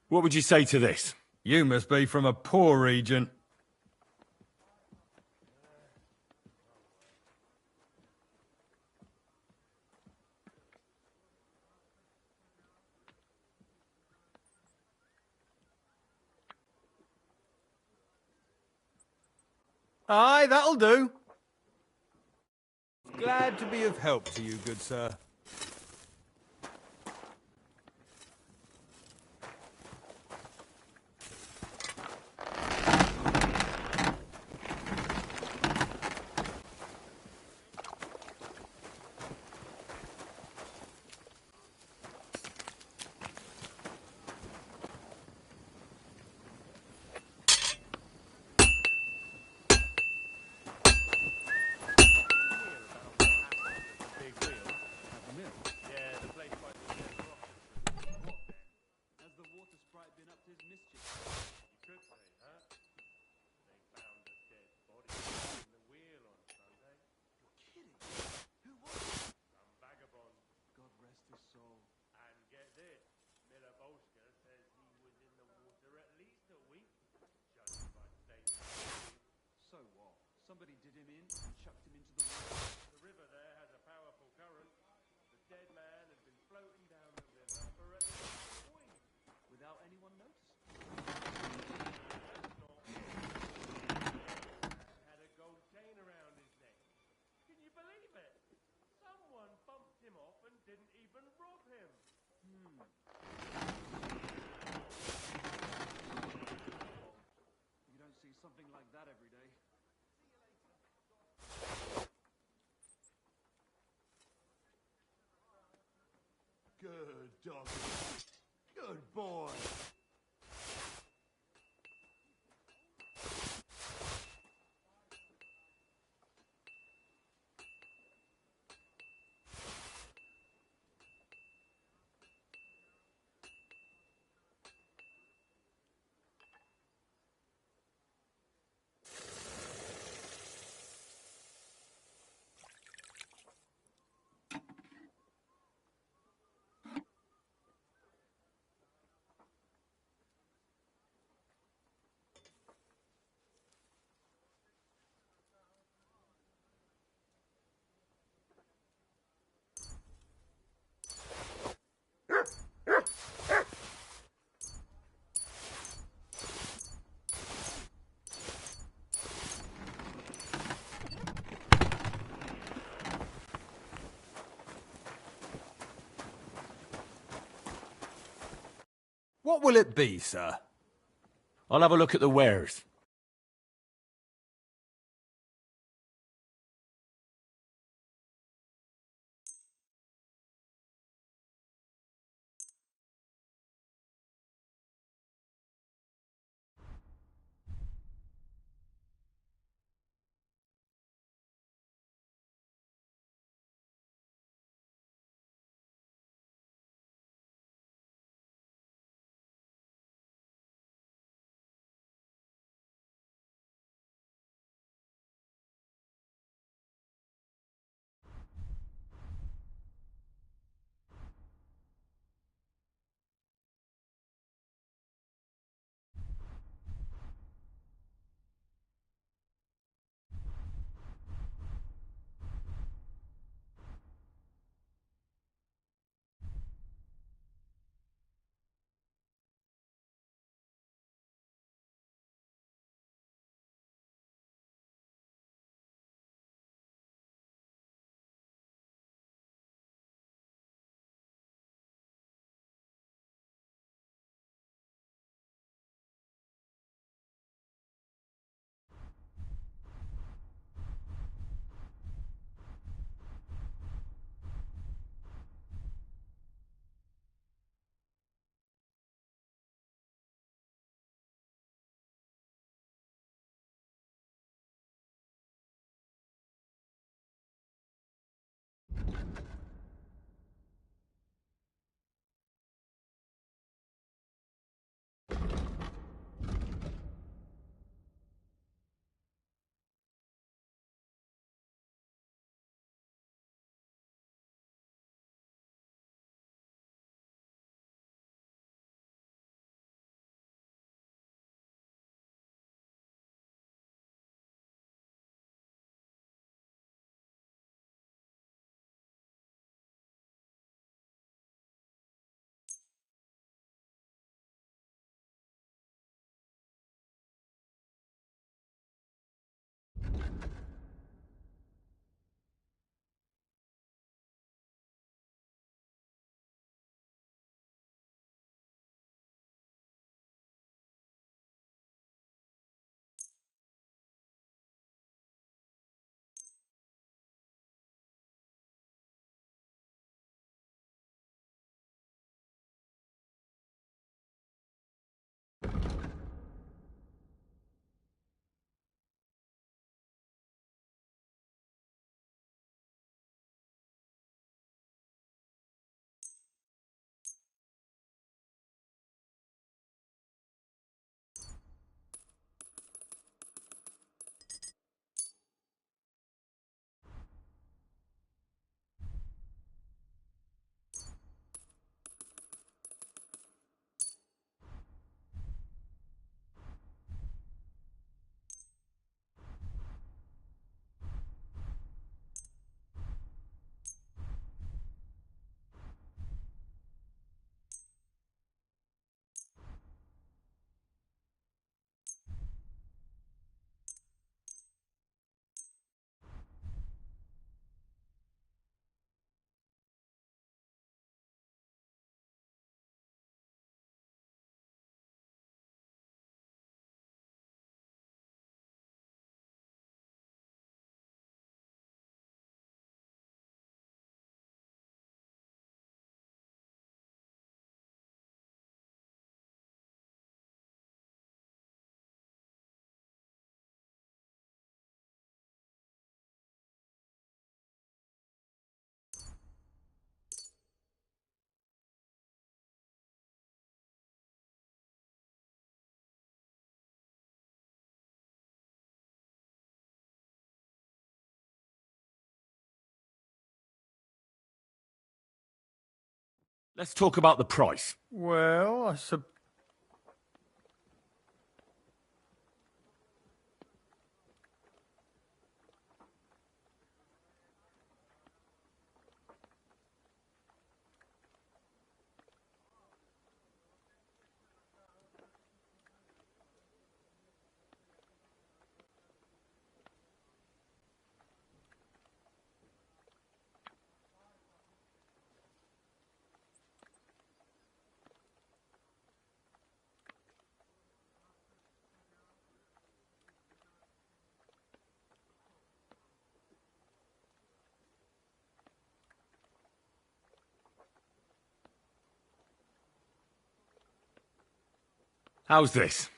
What would you say to this? You must be from a poor region. Aye, that'll do. Glad to be of help to you, good sir. Somebody did him in and chucked him into the water. The river there has a powerful current. The dead man has been floating down the river for at least a week. Without anyone noticing. Had a gold chain around his neck. Can you believe it? Someone bumped him off and didn't even rob him. You don't see something like that every day. Good dog. Good boy. What will it be, sir? I'll have a look at the wares. Let's talk about the price. Well, I suppose... How's this?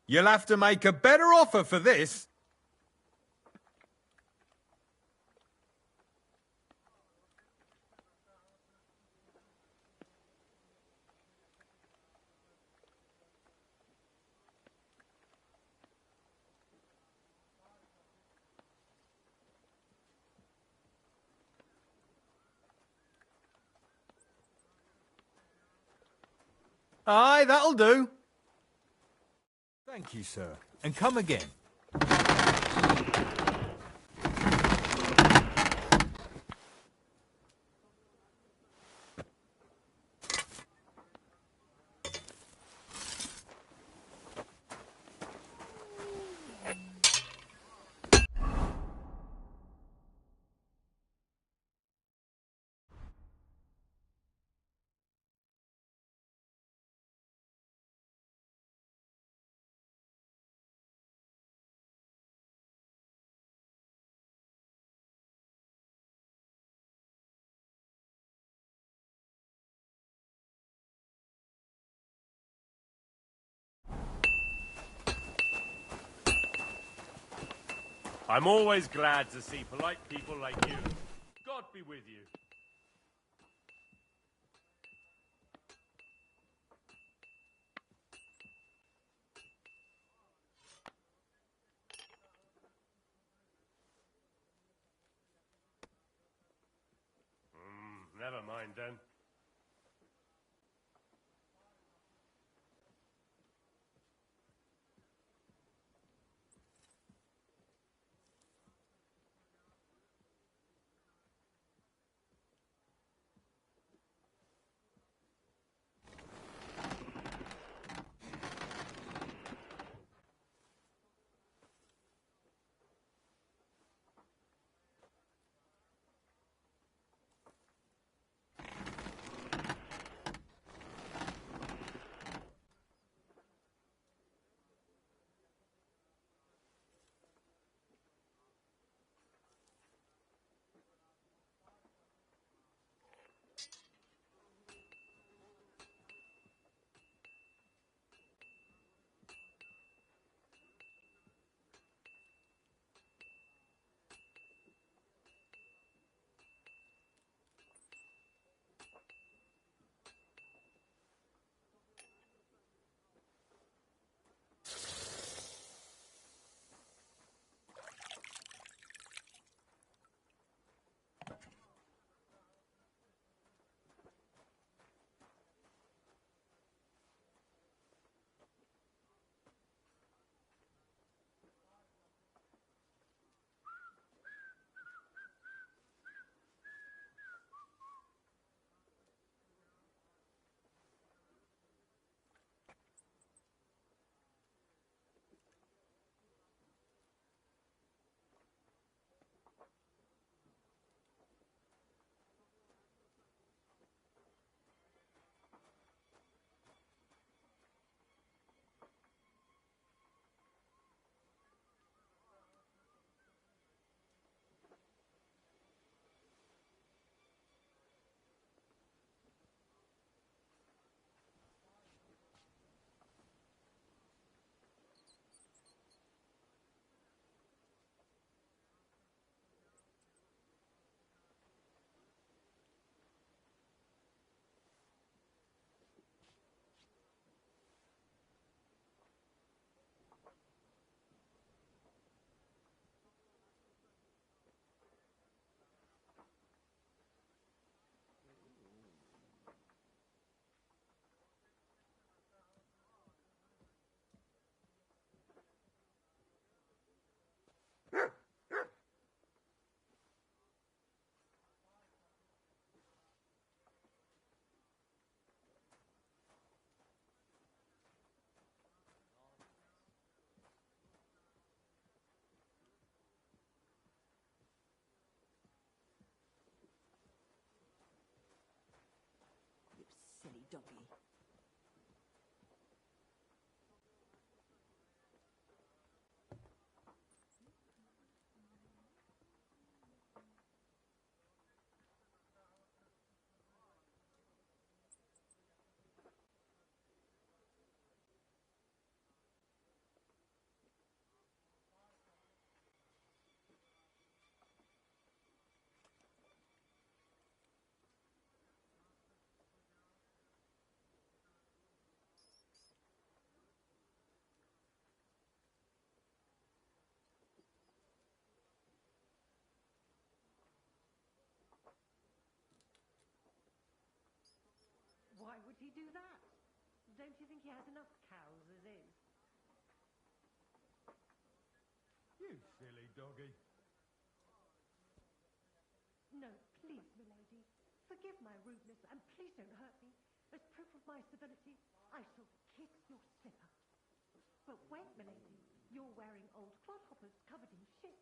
You'll have to make a better offer for this. Aye, that'll do. Thank you, sir. And come again. I'm always glad to see polite people like you. God be with you. Never mind then. he do that? Don't you think he has enough cows as is? You silly doggy. No, please, milady. Forgive my rudeness, and please don't hurt me. As proof of my civility, I shall kiss your slipper. But wait, milady. You're wearing old clodhoppers covered in shit.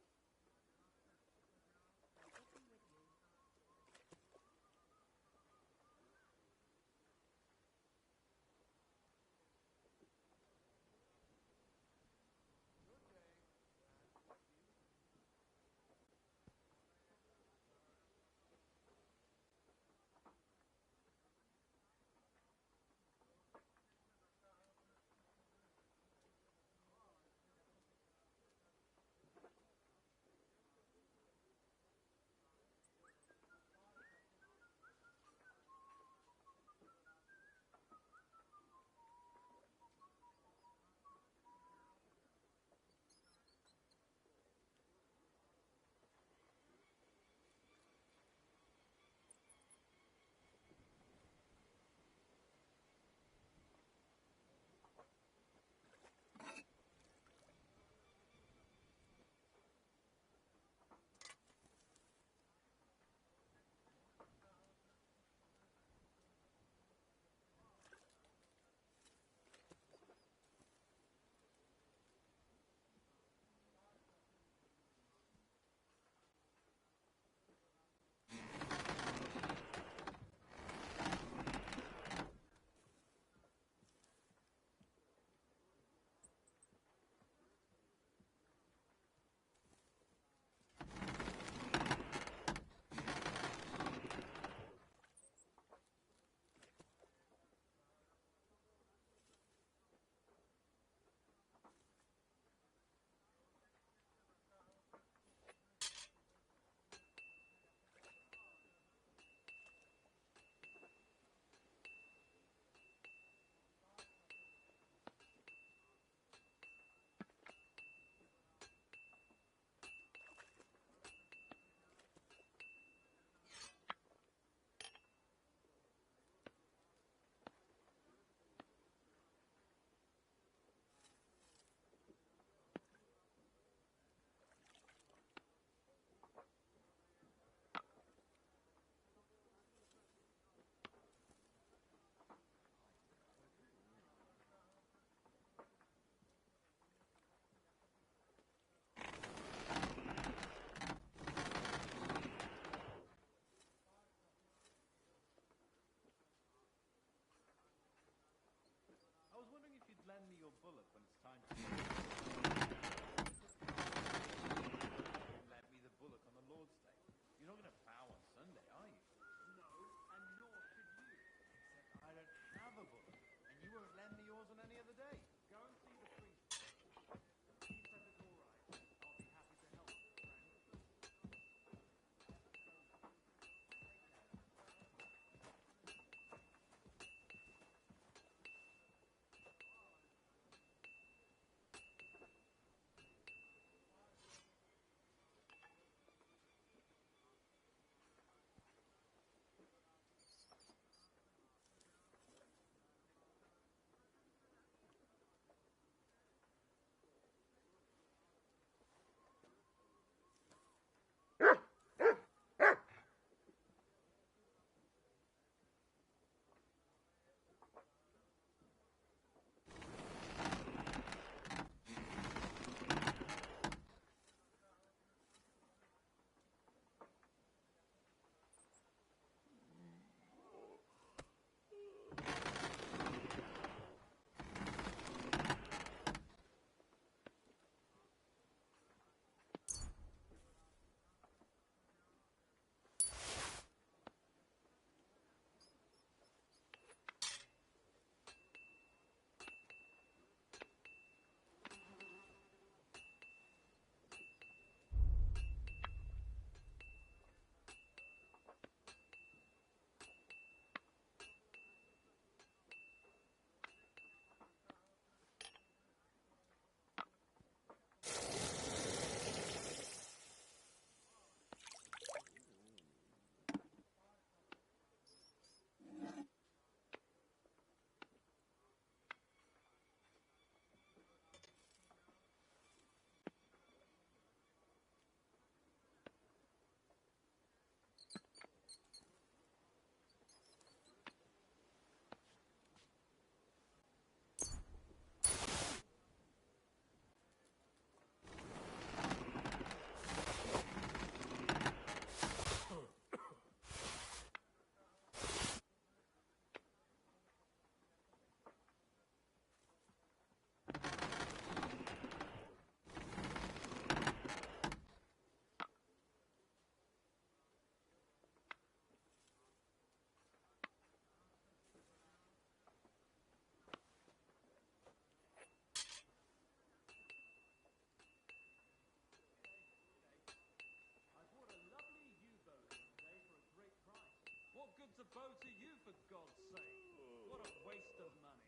bow to you, for God's sake. What a waste of money.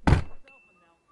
Yourself announced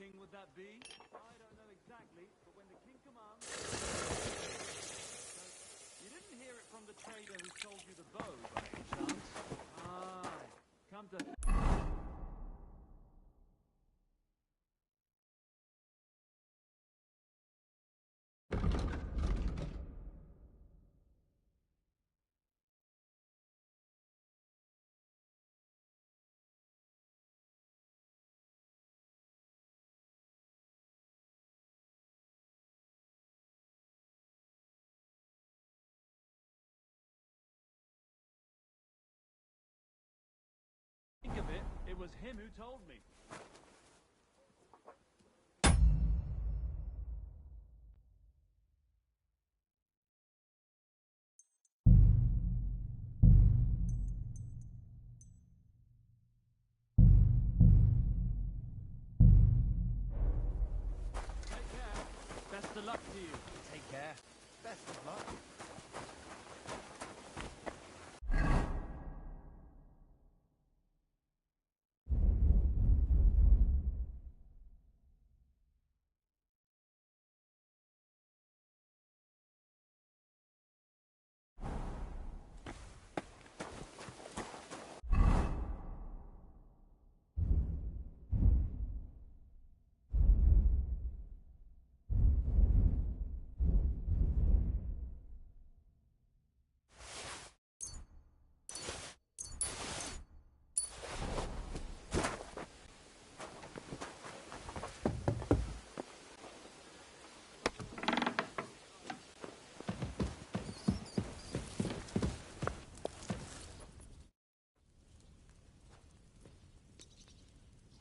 king would that be? I don't know exactly, but when the king commands... You didn't hear it from the trader who sold you the bow, by any chance? Aye, come to... Think of it, it was him who told me. Take care. Best of luck to you. Take care. Best of luck.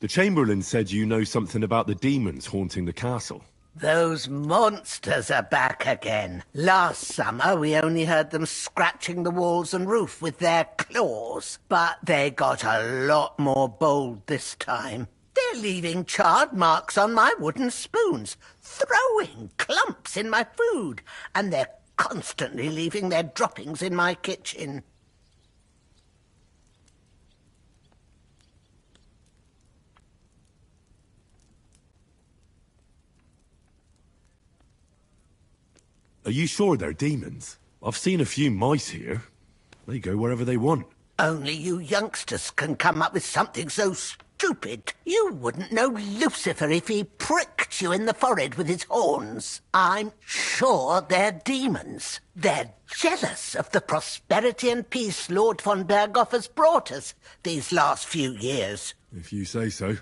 The Chamberlain said you know something about the demons haunting the castle. Those monsters are back again. Last summer we only heard them scratching the walls and roof with their claws, but they got a lot more bold this time. They're leaving charred marks on my wooden spoons, throwing clumps in my food, and they're constantly leaving their droppings in my kitchen. Are you sure they're demons? I've seen a few mice here. They go wherever they want. Only you youngsters can come up with something so stupid. You wouldn't know Lucifer if he pricked whacks you in the forehead with his horns. I'm sure they're demons. They're jealous of the prosperity and peace Lord von Berghoff has brought us these last few years. If you say so.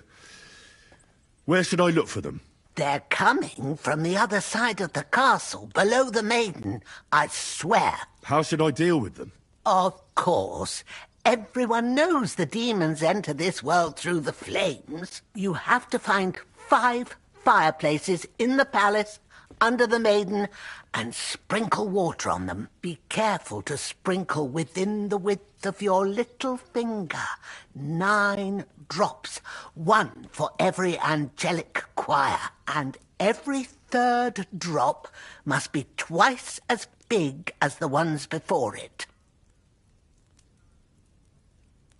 Where should I look for them? They're coming from the other side of the castle, below the maiden, I swear. How should I deal with them? Of course. Everyone knows the demons enter this world through the flames. You have to find 5 fireplaces in the palace, under the maiden, and sprinkle water on them. Be careful to sprinkle within the width of your little finger. 9 drops, 1 for every angelic choir, and every 3rd drop must be twice as big as the ones before it.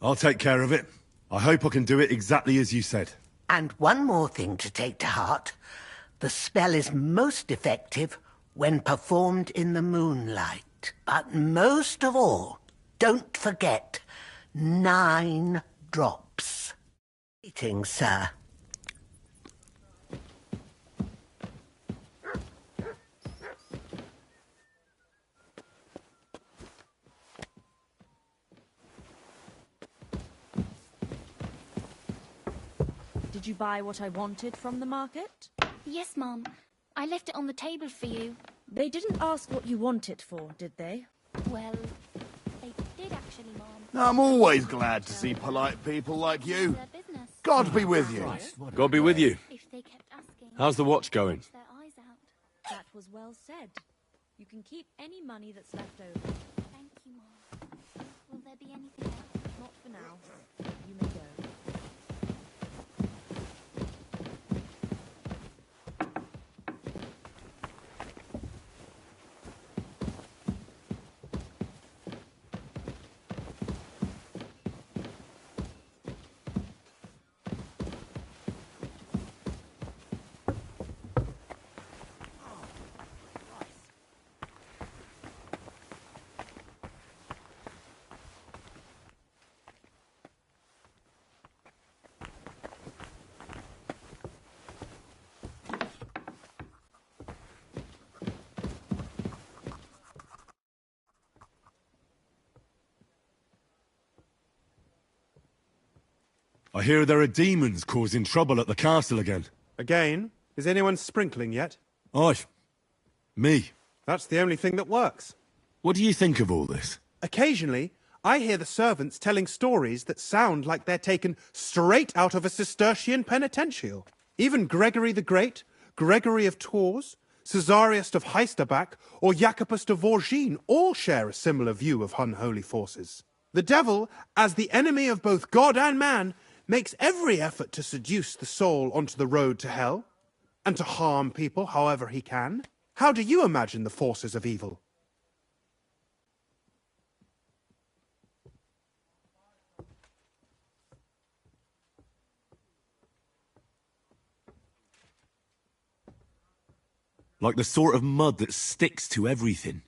I'll take care of it. I hope I can do it exactly as you said. And one more thing to take to heart. The spell is most effective when performed in the moonlight. But most of all, don't forget, 9 drops. Greetings, sir. Did you buy what I wanted from the market? Yes, Mum. I left it on the table for you. They didn't ask what you want it for, did they? Well, they did actually, Mum. I'm always glad to see polite people like you. God be with you. God be with you. If they kept asking, How's the watch going? Their eyes out. That was well said. You can keep any money that's left over. Thank you, Mum. Will there be anything else? Not for now. You may go. I hear there are demons causing trouble at the castle again. Again? Is anyone sprinkling yet? Aye. Me. That's the only thing that works. What do you think of all this? Occasionally, I hear the servants telling stories that sound like they're taken straight out of a Cistercian penitential. Even Gregory the Great, Gregory of Tours, Caesarius of Heisterbach, or Jacobus de Vorgine all share a similar view of unholy forces. The devil, as the enemy of both God and man, makes every effort to seduce the soul onto the road to hell, and to harm people however he can. How do you imagine the forces of evil? Like the sort of mud that sticks to everything,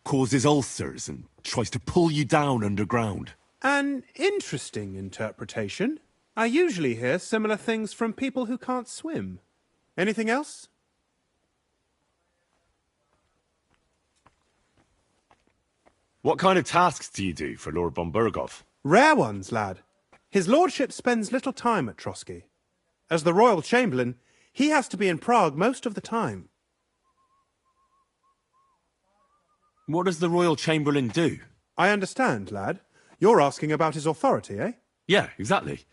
causes ulcers, and tries to pull you down underground. An interesting interpretation. I usually hear similar things from people who can't swim. Anything else? What kind of tasks do you do for Lord von Berghoff? Rare ones, lad. His lordship spends little time at Trotsky. As the royal chamberlain, he has to be in Prague most of the time. What does the royal chamberlain do? I understand, lad. You're asking about his authority, eh? Yeah, exactly.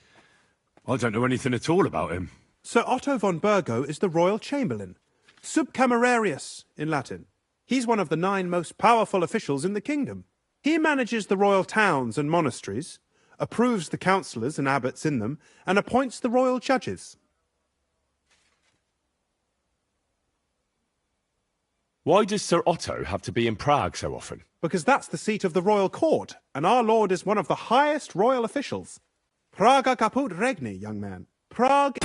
I don't know anything at all about him. Sir Otto von Bergo is the royal chamberlain, subcamerarius in Latin. He's one of the 9 most powerful officials in the kingdom. He manages the royal towns and monasteries, approves the councillors and abbots in them, and appoints the royal judges. Why does Sir Otto have to be in Prague so often? Because that's the seat of the royal court, and our lord is one of the highest royal officials. Praga caput regni, young man. Prague...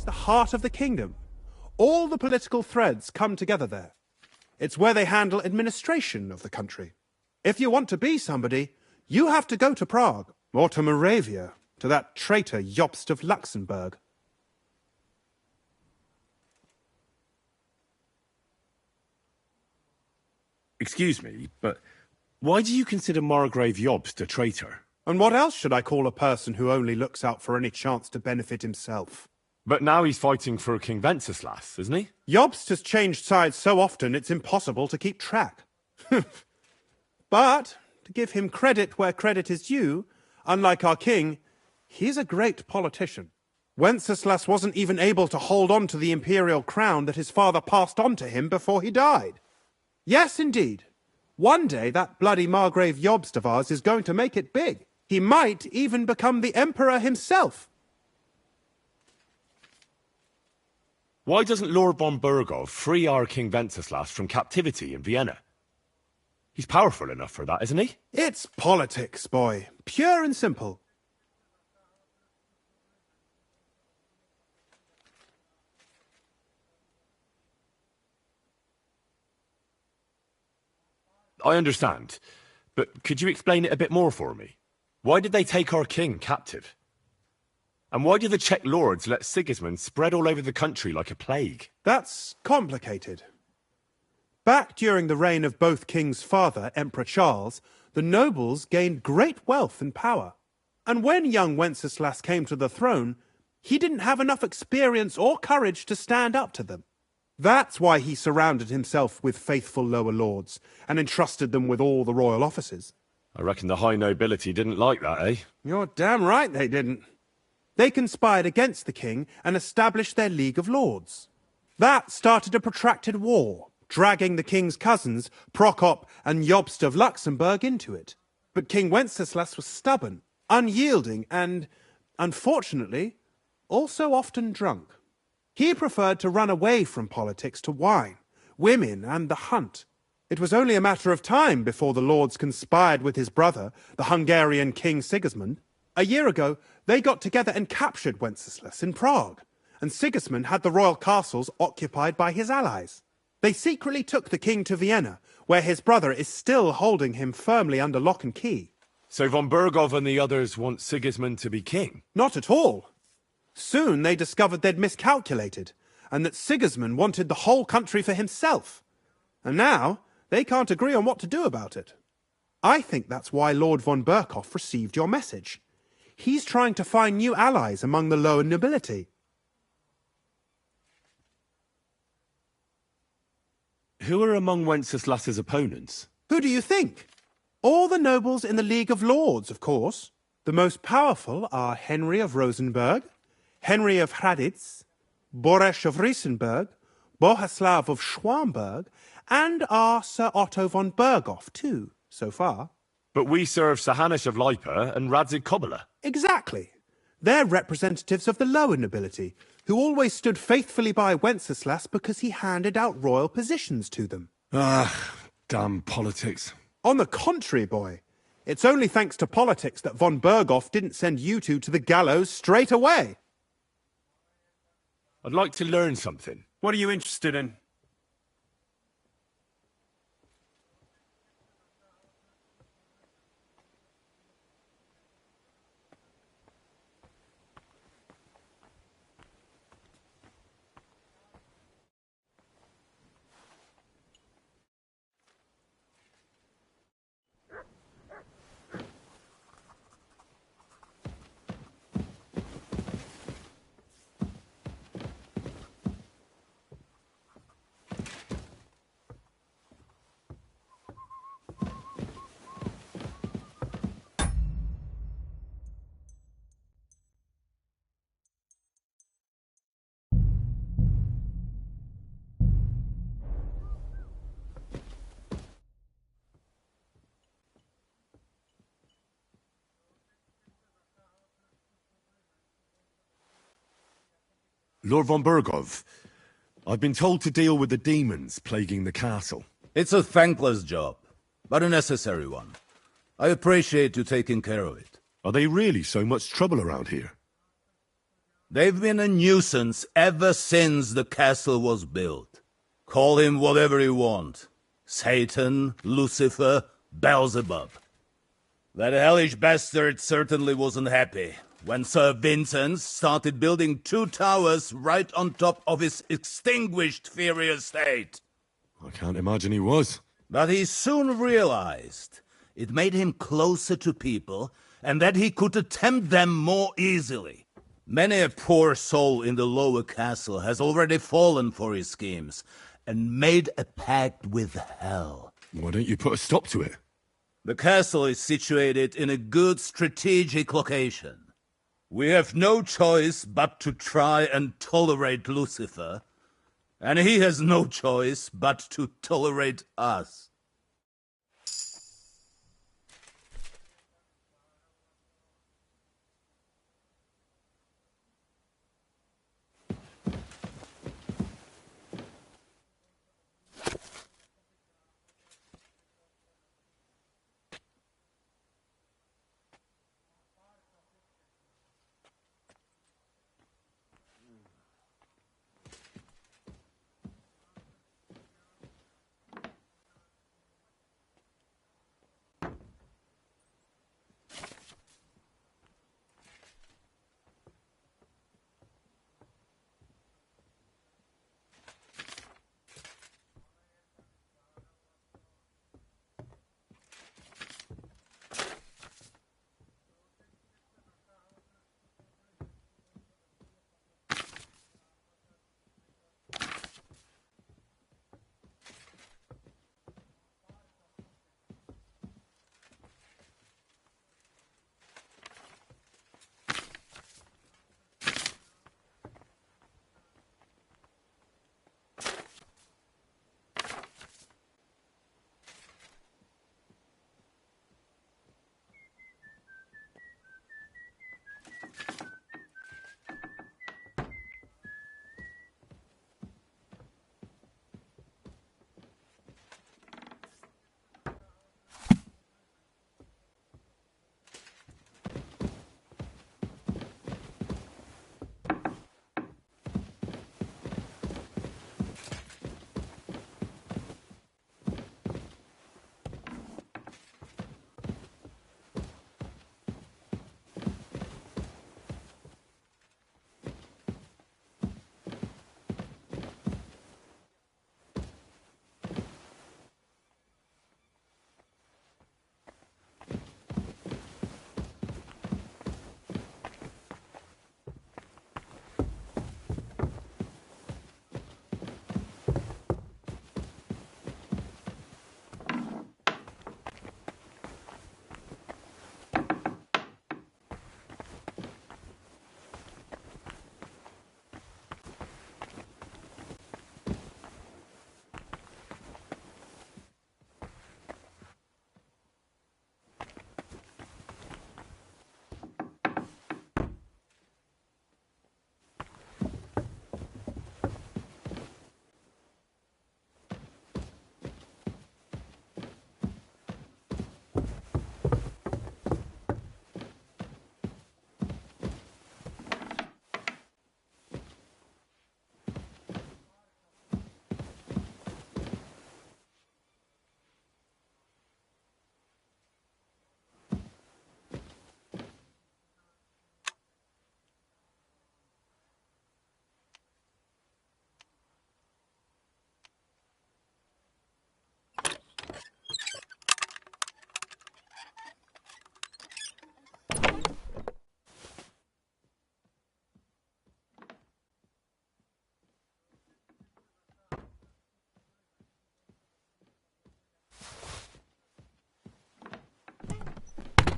is the heart of the kingdom. All the political threads come together there. It's where they handle administration of the country. If you want to be somebody, you have to go to Prague, or to Moravia, to that traitor Jobst of Luxembourg. Excuse me, but why do you consider Margrave Jobst a traitor? And what else should I call a person who only looks out for any chance to benefit himself? But now he's fighting for King Wenceslas, isn't he? Jobst has changed sides so often it's impossible to keep track. But, to give him credit where credit is due, unlike our king, he's a great politician. Wenceslas wasn't even able to hold on to the imperial crown that his father passed on to him before he died. Yes, indeed. One day that bloody Margrave Jobst of ours is going to make it big. He might even become the emperor himself. Why doesn't Lord von Burgov free our King Wenceslas from captivity in Vienna? He's powerful enough for that, isn't he? It's politics, boy. Pure and simple. I understand, but could you explain it a bit more for me? Why did they take our king captive? And why did the Czech lords let Sigismund spread all over the country like a plague? That's complicated. Back during the reign of both King's father, Emperor Charles, the nobles gained great wealth and power. And when young Wenceslas came to the throne, he didn't have enough experience or courage to stand up to them. That's why he surrounded himself with faithful lower lords and entrusted them with all the royal offices. I reckon the high nobility didn't like that, eh? You're damn right they didn't. They conspired against the king and established their League of Lords. That started a protracted war, dragging the king's cousins, Prokop and Jobst of Luxembourg, into it. But King Wenceslas was stubborn, unyielding and, unfortunately, also often drunk. He preferred to run away from politics to wine, women and the hunt. It was only a matter of time before the lords conspired with his brother, the Hungarian King Sigismund. A year ago, they got together and captured Wenceslas in Prague, and Sigismund had the royal castles occupied by his allies. They secretly took the king to Vienna, where his brother is still holding him firmly under lock and key. So von Burgov and the others want Sigismund to be king? Not at all. Soon they discovered they'd miscalculated, and that Sigismund wanted the whole country for himself. And now, they can't agree on what to do about it. I think that's why Lord von Burkhoff received your message. He's trying to find new allies among the lower nobility. Who are among Wenceslas's opponents? Who do you think? All the nobles in the League of Lords, of course. The most powerful are Henry of Rosenberg, Henry of Hraditz, Boresh of Riesenberg, Bohuslav of Schwamberg, and our Sir Otto von Burghoff, too, so far. But we serve Sahanish of Lipa and Radzig Kobyla. Exactly. They're representatives of the lower nobility, who always stood faithfully by Wenceslas because he handed out royal positions to them. Ah, damn politics. On the contrary, boy. It's only thanks to politics that von Burghoff didn't send you two to the gallows straight away. I'd like to learn something. What are you interested in? Lord von Burgov, I've been told to deal with the demons plaguing the castle. It's a thankless job, but a necessary one. I appreciate you taking care of it. Are they really so much trouble around here? They've been a nuisance ever since the castle was built. Call him whatever you want. Satan, Lucifer, Beelzebub. That hellish bastard certainly wasn't happy when Sir Vincent started building 2 towers right on top of his extinguished fairy estate. I can't imagine he was. But he soon realized it made him closer to people and that he could tempt them more easily. Many a poor soul in the lower castle has already fallen for his schemes and made a pact with hell. Why don't you put a stop to it? The castle is situated in a good strategic location. We have no choice but to try and tolerate Lucifer, and he has no choice but to tolerate us.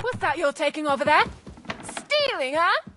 What's that you're taking over there? Stealing, huh?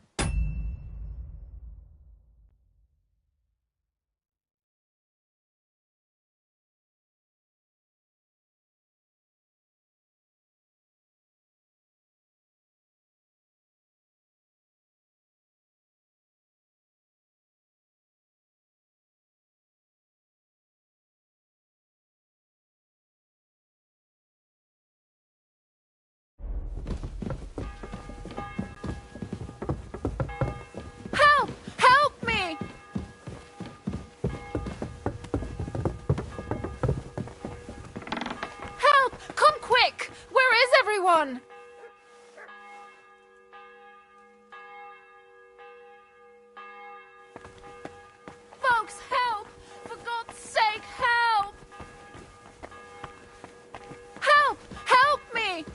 everyone! Folks, help! For God's sake, help! Help! Help me!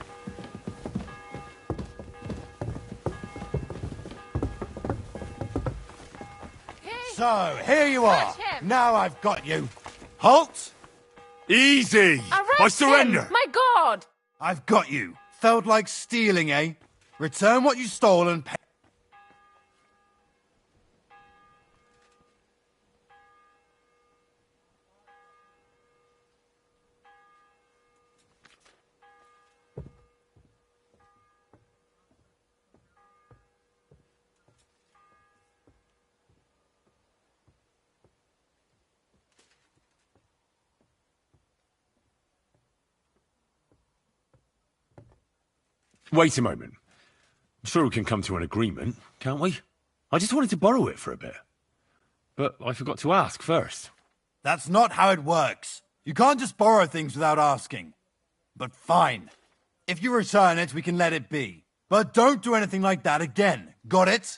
So, here you are. Catch him. Now I've got you. Halt! Easy! I Arrest surrender! him! My God! I've got you. Felt like stealing, eh? Return what you stole and pay. Wait a moment. I'm sure we can come to an agreement, can't we? I just wanted to borrow it for a bit. But I forgot to ask first. That's not how it works. You can't just borrow things without asking. But fine. If you return it, we can let it be. But don't do anything like that again. Got it?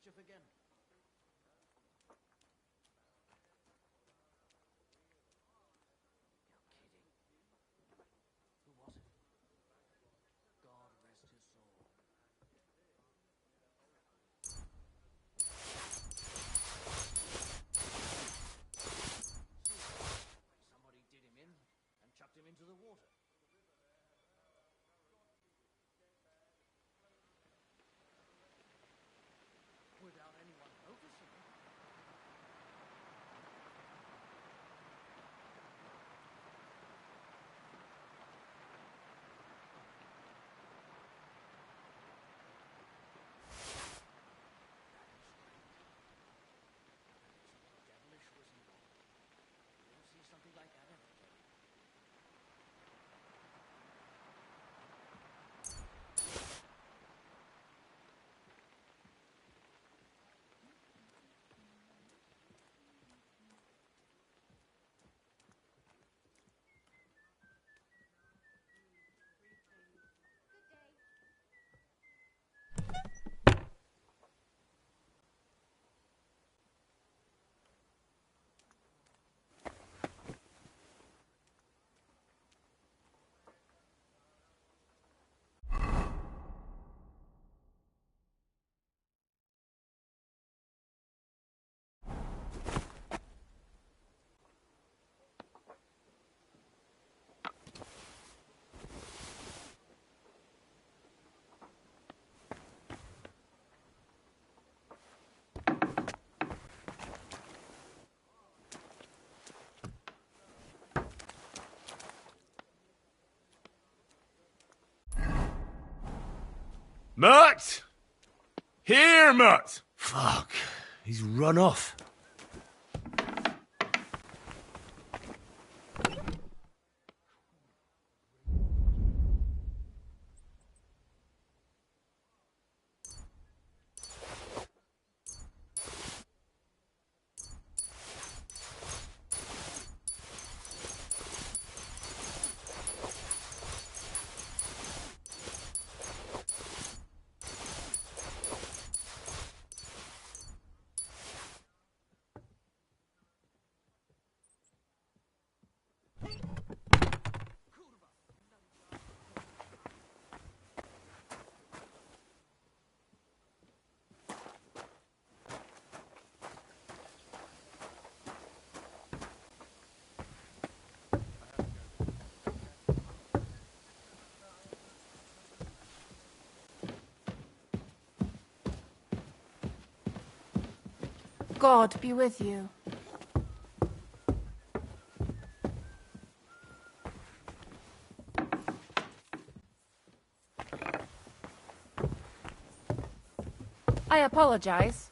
mischief again? You're kidding. Who was it? God rest his soul. Somebody did him in and chucked him into the water. Without anyone noticing. Devilish was involved. You don't see something like that every day. Mutt! Here, Mutt! Fuck, he's run off. God be with you. I apologize.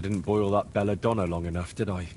didn't boil that belladonna long enough, did I?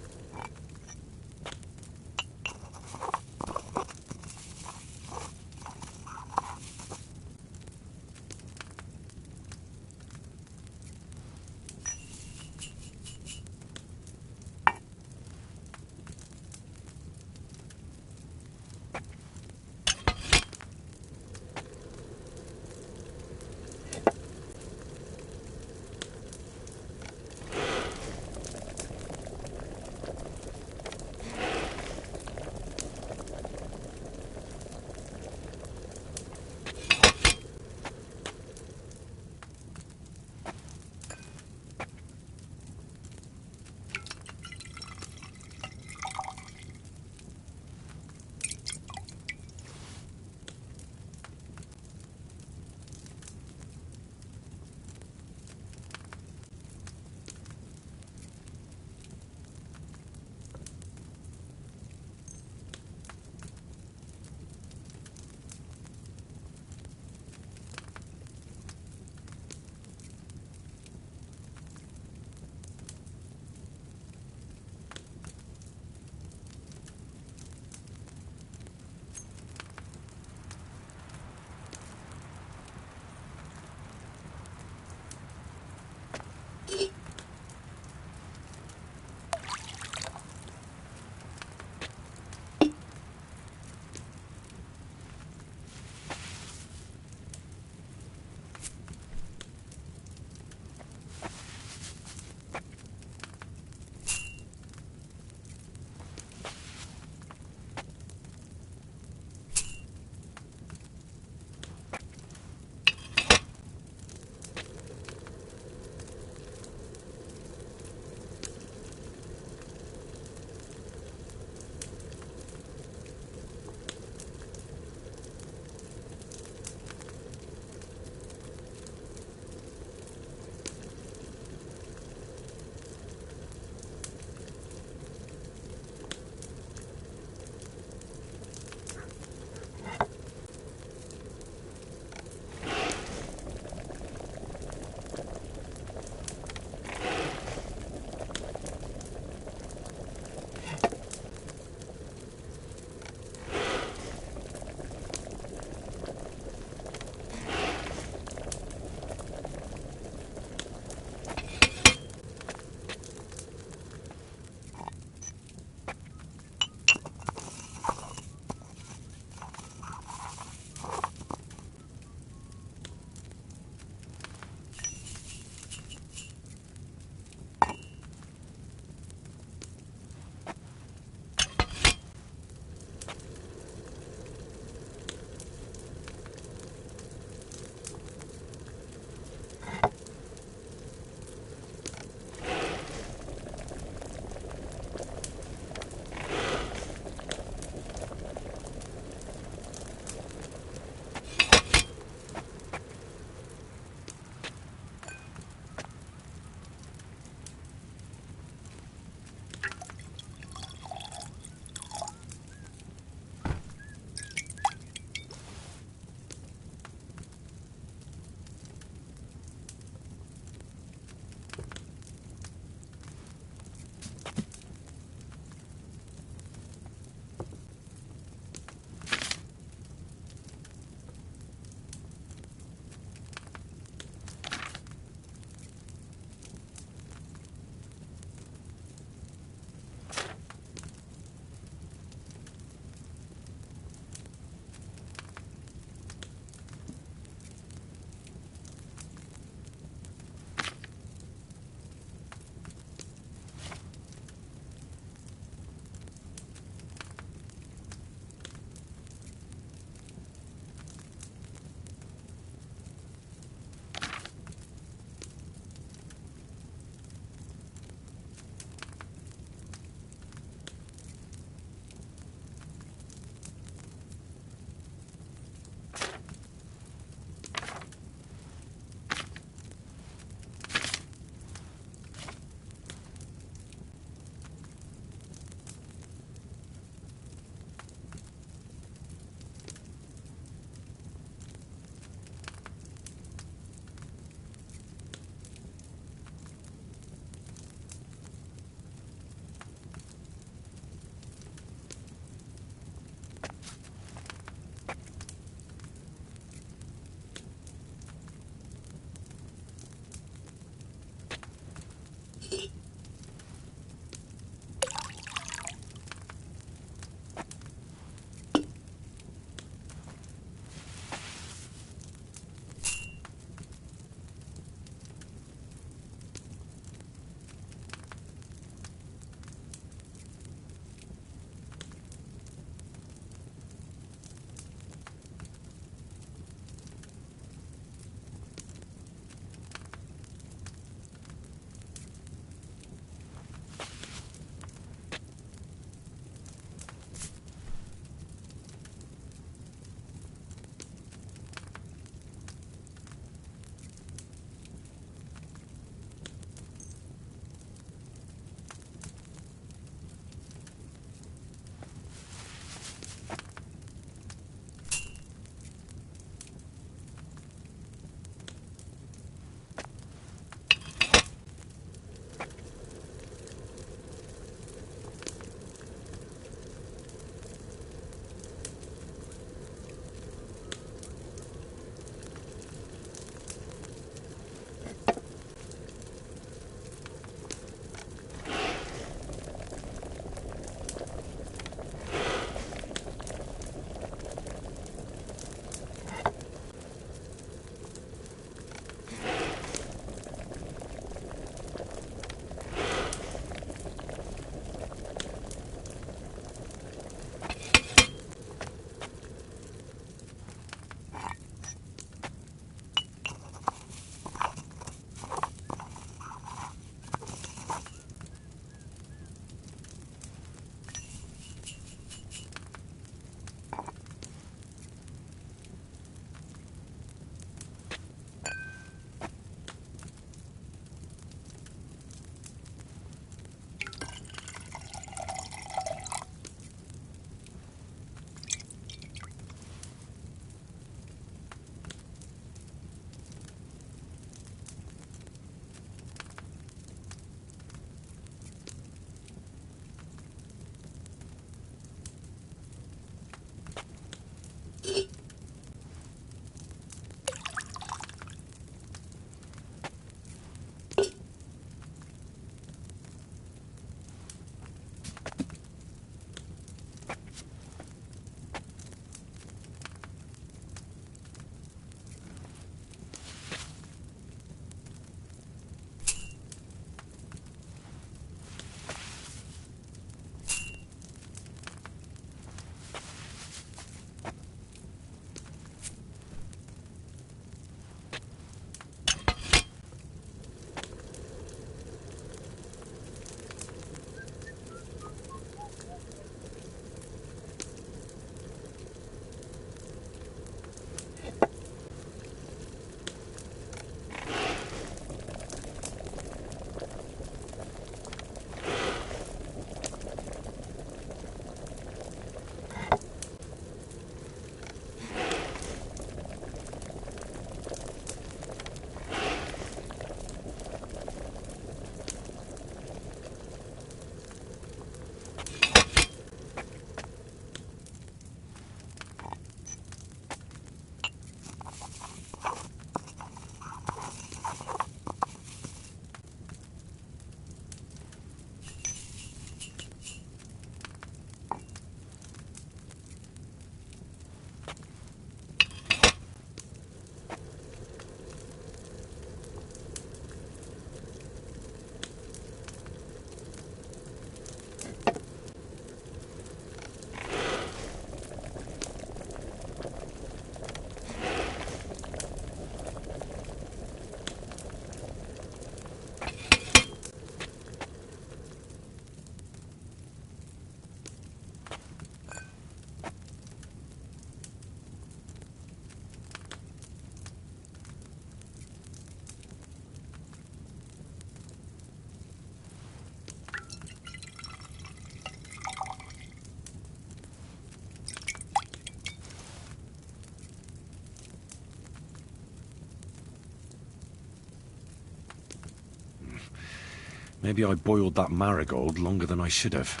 Maybe I boiled that marigold longer than I should have.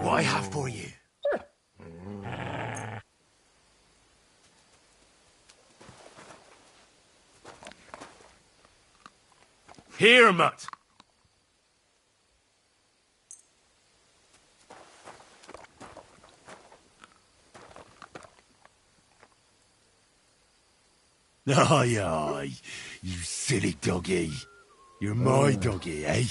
what I have for you. Here, mutt. Aye, aye, you silly doggy. You're my doggy, eh?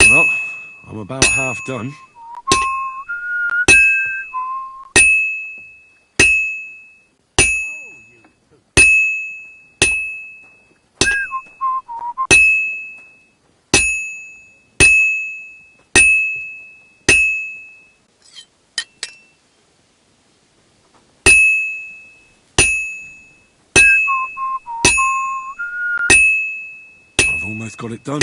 Well, I'm about half done. I've almost got it done.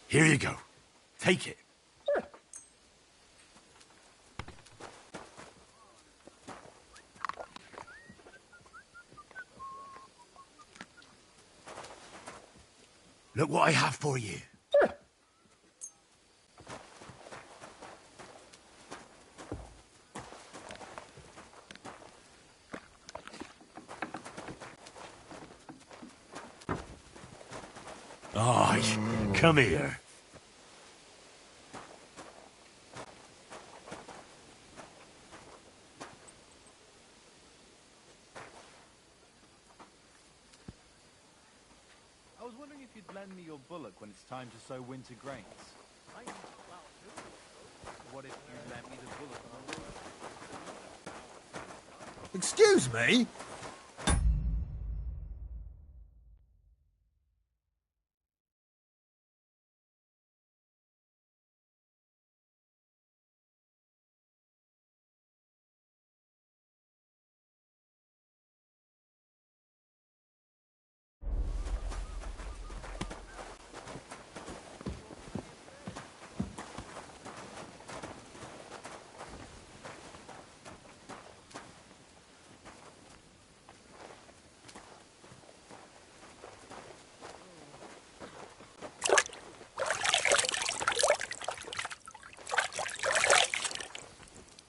Here you go. Take it. Look what I have for you. Aye, come here. I was wondering if you'd lend me your bullock when it's time to sow winter grains. What if you lent me the bullock on the road? Excuse me?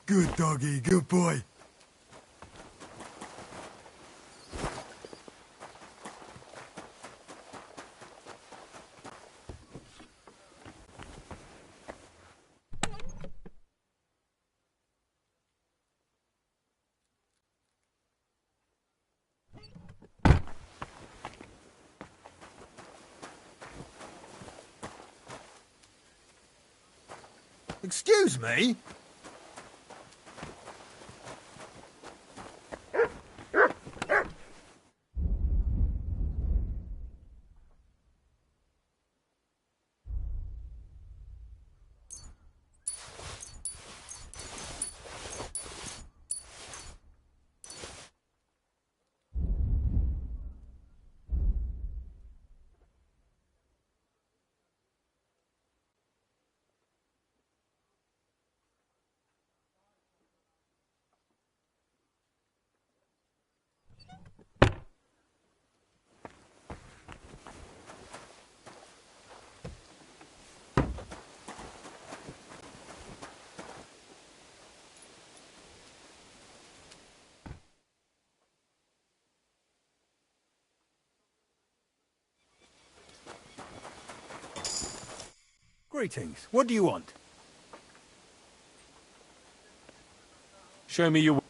Good doggy, good boy. Excuse me? Greetings. What do you want? Show me your...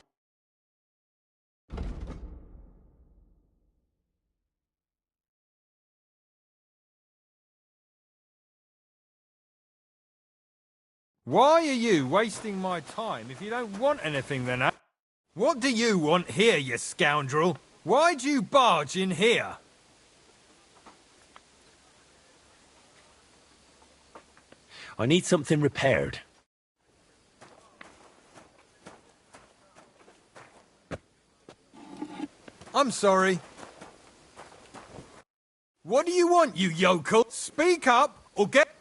Why are you wasting my time if you don't want anything then? What do you want here, you scoundrel? Why'd you barge in here? I need something repaired. I'm sorry. What do you want, you yokel? Speak up, or get...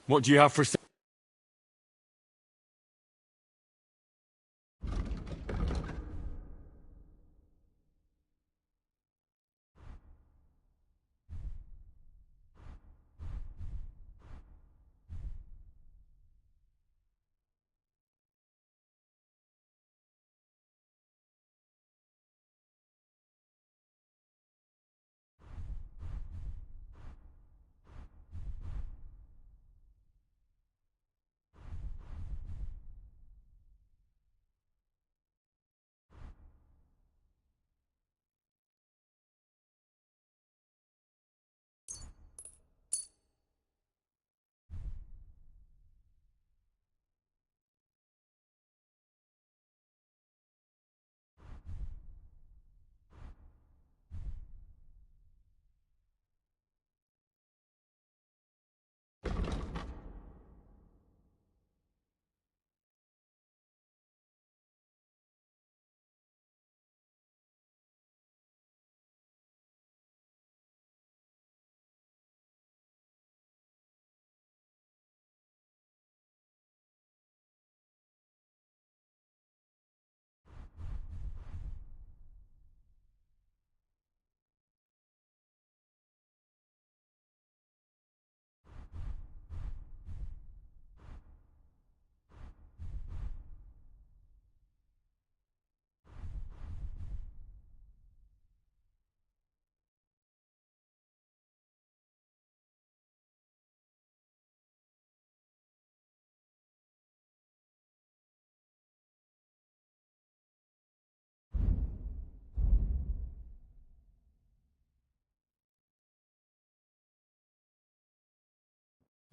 What do you have for sale?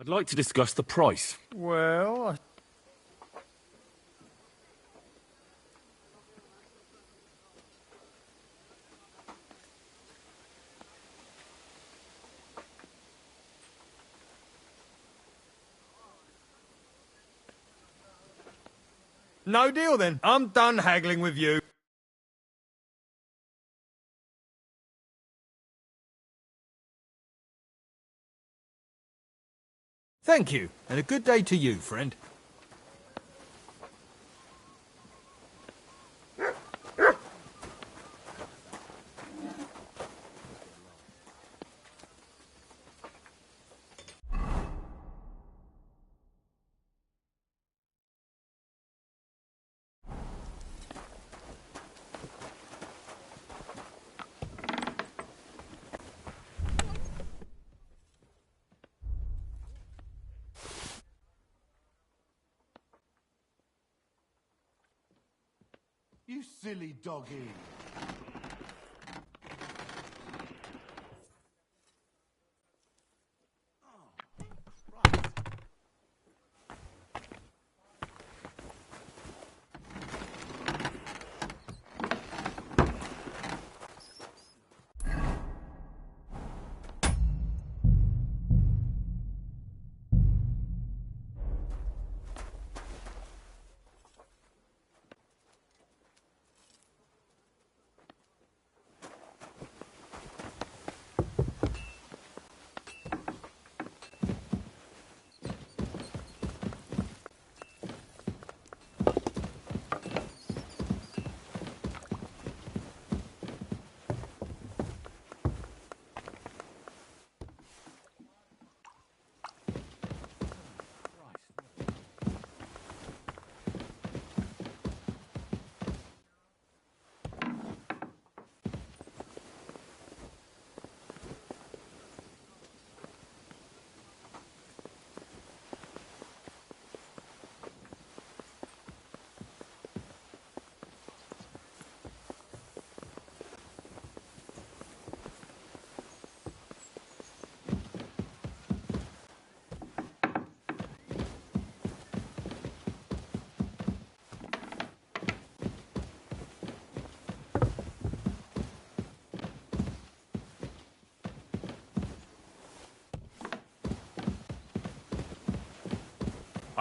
I'd like to discuss the price. Well... No deal then. I'm done haggling with you. Thank you, and a good day to you, friend. You silly doggy.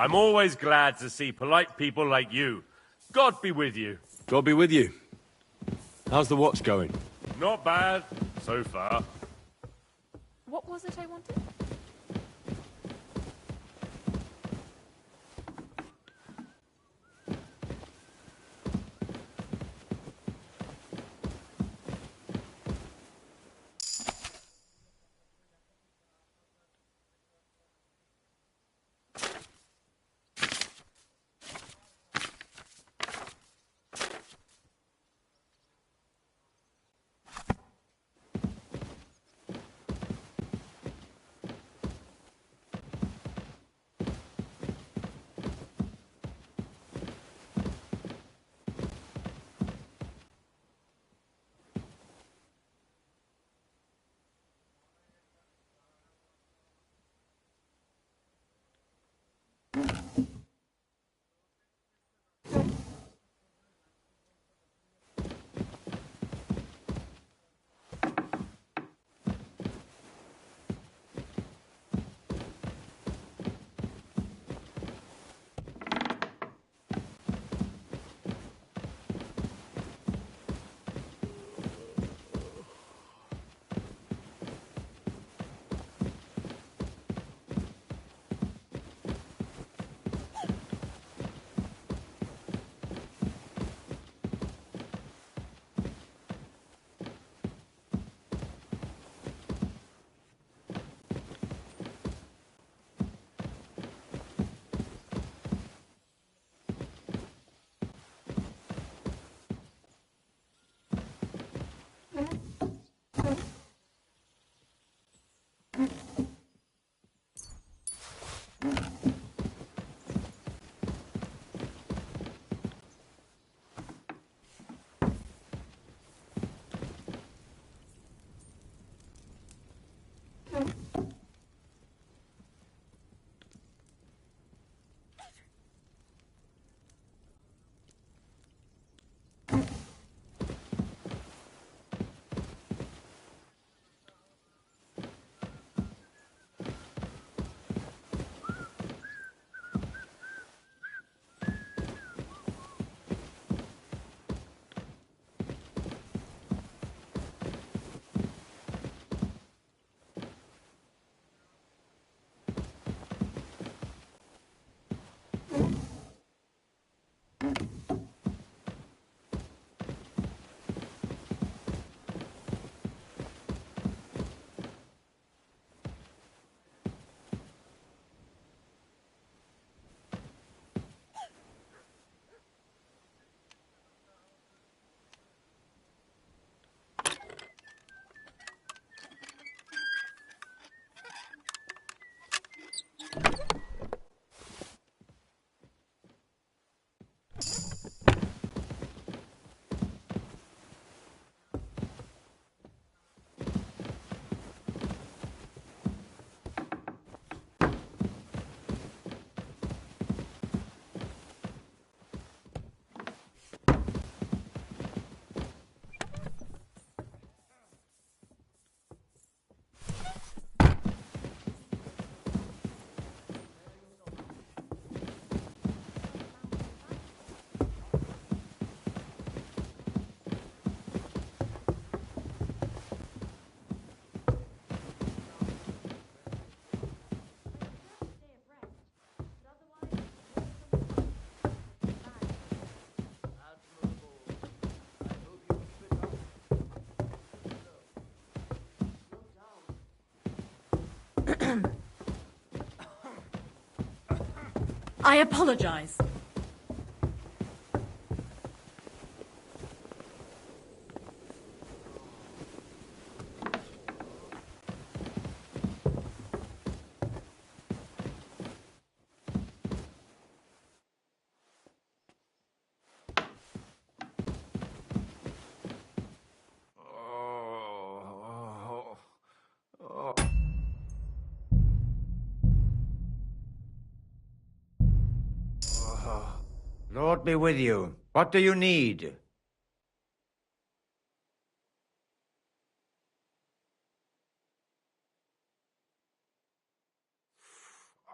I'm always glad to see polite people like you. God be with you. God be with you. How's the watch going? Not bad, so far. What was it I wanted? I apologize. Lord be with you. What do you need?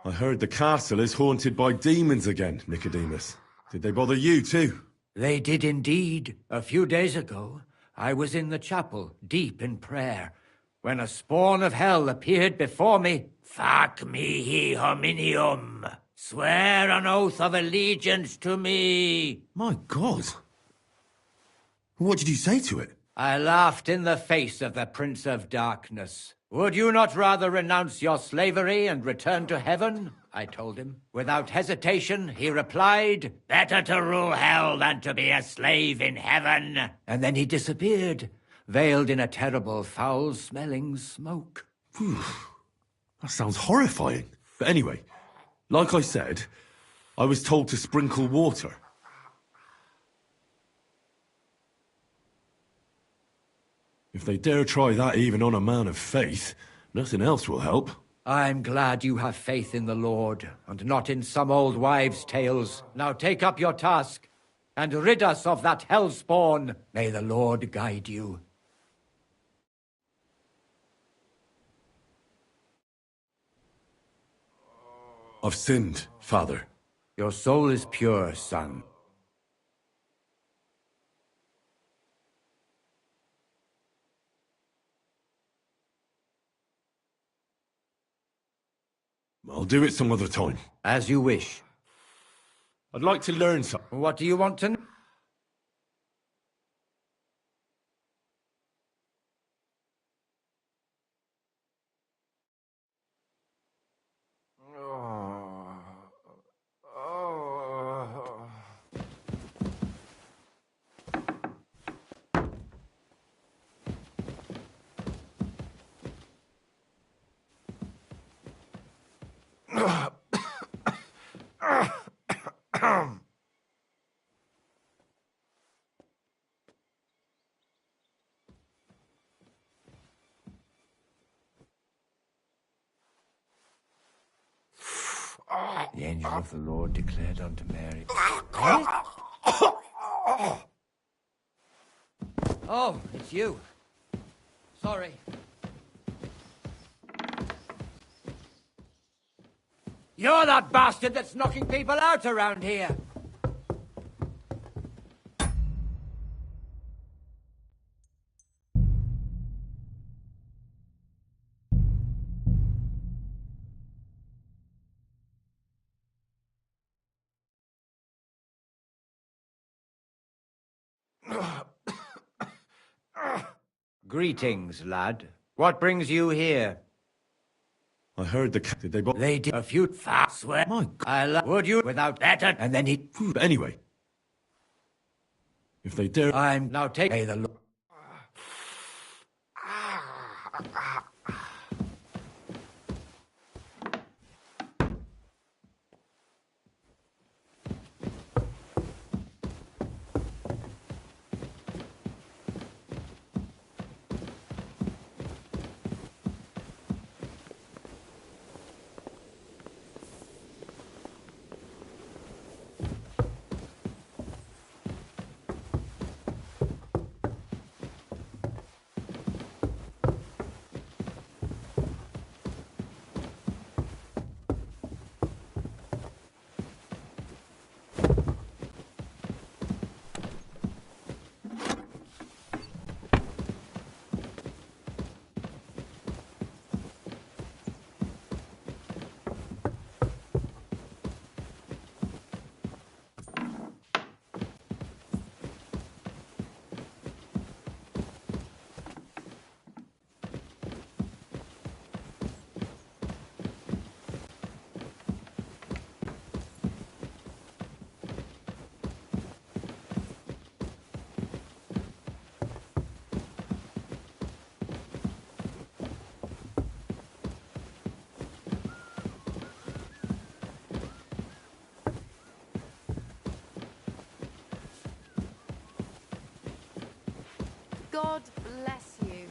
I heard the castle is haunted by demons again, Nicodemus. Did they bother you too? They did indeed. A few days ago, I was in the chapel, deep in prayer, when a spawn of hell appeared before me. Fac mihi hominium. Swear an oath of allegiance to me. My God. What did you say to it? I laughed in the face of the Prince of Darkness. Would you not rather renounce your slavery and return to heaven? I told him. Without hesitation, he replied, better to rule hell than to be a slave in heaven. And then he disappeared, veiled in a terrible, foul-smelling smoke. Whew. That sounds horrifying. But anyway, like I said, I was told to sprinkle water. If they dare try that even on a man of faith, nothing else will help. I'm glad you have faith in the Lord, and not in some old wives' tales. Now take up your task, and rid us of that hellspawn. May the Lord guide you. I've sinned, Father. Your soul is pure, son. I'll do it some other time. As you wish. I'd like to learn something. What do you want to know? The angel of the Lord declared unto Mary. Oh, it's you. Sorry. You're that bastard that's knocking people out around here. Greetings, lad. What brings you here? I heard the... Did they... They did a few fast swear. My God. Would you without better? And then he... But anyway. If they dare... I'm now taking the... God bless you.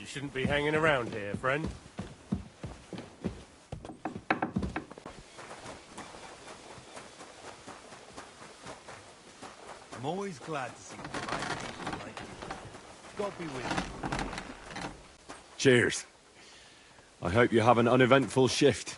shouldn't be hanging around here, friend. I'm always glad to see fine people like you. God be with you. Cheers. I hope you have an uneventful shift.